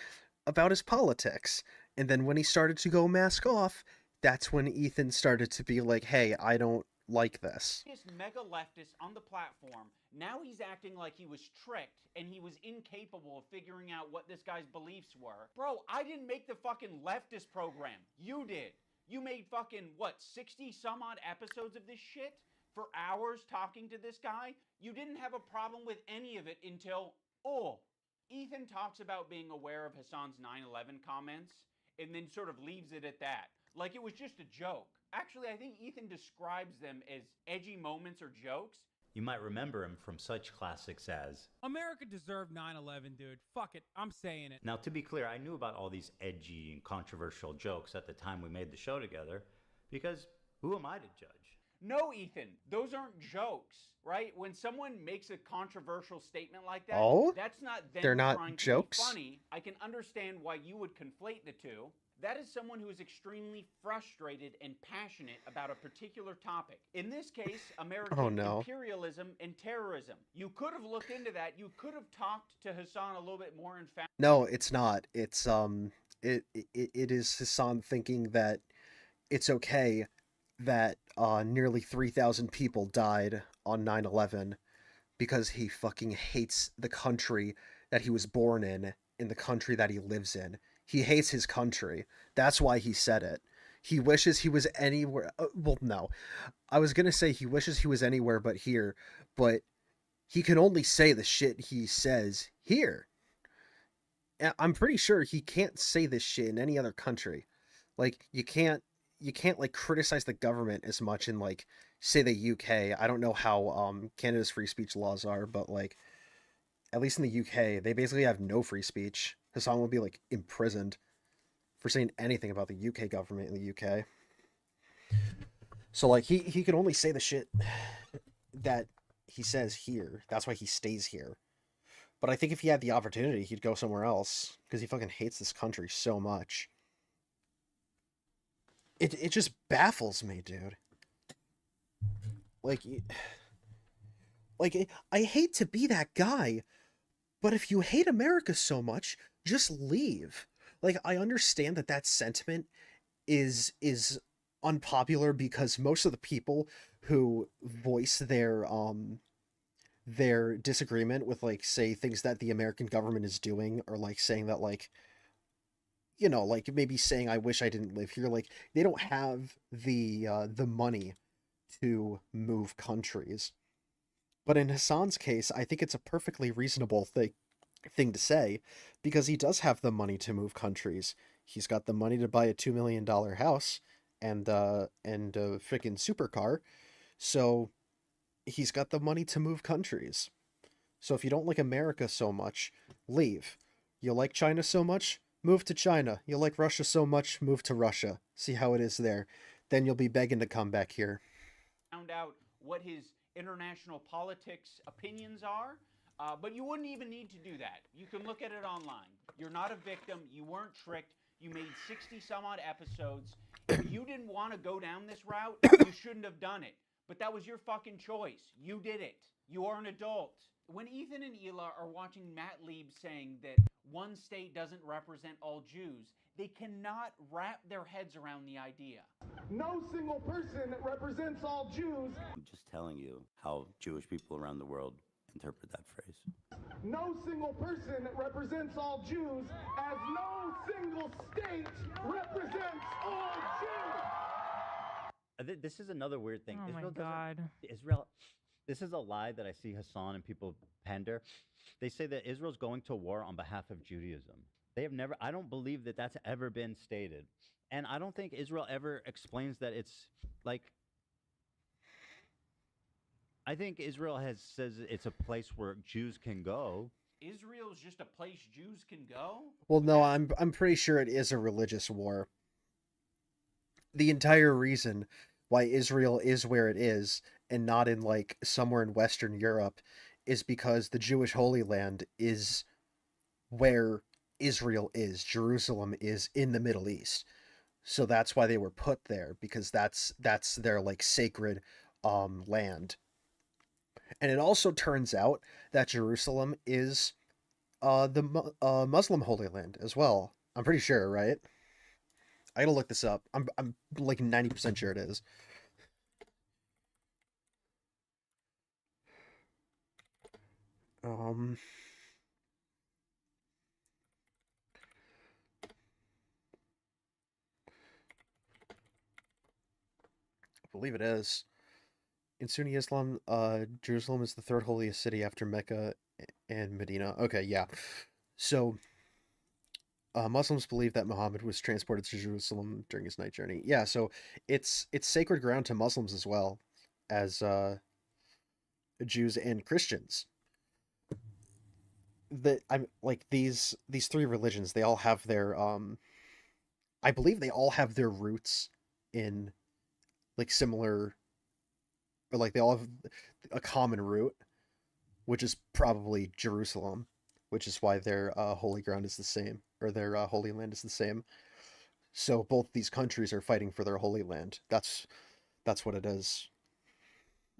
about his politics. And then when he started to go mask off, that's when Ethan started to be like, hey, I don't like this. This mega leftist on the platform, now he's acting like he was tricked and he was incapable of figuring out what this guy's beliefs were. Bro, I didn't make the fucking leftist program. You did. You made fucking, what, 60 some odd episodes of this shit for hours talking to this guy? You didn't have a problem with any of it until, Ethan talks about being aware of Hassan's 9/11 comments and then sort of leaves it at that. Like it was just a joke. Actually, I think Ethan describes them as edgy moments or jokes. You might remember him from such classics as... America deserved 9/11, dude. Fuck it. I'm saying it. Now, to be clear, I knew about all these edgy and controversial jokes at the time we made the show together, because who am I to judge? No, Ethan, those aren't jokes, right? When someone makes a controversial statement like that, that's not them They're not trying jokes? to be funny. I can understand why you would conflate the two. That is someone who is extremely frustrated and passionate about a particular topic. In this case, American imperialism and terrorism. You could have looked into that. You could have talked to Hassan a little bit more and found... No, it's not. It's it is Hassan thinking that it's okay that nearly 3,000 people died on 9/11 because he fucking hates the country that he was born in the country that he lives in. He hates his country. That's why he said it. He wishes he was anywhere. Well, no. I was going to say he wishes he was anywhere but here, but he can only say the shit he says here. I'm pretty sure he can't say this shit in any other country. Like, you can't like criticize the government as much in like, say, the UK. I don't know how Canada's free speech laws are, but like, at least in the UK, they basically have no free speech. Hassan would be like imprisoned for saying anything about the UK government in the UK. So like he can only say the shit that he says here. That's why he stays here. But I think if he had the opportunity, he'd go somewhere else because he fucking hates this country so much. It just baffles me, dude. Like I hate to be that guy, but if you hate America so much, just leave. Like, I understand that sentiment is unpopular because most of the people who voice their disagreement with, like, say, things that the American government is doing, or like saying that, like, you know, like maybe saying I wish I didn't live here, like, they don't have the money to move countries. But in Hassan's case, I think it's a perfectly reasonable thing to say, because he does have the money to move countries. He's got the money to buy a $2 million house and a freaking supercar. So he's got the money to move countries. So if you don't like America so much, leave. You like China so much, move to China. You like Russia so much, move to Russia. See how it is there. Then you'll be begging to come back here. Found out what his international politics opinions are, but you wouldn't even need to do that. You can look at it online. You're not a victim. You weren't tricked. You made 60 some odd episodes. If you didn't want to go down this route, you shouldn't have done it. But that was your fucking choice. You did it. You are an adult. When Ethan and Hila are watching Matt Lieb saying that one state doesn't represent all Jews, they cannot wrap their heads around the idea. No single person represents all Jews. I'm just telling you how Jewish people around the world interpret that phrase. No single person represents all Jews, as no single state represents all Jews. This is another weird thing. Oh my Israel God. Israel. This is a lie that I see Hassan and people pander. They say that Israel's going to war on behalf of Judaism. They have never. I don't believe that that's ever been stated, and I don't think Israel ever explains that it's like. I think Israel says it's a place where Jews can go. Israel's just a place Jews can go? Well, no, I'm pretty sure it is a religious war. The entire reason why Israel is where it is and not in like somewhere in Western Europe is because the Jewish Holy Land is where Israel is. Jerusalem is in the Middle East. So that's why they were put there, because that's their like sacred land. And it also turns out that Jerusalem is the Muslim Holy Land as well. I'm pretty sure, right? I gotta look this up. I'm like 90% sure it is. I believe it is. In Sunni Islam, Jerusalem is the third holiest city after Mecca and Medina. Okay, yeah. So, Muslims believe that Muhammad was transported to Jerusalem during his night journey. Yeah, so it's sacred ground to Muslims as well as Jews and Christians. I'm like these three religions. They all have their I believe they all have their roots in like similar. Or like they all have a common root, which is probably Jerusalem, which is why their holy ground is the same, or their holy land is the same. So both these countries are fighting for their holy land. That's what it is.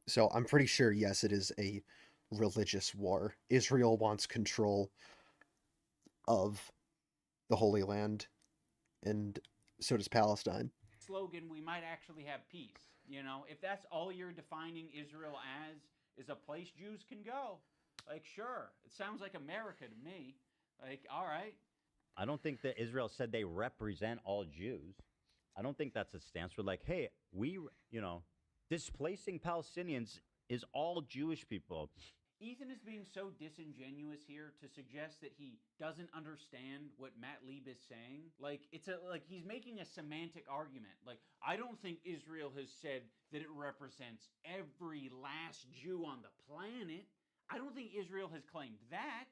So I'm pretty sure, yes, it is a religious war. Israel wants control of the Holy Land, and so does Palestine. Slogan, we might actually have peace. You know, if that's all you're defining Israel as, is a place Jews can go, Like, sure, it sounds like America to me. Like, all right. I don't think that Israel said they represent all Jews. I don't think that's a stance. We're like, hey, displacing Palestinians is all Jewish people. Ethan is being so disingenuous here to suggest that he doesn't understand what Matt Lieb is saying. Like, he's making a semantic argument. Like, I don't think Israel has said that it represents every last Jew on the planet. I don't think Israel has claimed that.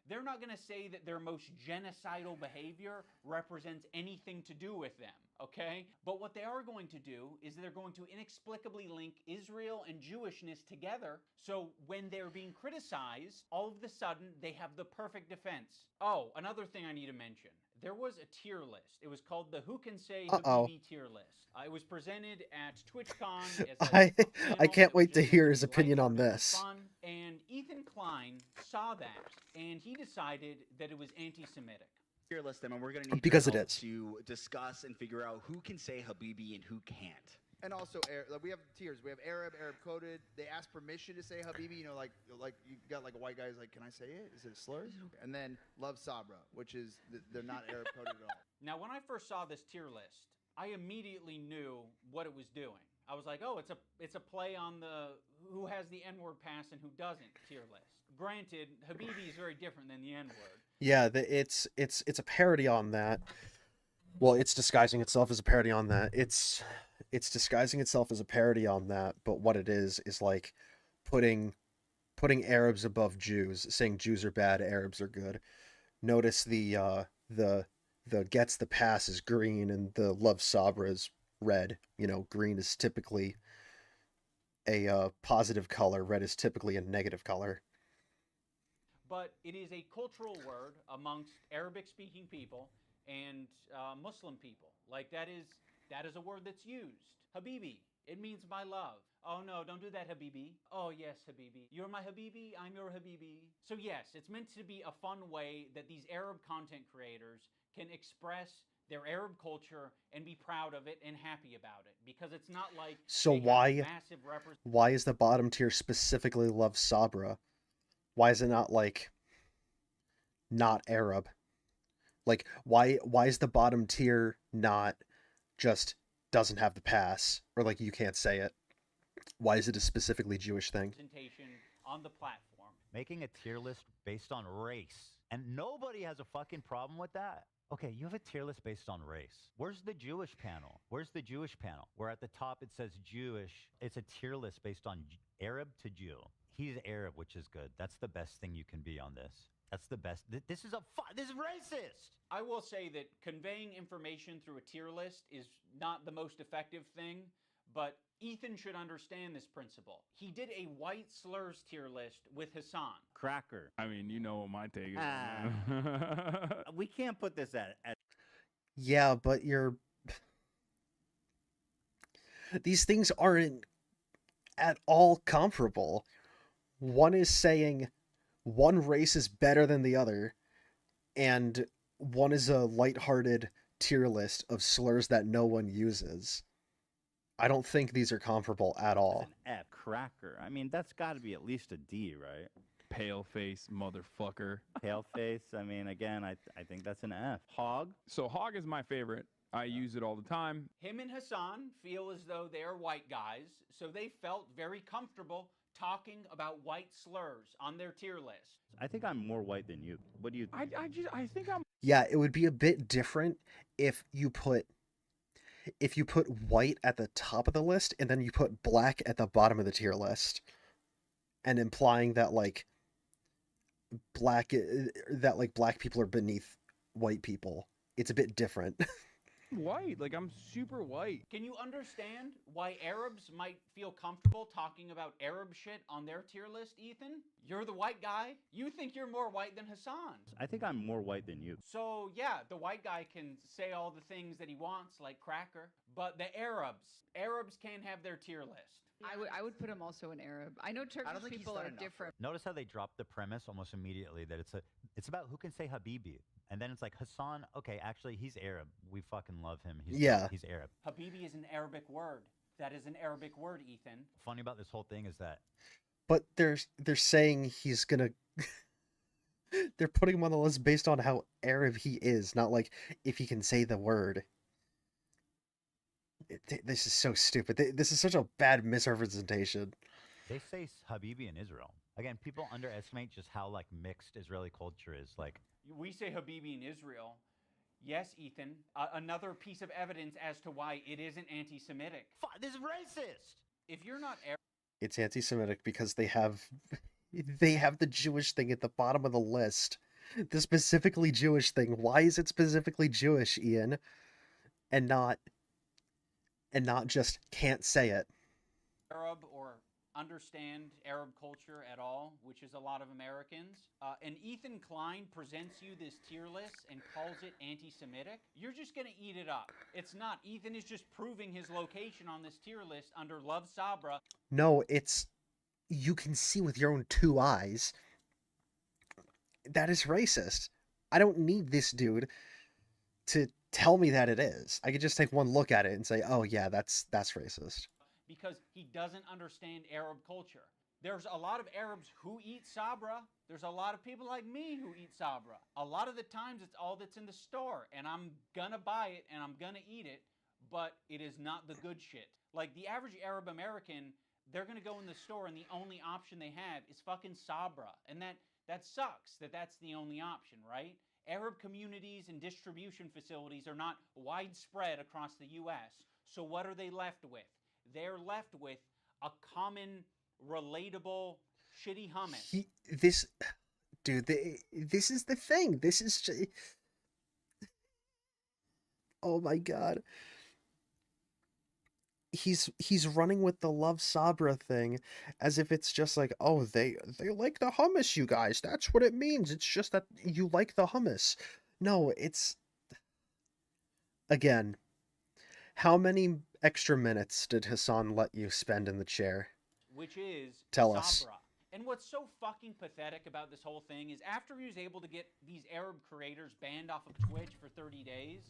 They're not going to say that their most genocidal behavior represents anything to do with them, okay? But what they are going to do is they're going to inexplicably link Israel and Jewishness together, so when they're being criticized, all of a sudden, they have the perfect defense. Oh, another thing I need to mention. There was a tier list. It was called the Who Can Say Habibi tier list. It was presented at TwitchCon as I can't wait to hear his opinion on this. fun, and Ethan Klein saw that, and he decided that it was anti-Semitic. Tier list them, and we're going to need Because your it help is. to discuss and figure out who can say Habibi and who can't. And also, we have tiers. We have Arab coded. They ask permission to say Habibi. You know, like you got like a white guy's like, can I say it? Is it a slur? And then Love Sabra, which is they're not Arab coded at all. Now, when I first saw this tier list, I immediately knew what it was doing. I was like, oh, it's a play on the who has the N-word pass and who doesn't tier list. Granted, Habibi is very different than the N-word. Yeah, it's a parody on that. Well, it's disguising itself as a parody on that. It's disguising itself as a parody on that, but what it is like putting Arabs above Jews, saying Jews are bad, Arabs are good. Notice the gets the pass is green and the Love Sabra is red. You know, green is typically a positive color, red is typically a negative color. But it is a cultural word amongst Arabic-speaking people and Muslim people. Like, that is a word that's used. Habibi, it means my love. Oh no, don't do that, Habibi. Oh yes, Habibi. You're my Habibi, I'm your Habibi. So yes, it's meant to be a fun way that these Arab content creators can express their Arab culture and be proud of it and happy about it. Because it's not like So they have why massive why is the bottom tier specifically Love Sabra? Why is it not like not Arab? Like why is the bottom tier not just doesn't have the pass, or like you can't say it? Why is it a specifically Jewish thing? representation on the platform. Making a tier list based on race. And nobody has a fucking problem with that. Okay, you have a tier list based on race. Where's the Jewish panel? Where's the Jewish panel? Where at the top it says Jewish. It's a tier list based on Arab to Jew. He's Arab, which is good. That's the best thing you can be on this. That's the best. This is racist. I will say that conveying information through a tier list is not the most effective thing, but Ethan should understand this principle. He did a white slurs tier list with Hassan. Cracker. I mean, you know what my take is on that. We can't put this at Yeah, but these things aren't at all comparable. One is saying one race is better than the other, and one is a lighthearted tier list of slurs that no one uses. I don't think these are comparable at all. An F. Cracker. I mean, that's got to be at least a D, right? Pale face motherfucker. Pale face. I mean, again, I think that's an F. Hog. So hog is my favorite. I use it all the time. Him and Hassan feel as though they're white guys, so they felt very comfortable talking about white slurs on their tier list. I think I'm more white than you. What do you think? I think I'm... Yeah, it would be a bit different if you put white at the top of the list and then you put black at the bottom of the tier list, and implying that black people are beneath white people. It's a bit different. White, like I'm super white. Can you understand why Arabs might feel comfortable talking about Arab shit on their tier list, Ethan? You're the white guy. You think you're more white than Hassan. I think I'm more white than you. So yeah, the white guy can say all the things that he wants, like cracker, but the Arabs can't have their tier list. I would put him also an Arab. I know Turkish people are different. Notice how they drop the premise almost immediately that it's about who can say Habibi. And then it's like Hassan, okay, actually he's Arab. We fucking love him. He's Arab. Habibi is an Arabic word. That is an Arabic word, Ethan. Funny about this whole thing is that But they're saying he's gonna. They're putting him on the list based on how Arab he is, not like if he can say the word. This is so stupid. This is such a bad misrepresentation. They say Habibi in Israel. Again, people underestimate just how like mixed Israeli culture is. Like We say Habibi in Israel. Yes, Ethan. Another piece of evidence as to why it isn't anti-Semitic. This is racist. If you're not Arab, It's anti-Semitic because they have the Jewish thing at the bottom of the list. The specifically Jewish thing. Why is it specifically Jewish, Ian? And not just can't say it. Arab or understand Arab culture at all, which is a lot of Americans, and Ethan Klein presents you this tier list and calls it anti-Semitic, you're just going to eat it up. It's not. Ethan is just proving his location on this tier list under Love Sabra. No, it's... You can see with your own 2 eyes. That is racist. I don't need this dude to tell me that it is. I could just take one look at it and say, oh yeah, that's racist. Because he doesn't understand Arab culture. There's a lot of Arabs who eat sabra. There's a lot of people like me who eat sabra. A lot of the times it's all that's in the store, and I'm gonna buy it and I'm gonna eat it, but it is not the good shit. Like the average Arab American, they're gonna go in the store and the only option they have is fucking sabra, and that sucks that that's the only option, right? Arab communities and distribution facilities are not widespread across the U.S., so what are they left with? They're left with a common, relatable, shitty hummus. This is the thing. This is... Oh my god. He's running with the Love Sabra thing as if it's just like, oh, they like the hummus, you guys. That's what it means. It's just that you like the hummus. No, it's... Again, how many extra minutes did Hassan let you spend in the chair? Which is Tell us. Sabra. And what's so fucking pathetic about this whole thing is after he was able to get these Arab creators banned off of Twitch for 30 days,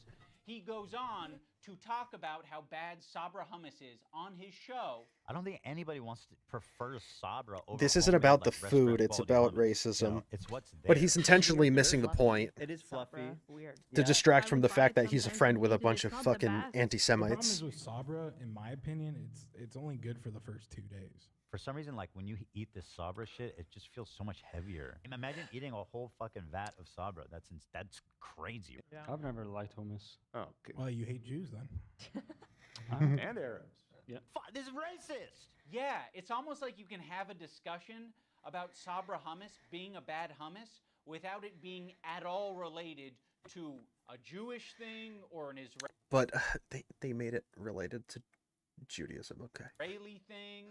he goes on to talk about how bad Sabra hummus is on his show. I don't think anybody wants to prefer Sabra over. This isn't homemade, about the like, restaurant food, it's quality about hummus. racism. You know, it's what's there. But he's intentionally missing the point. It is fluffy. Weird. To distract from the fact that he's a friend with a bunch of fucking The problem anti-Semites. is with Sabra, in my opinion, it's only good for the first 2 days. For some reason, like when you eat this Sabra shit, it just feels so much heavier. Imagine eating a whole fucking vat of Sabra. That's crazy. Yeah. I've never liked hummus. Oh, okay. Well, you hate Jews then. And Arabs. Yeah. This is racist. Yeah, it's almost like you can have a discussion about Sabra hummus being a bad hummus without it being at all related to a Jewish thing or an But they made it related to Judaism, okay. Israeli thing.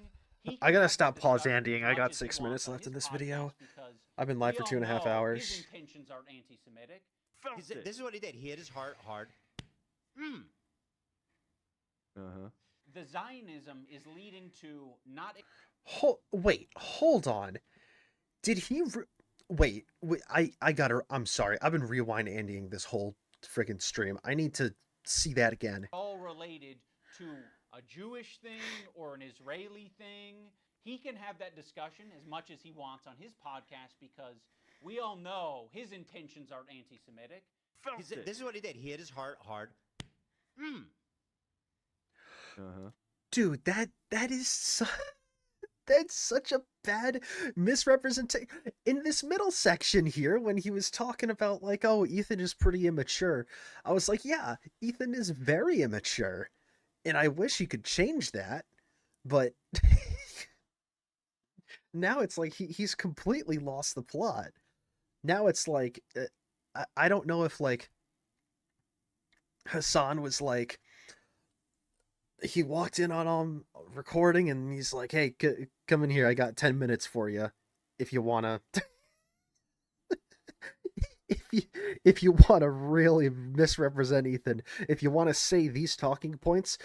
I gotta stop pause Andying. I got 6 minutes left in this video. I've been live for 2.5 hours. His intentions aren't anti-Semitic. This is what he did. He hit his heart hard. The Zionism is leading to not... Wait, hold on. Did he... Wait, I gotta... I'm sorry. I've been rewind Andying this whole friggin' stream. I need to see that again. All related to a Jewish thing or an Israeli thing. He can have that discussion as much as he wants on his podcast because we all know his intentions aren't anti-Semitic. This is what he did. He hit his heart hard. Dude, that is that's such a bad misrepresentation. In this middle section here, when he was talking about like, oh, Ethan is pretty immature, I was like, yeah, Ethan is very immature. And I wish he could change that, but now it's like he's completely lost the plot. Now it's like, I don't know if like Hassan was like, he walked in on recording and he's like, hey, come in here. I got 10 minutes for you if you want to. If you want to really misrepresent Ethan, if you want to say these talking points,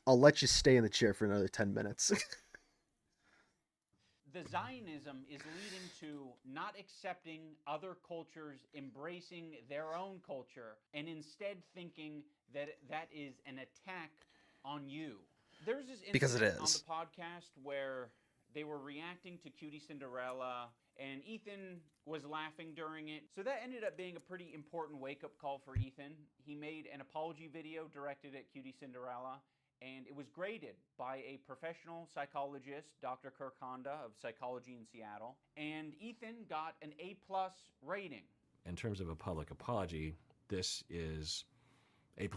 I'll let you stay in the chair for another 10 minutes. The Zionism is leading to not accepting other cultures, embracing their own culture, and instead thinking that that is an attack on you. There's this Because it incident is. on the podcast where They were reacting to Cutie Cinderella, and Ethan was laughing during it. So that ended up being a pretty important wake-up call for Ethan. He made an apology video directed at Cutie Cinderella, and it was graded by a professional psychologist, Dr. Kirk Honda of Psychology in Seattle, and Ethan got an A+ rating. In terms of a public apology, this is A+.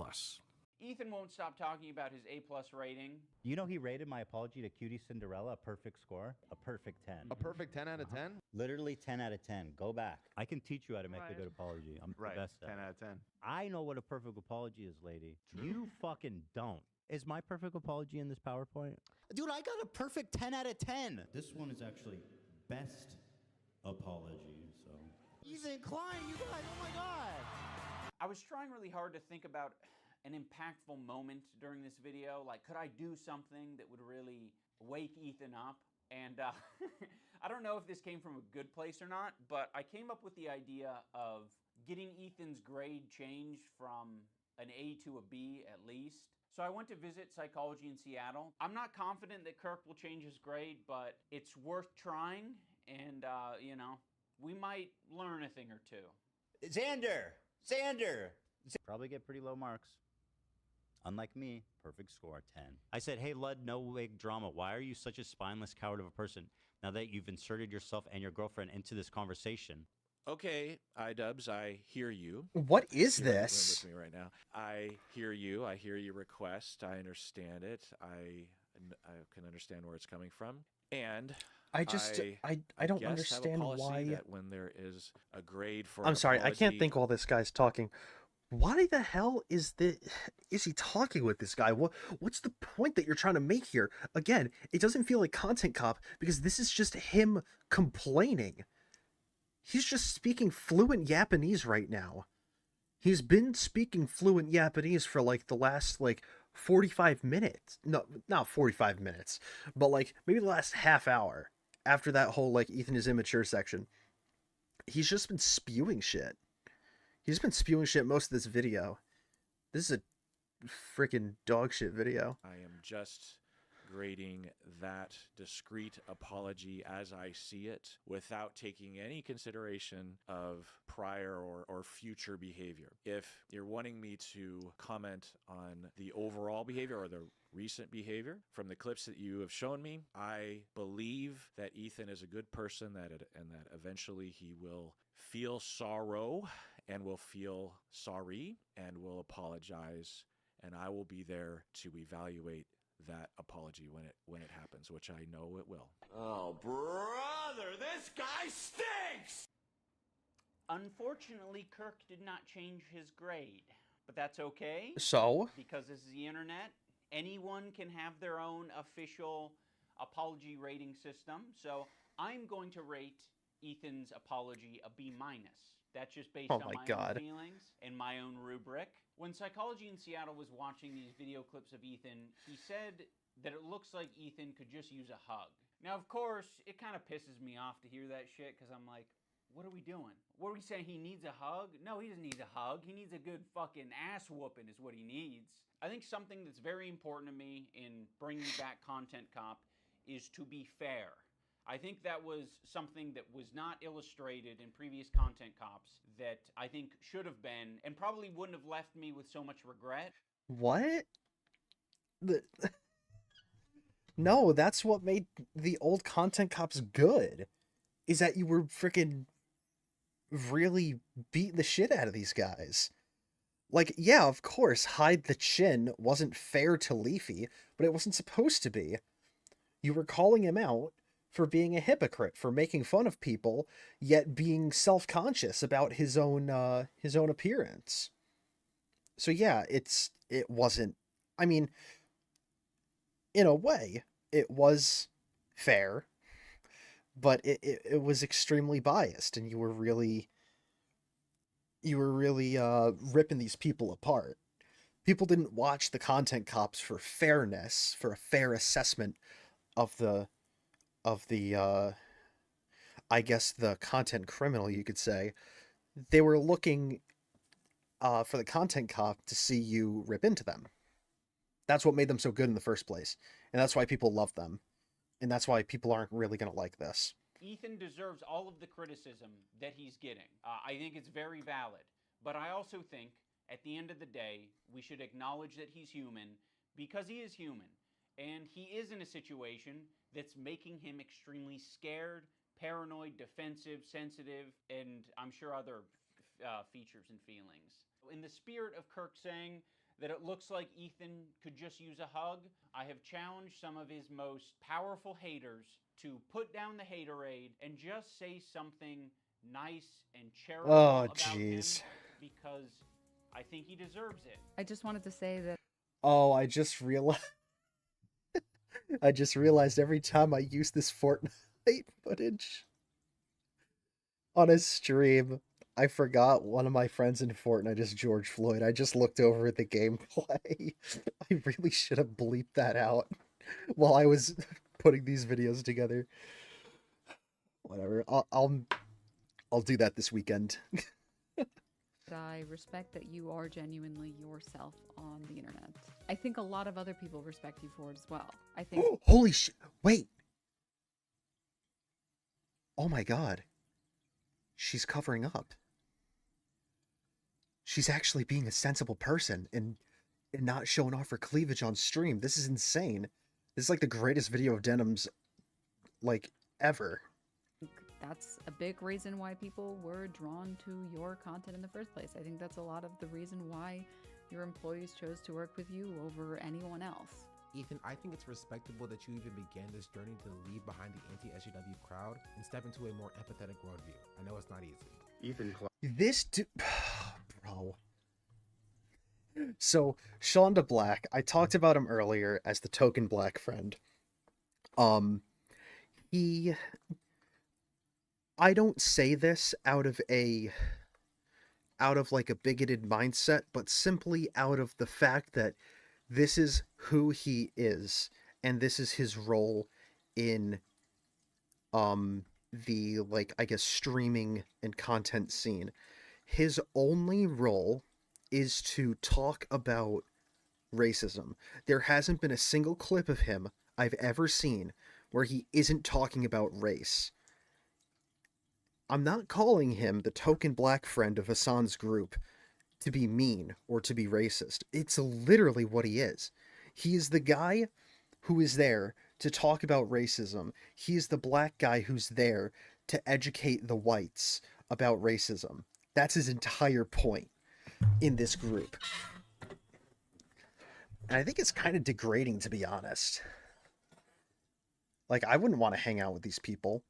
Ethan won't stop talking about his A+ rating. You know he rated my apology to Cutie Cinderella a perfect score? A perfect 10. A perfect 10 out of 10? Literally 10 out of 10. Go back. I can teach you how to make a good apology. I'm Right, the best at 10 it. out of 10. I know what a perfect apology is, lady. You fucking don't. Is my perfect apology in this PowerPoint? Dude, I got a perfect 10 out of 10. This one is actually best apology, so. Ethan Klein, you guys, oh my God. I was trying really hard to think about an impactful moment during this video. Like, could I do something that would really wake Ethan up? And I don't know if this came from a good place or not, but I came up with the idea of getting Ethan's grade changed from an A to a B at least. So I went to visit Psychology in Seattle. I'm not confident that Kirk will change his grade, but it's worth trying, and, you know, we might learn a thing or two. Xander! Probably get pretty low marks. Unlike me, perfect score, 10. I said, hey, Lud, no wig drama. Why are you such a spineless coward of a person now that you've inserted yourself and your girlfriend into this conversation? Okay, iDubbbz, I hear you. What is You're in the room this? with me right now. I hear you. I hear your request. I understand it. I can understand where it's coming from. And I just I don't guess have a understand policy why. that when there is a grade for I'm an sorry, I can't apology- think while this guy's talking. Why the hell is he talking with this guy? What's the point that you're trying to make here? Again, it doesn't feel like Content Cop because this is just him complaining. He's just speaking fluent Japanese right now. He's been speaking fluent Japanese for like the last 45 minutes. No, not 45 minutes, but like maybe the last half hour after that whole Ethan is immature section. He's just been spewing shit. He's been spewing shit most of this video. This is a freaking dog shit video. I am just grading that discreet apology as I see it without taking any consideration of prior or future behavior. If you're wanting me to comment on the overall behavior or the recent behavior from the clips that you have shown me, I believe that Ethan is a good person and that eventually he will feel sorrow and will feel sorry and will apologize, and I will be there to evaluate that apology when it happens, which I know it will. Oh, brother, this guy stinks! Unfortunately, Kirk did not change his grade, but that's okay. So? Because this is the internet, anyone can have their own official apology rating system. So I'm going to rate Ethan's apology a B-. That's just based on my own feelings and my own rubric. When Psychology in Seattle was watching these video clips of Ethan, he said that it looks like Ethan could just use a hug. Now, of course, it kind of pisses me off to hear that shit because I'm like, what are we doing? What are we saying? He needs a hug? No, he doesn't need a hug. He needs a good fucking ass whooping is what he needs. I think something that's very important to me in bringing back Content Cop is to be fair. I think that was something that was not illustrated in previous Content Cops that I think should have been and probably wouldn't have left me with so much regret. What? No, that's what made the old Content Cops good. Is that you were freaking really beating the shit out of these guys. Like, yeah, of course, hide the chin wasn't fair to Leafy, but it wasn't supposed to be. You were calling him out for being a hypocrite, for making fun of people, yet being self-conscious about his own appearance. So yeah, it wasn't, I mean, in a way, it was fair, but it was extremely biased, and you were really ripping these people apart. People didn't watch the Content Cops for fairness, for a fair assessment of the I guess the content criminal, you could say. They were looking for the Content Cop to see you rip into them. That's what made them so good in the first place, and that's why people love them. And that's why people aren't really going to like this. Ethan deserves all of the criticism that he's getting. I think it's very valid. But I also think, at the end of the day, we should acknowledge that he's human because he is human. And he is in a situation that's making him extremely scared, paranoid, defensive, sensitive, and I'm sure other features and feelings. In the spirit of Kirk saying that it looks like Ethan could just use a hug, I have challenged some of his most powerful haters to put down the haterade and just say something nice and charitable about him because I think he deserves it. I just wanted to say that. Oh, I just realized every time I use this Fortnite footage on a stream, I forgot one of my friends in Fortnite is George Floyd. I just looked over at the gameplay. I really should have bleeped that out while I was putting these videos together. Whatever. I'll do that this weekend. I respect that you are genuinely yourself on the internet. I think a lot of other people respect you for it as well. I think. Holy shit! Wait. Oh my god. She's covering up. She's actually being a sensible person and not showing off her cleavage on stream. This is insane. This is like the greatest video of Denim's, like, ever. That's a big reason why people were drawn to your content in the first place. I think that's a lot of the reason why your employees chose to work with you over anyone else. Ethan, I think it's respectable that you even began this journey to leave behind the anti-SJW crowd and step into a more empathetic worldview. I know it's not easy. Ethan This dude... Bro. So, Shonda Black, I talked about him earlier as the token black friend. I don't say this out of like a bigoted mindset, but simply out of the fact that this is who he is, and this is his role in the, like, I guess, streaming and content scene. His only role is to talk about racism. There hasn't been a single clip of him I've ever seen where he isn't talking about race. I'm not calling him the token black friend of Hassan's group to be mean or to be racist. It's literally what he is. He is the guy who is there to talk about racism. He is the black guy who's there to educate the whites about racism. That's his entire point in this group. And I think it's kind of degrading, to be honest. Like, I wouldn't want to hang out with these people.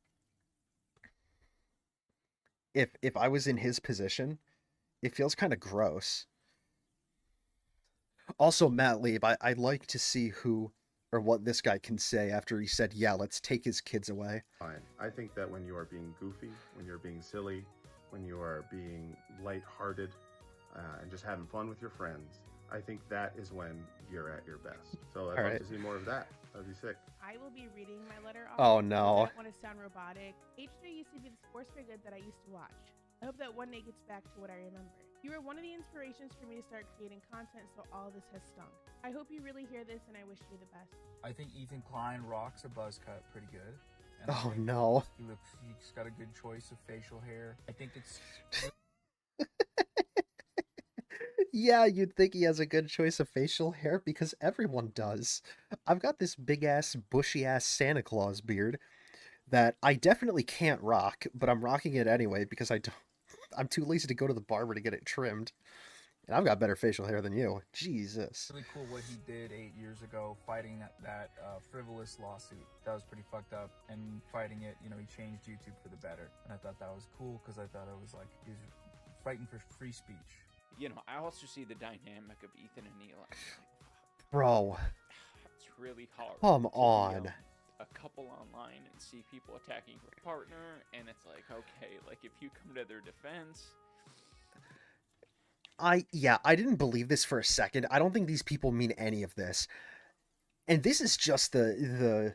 If I was in his position, it feels kind of gross. Also, Matt Lieb, I'd like to see who or what this guy can say after he said, yeah, let's take his kids away. Fine. I think that when you are being goofy, when you're being silly, when you are being lighthearted, and just having fun with your friends, I think that is when you're at your best. So I'd love to see more of that. That'd be sick. I will be reading my letter off. Oh, no. I don't want to sound robotic. H3 used to be the sports figure that I used to watch. I hope that one day gets back to what I remember. You were one of the inspirations for me to start creating content, so all this has stunk. I hope you really hear this, and I wish you the best. I think Ethan Klein rocks a buzz cut pretty good. And Oh, no. He's got a good choice of facial hair. I think it's... Yeah, you'd think he has a good choice of facial hair because everyone does. I've got this big-ass, bushy-ass Santa Claus beard that I definitely can't rock, but I'm rocking it anyway because I'm too lazy to go to the barber to get it trimmed. And I've got better facial hair than you. Jesus. Really cool what he did 8 years ago, fighting that frivolous lawsuit. That was pretty fucked up. And fighting it, he changed YouTube for the better. And I thought that was cool because I thought it was like he was fighting for free speech. I also see the dynamic of Ethan and Neil. Bro. It's really hard. Come to on. be a couple online and see people attacking your partner, and it's like, okay, like if you come to their defense. I didn't believe this for a second. I don't think these people mean any of this. And this is just the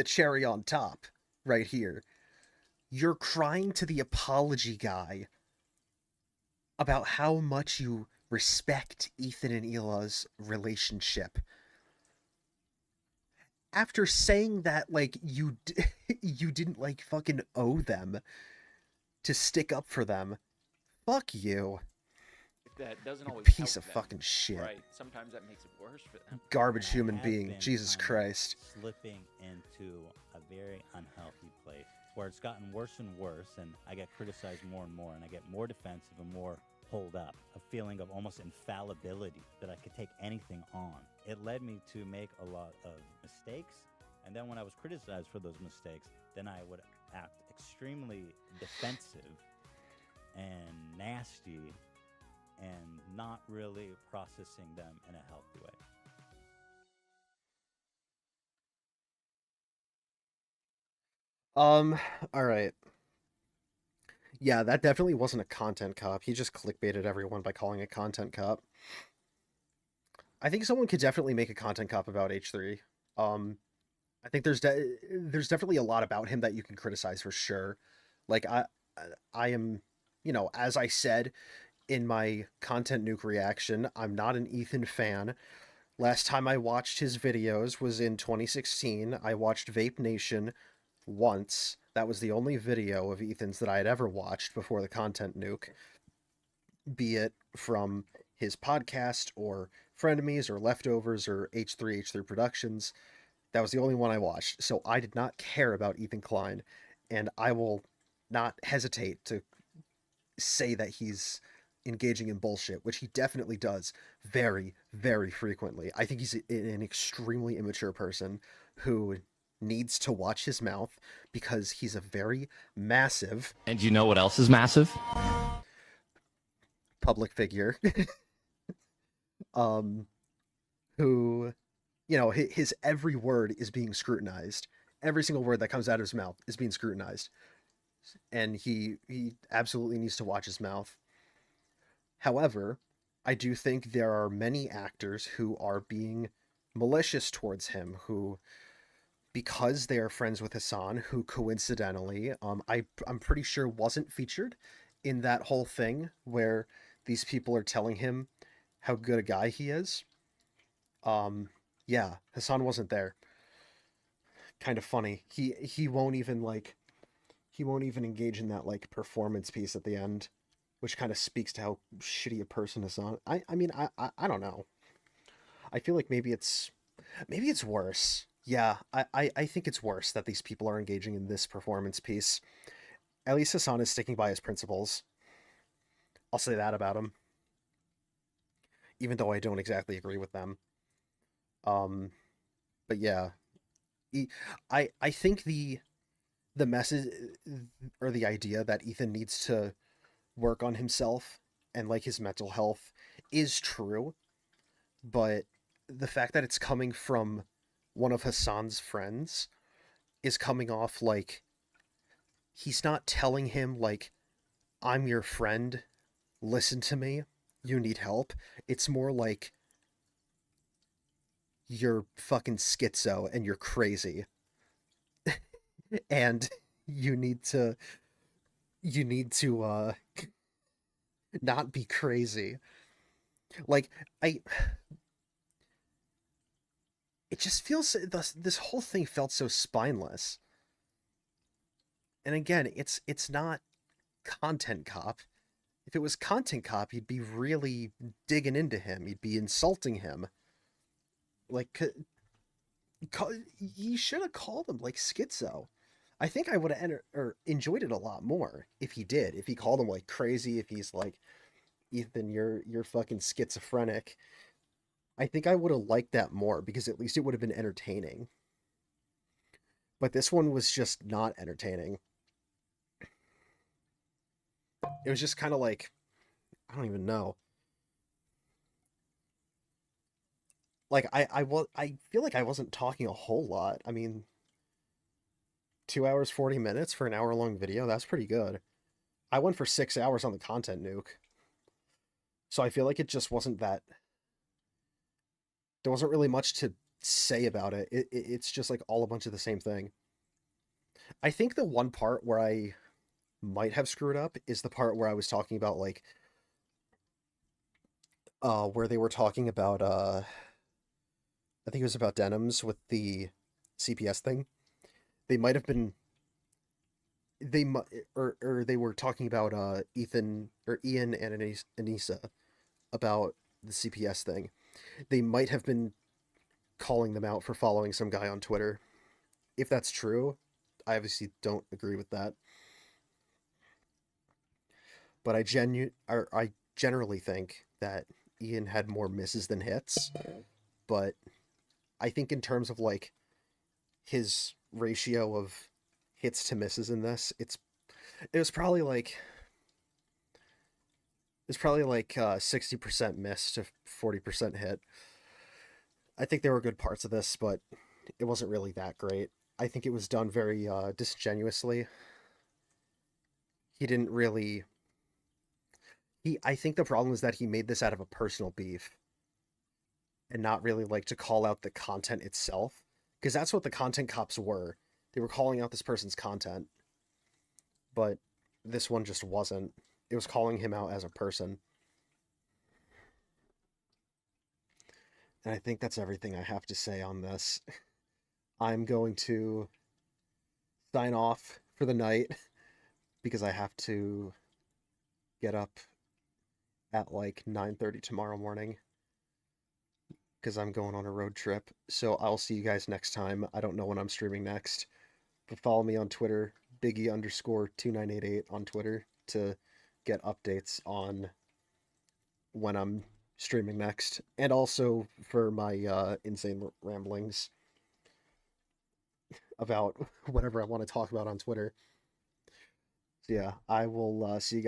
cherry on top right here. You're crying to the apology guy about how much you respect Ethan and Hila's relationship. after saying that, like, you didn't, like, fucking owe them to stick up for them. Fuck you. That doesn't You always piece help of them, fucking shit. Right. Sometimes that makes it worse for them. Garbage I human have being. been Jesus kind of Christ. Slipping into a very unhealthy place where it's gotten worse and worse, and I get criticized more and more, and I get more defensive and more pulled up. A feeling of almost infallibility, that I could take anything on. It led me to make a lot of mistakes, and then when I was criticized for those mistakes, then I would act extremely defensive and nasty and not really processing them in a healthy way. All right. Yeah, that definitely wasn't a content cop. He just clickbaited everyone by calling it content cop. I think someone could definitely make a content cop about H3. I think there's definitely a lot about him that you can criticize for sure. Like I am, you know, as I said in my content nuke reaction, I'm not an Ethan fan. Last time I watched his videos was in 2016. I watched Vape Nation once. That was the only video of Ethan's that I had ever watched before the content nuke, be it from his podcast or Frenemies or Leftovers or H3 Productions. That was the only one I watched. So I did not care about Ethan Klein, and I will not hesitate to say that he's engaging in bullshit, which he definitely does very, very frequently. I think he's an extremely immature person who needs to watch his mouth because he's a very massive... And you know what else is massive? ...public figure. Who, you know, his every word is being scrutinized. Every single word that comes out of his mouth is being scrutinized. And he absolutely needs to watch his mouth. However, I do think there are many actors who are being malicious towards him, who, because they are friends with Hasan, who coincidentally, I'm pretty sure wasn't featured in that whole thing where these people are telling him how good a guy he is. Yeah, Hasan wasn't there. Kind of funny. He won't even engage in that like performance piece at the end, which kind of speaks to how shitty a person Hasan. I mean, I don't know. I feel like maybe it's worse. Yeah, I think it's worse that these people are engaging in this performance piece. At least Hasan is sticking by his principles. I'll say that about him. Even though I don't exactly agree with them. But yeah. I think the message or the idea that Ethan needs to work on himself and like his mental health is true, but the fact that it's coming from one of Hasan's friends is coming off like he's not telling him like, I'm your friend, listen to me, you need help. It's more like, you're fucking schizo and you're crazy. And you need to not be crazy. Like, it just feels, this whole thing felt so spineless. And again, it's not content cop. If it was content cop, you'd be really digging into him. You'd be insulting him. Like, he should have called him like schizo. I think I would have enjoyed it a lot more if he did. If he called him like crazy, if he's like, Ethan, you're fucking schizophrenic. I think I would have liked that more because at least it would have been entertaining. But this one was just not entertaining. It was just kind of like, I don't even know. Like, I feel like I wasn't talking a whole lot. I mean, 2 hours, 40 minutes for an hour-long video, that's pretty good. I went for 6 hours on the content nuke. So I feel like it just wasn't that... There wasn't really much to say about it. It's just like all a bunch of the same thing. I think the one part where I might have screwed up is the part where I was talking about, like... where they were talking about, I think it was about denims with the CPS thing. They might have been or they were talking about Ian and Anissa about the CPS thing. They might have been calling them out for following some guy on Twitter. If that's true, I obviously don't agree with that. But I generally think that Ian had more misses than hits. But I think in terms of like his ratio of hits to misses in this, it was probably like 60% miss to 40% hit. I think there were good parts of this, but it wasn't really that great. I think it was done very disingenuously. He didn't really... I think the problem is that he made this out of a personal beef and not really like to call out the content itself, because that's what the content cops were. They were calling out this person's content, but this one just wasn't. It was calling him out as a person. And I think that's everything I have to say on this. I'm going to sign off for the night because I have to get up at like 9:30 tomorrow morning because I'm going on a road trip. So I'll see you guys next time. I don't know when I'm streaming next, but follow me on Twitter, Biggie_2988 on Twitter to get updates on when I'm streaming next, and also for my insane ramblings about whatever I want to talk about on Twitter. So yeah, I will see you guys.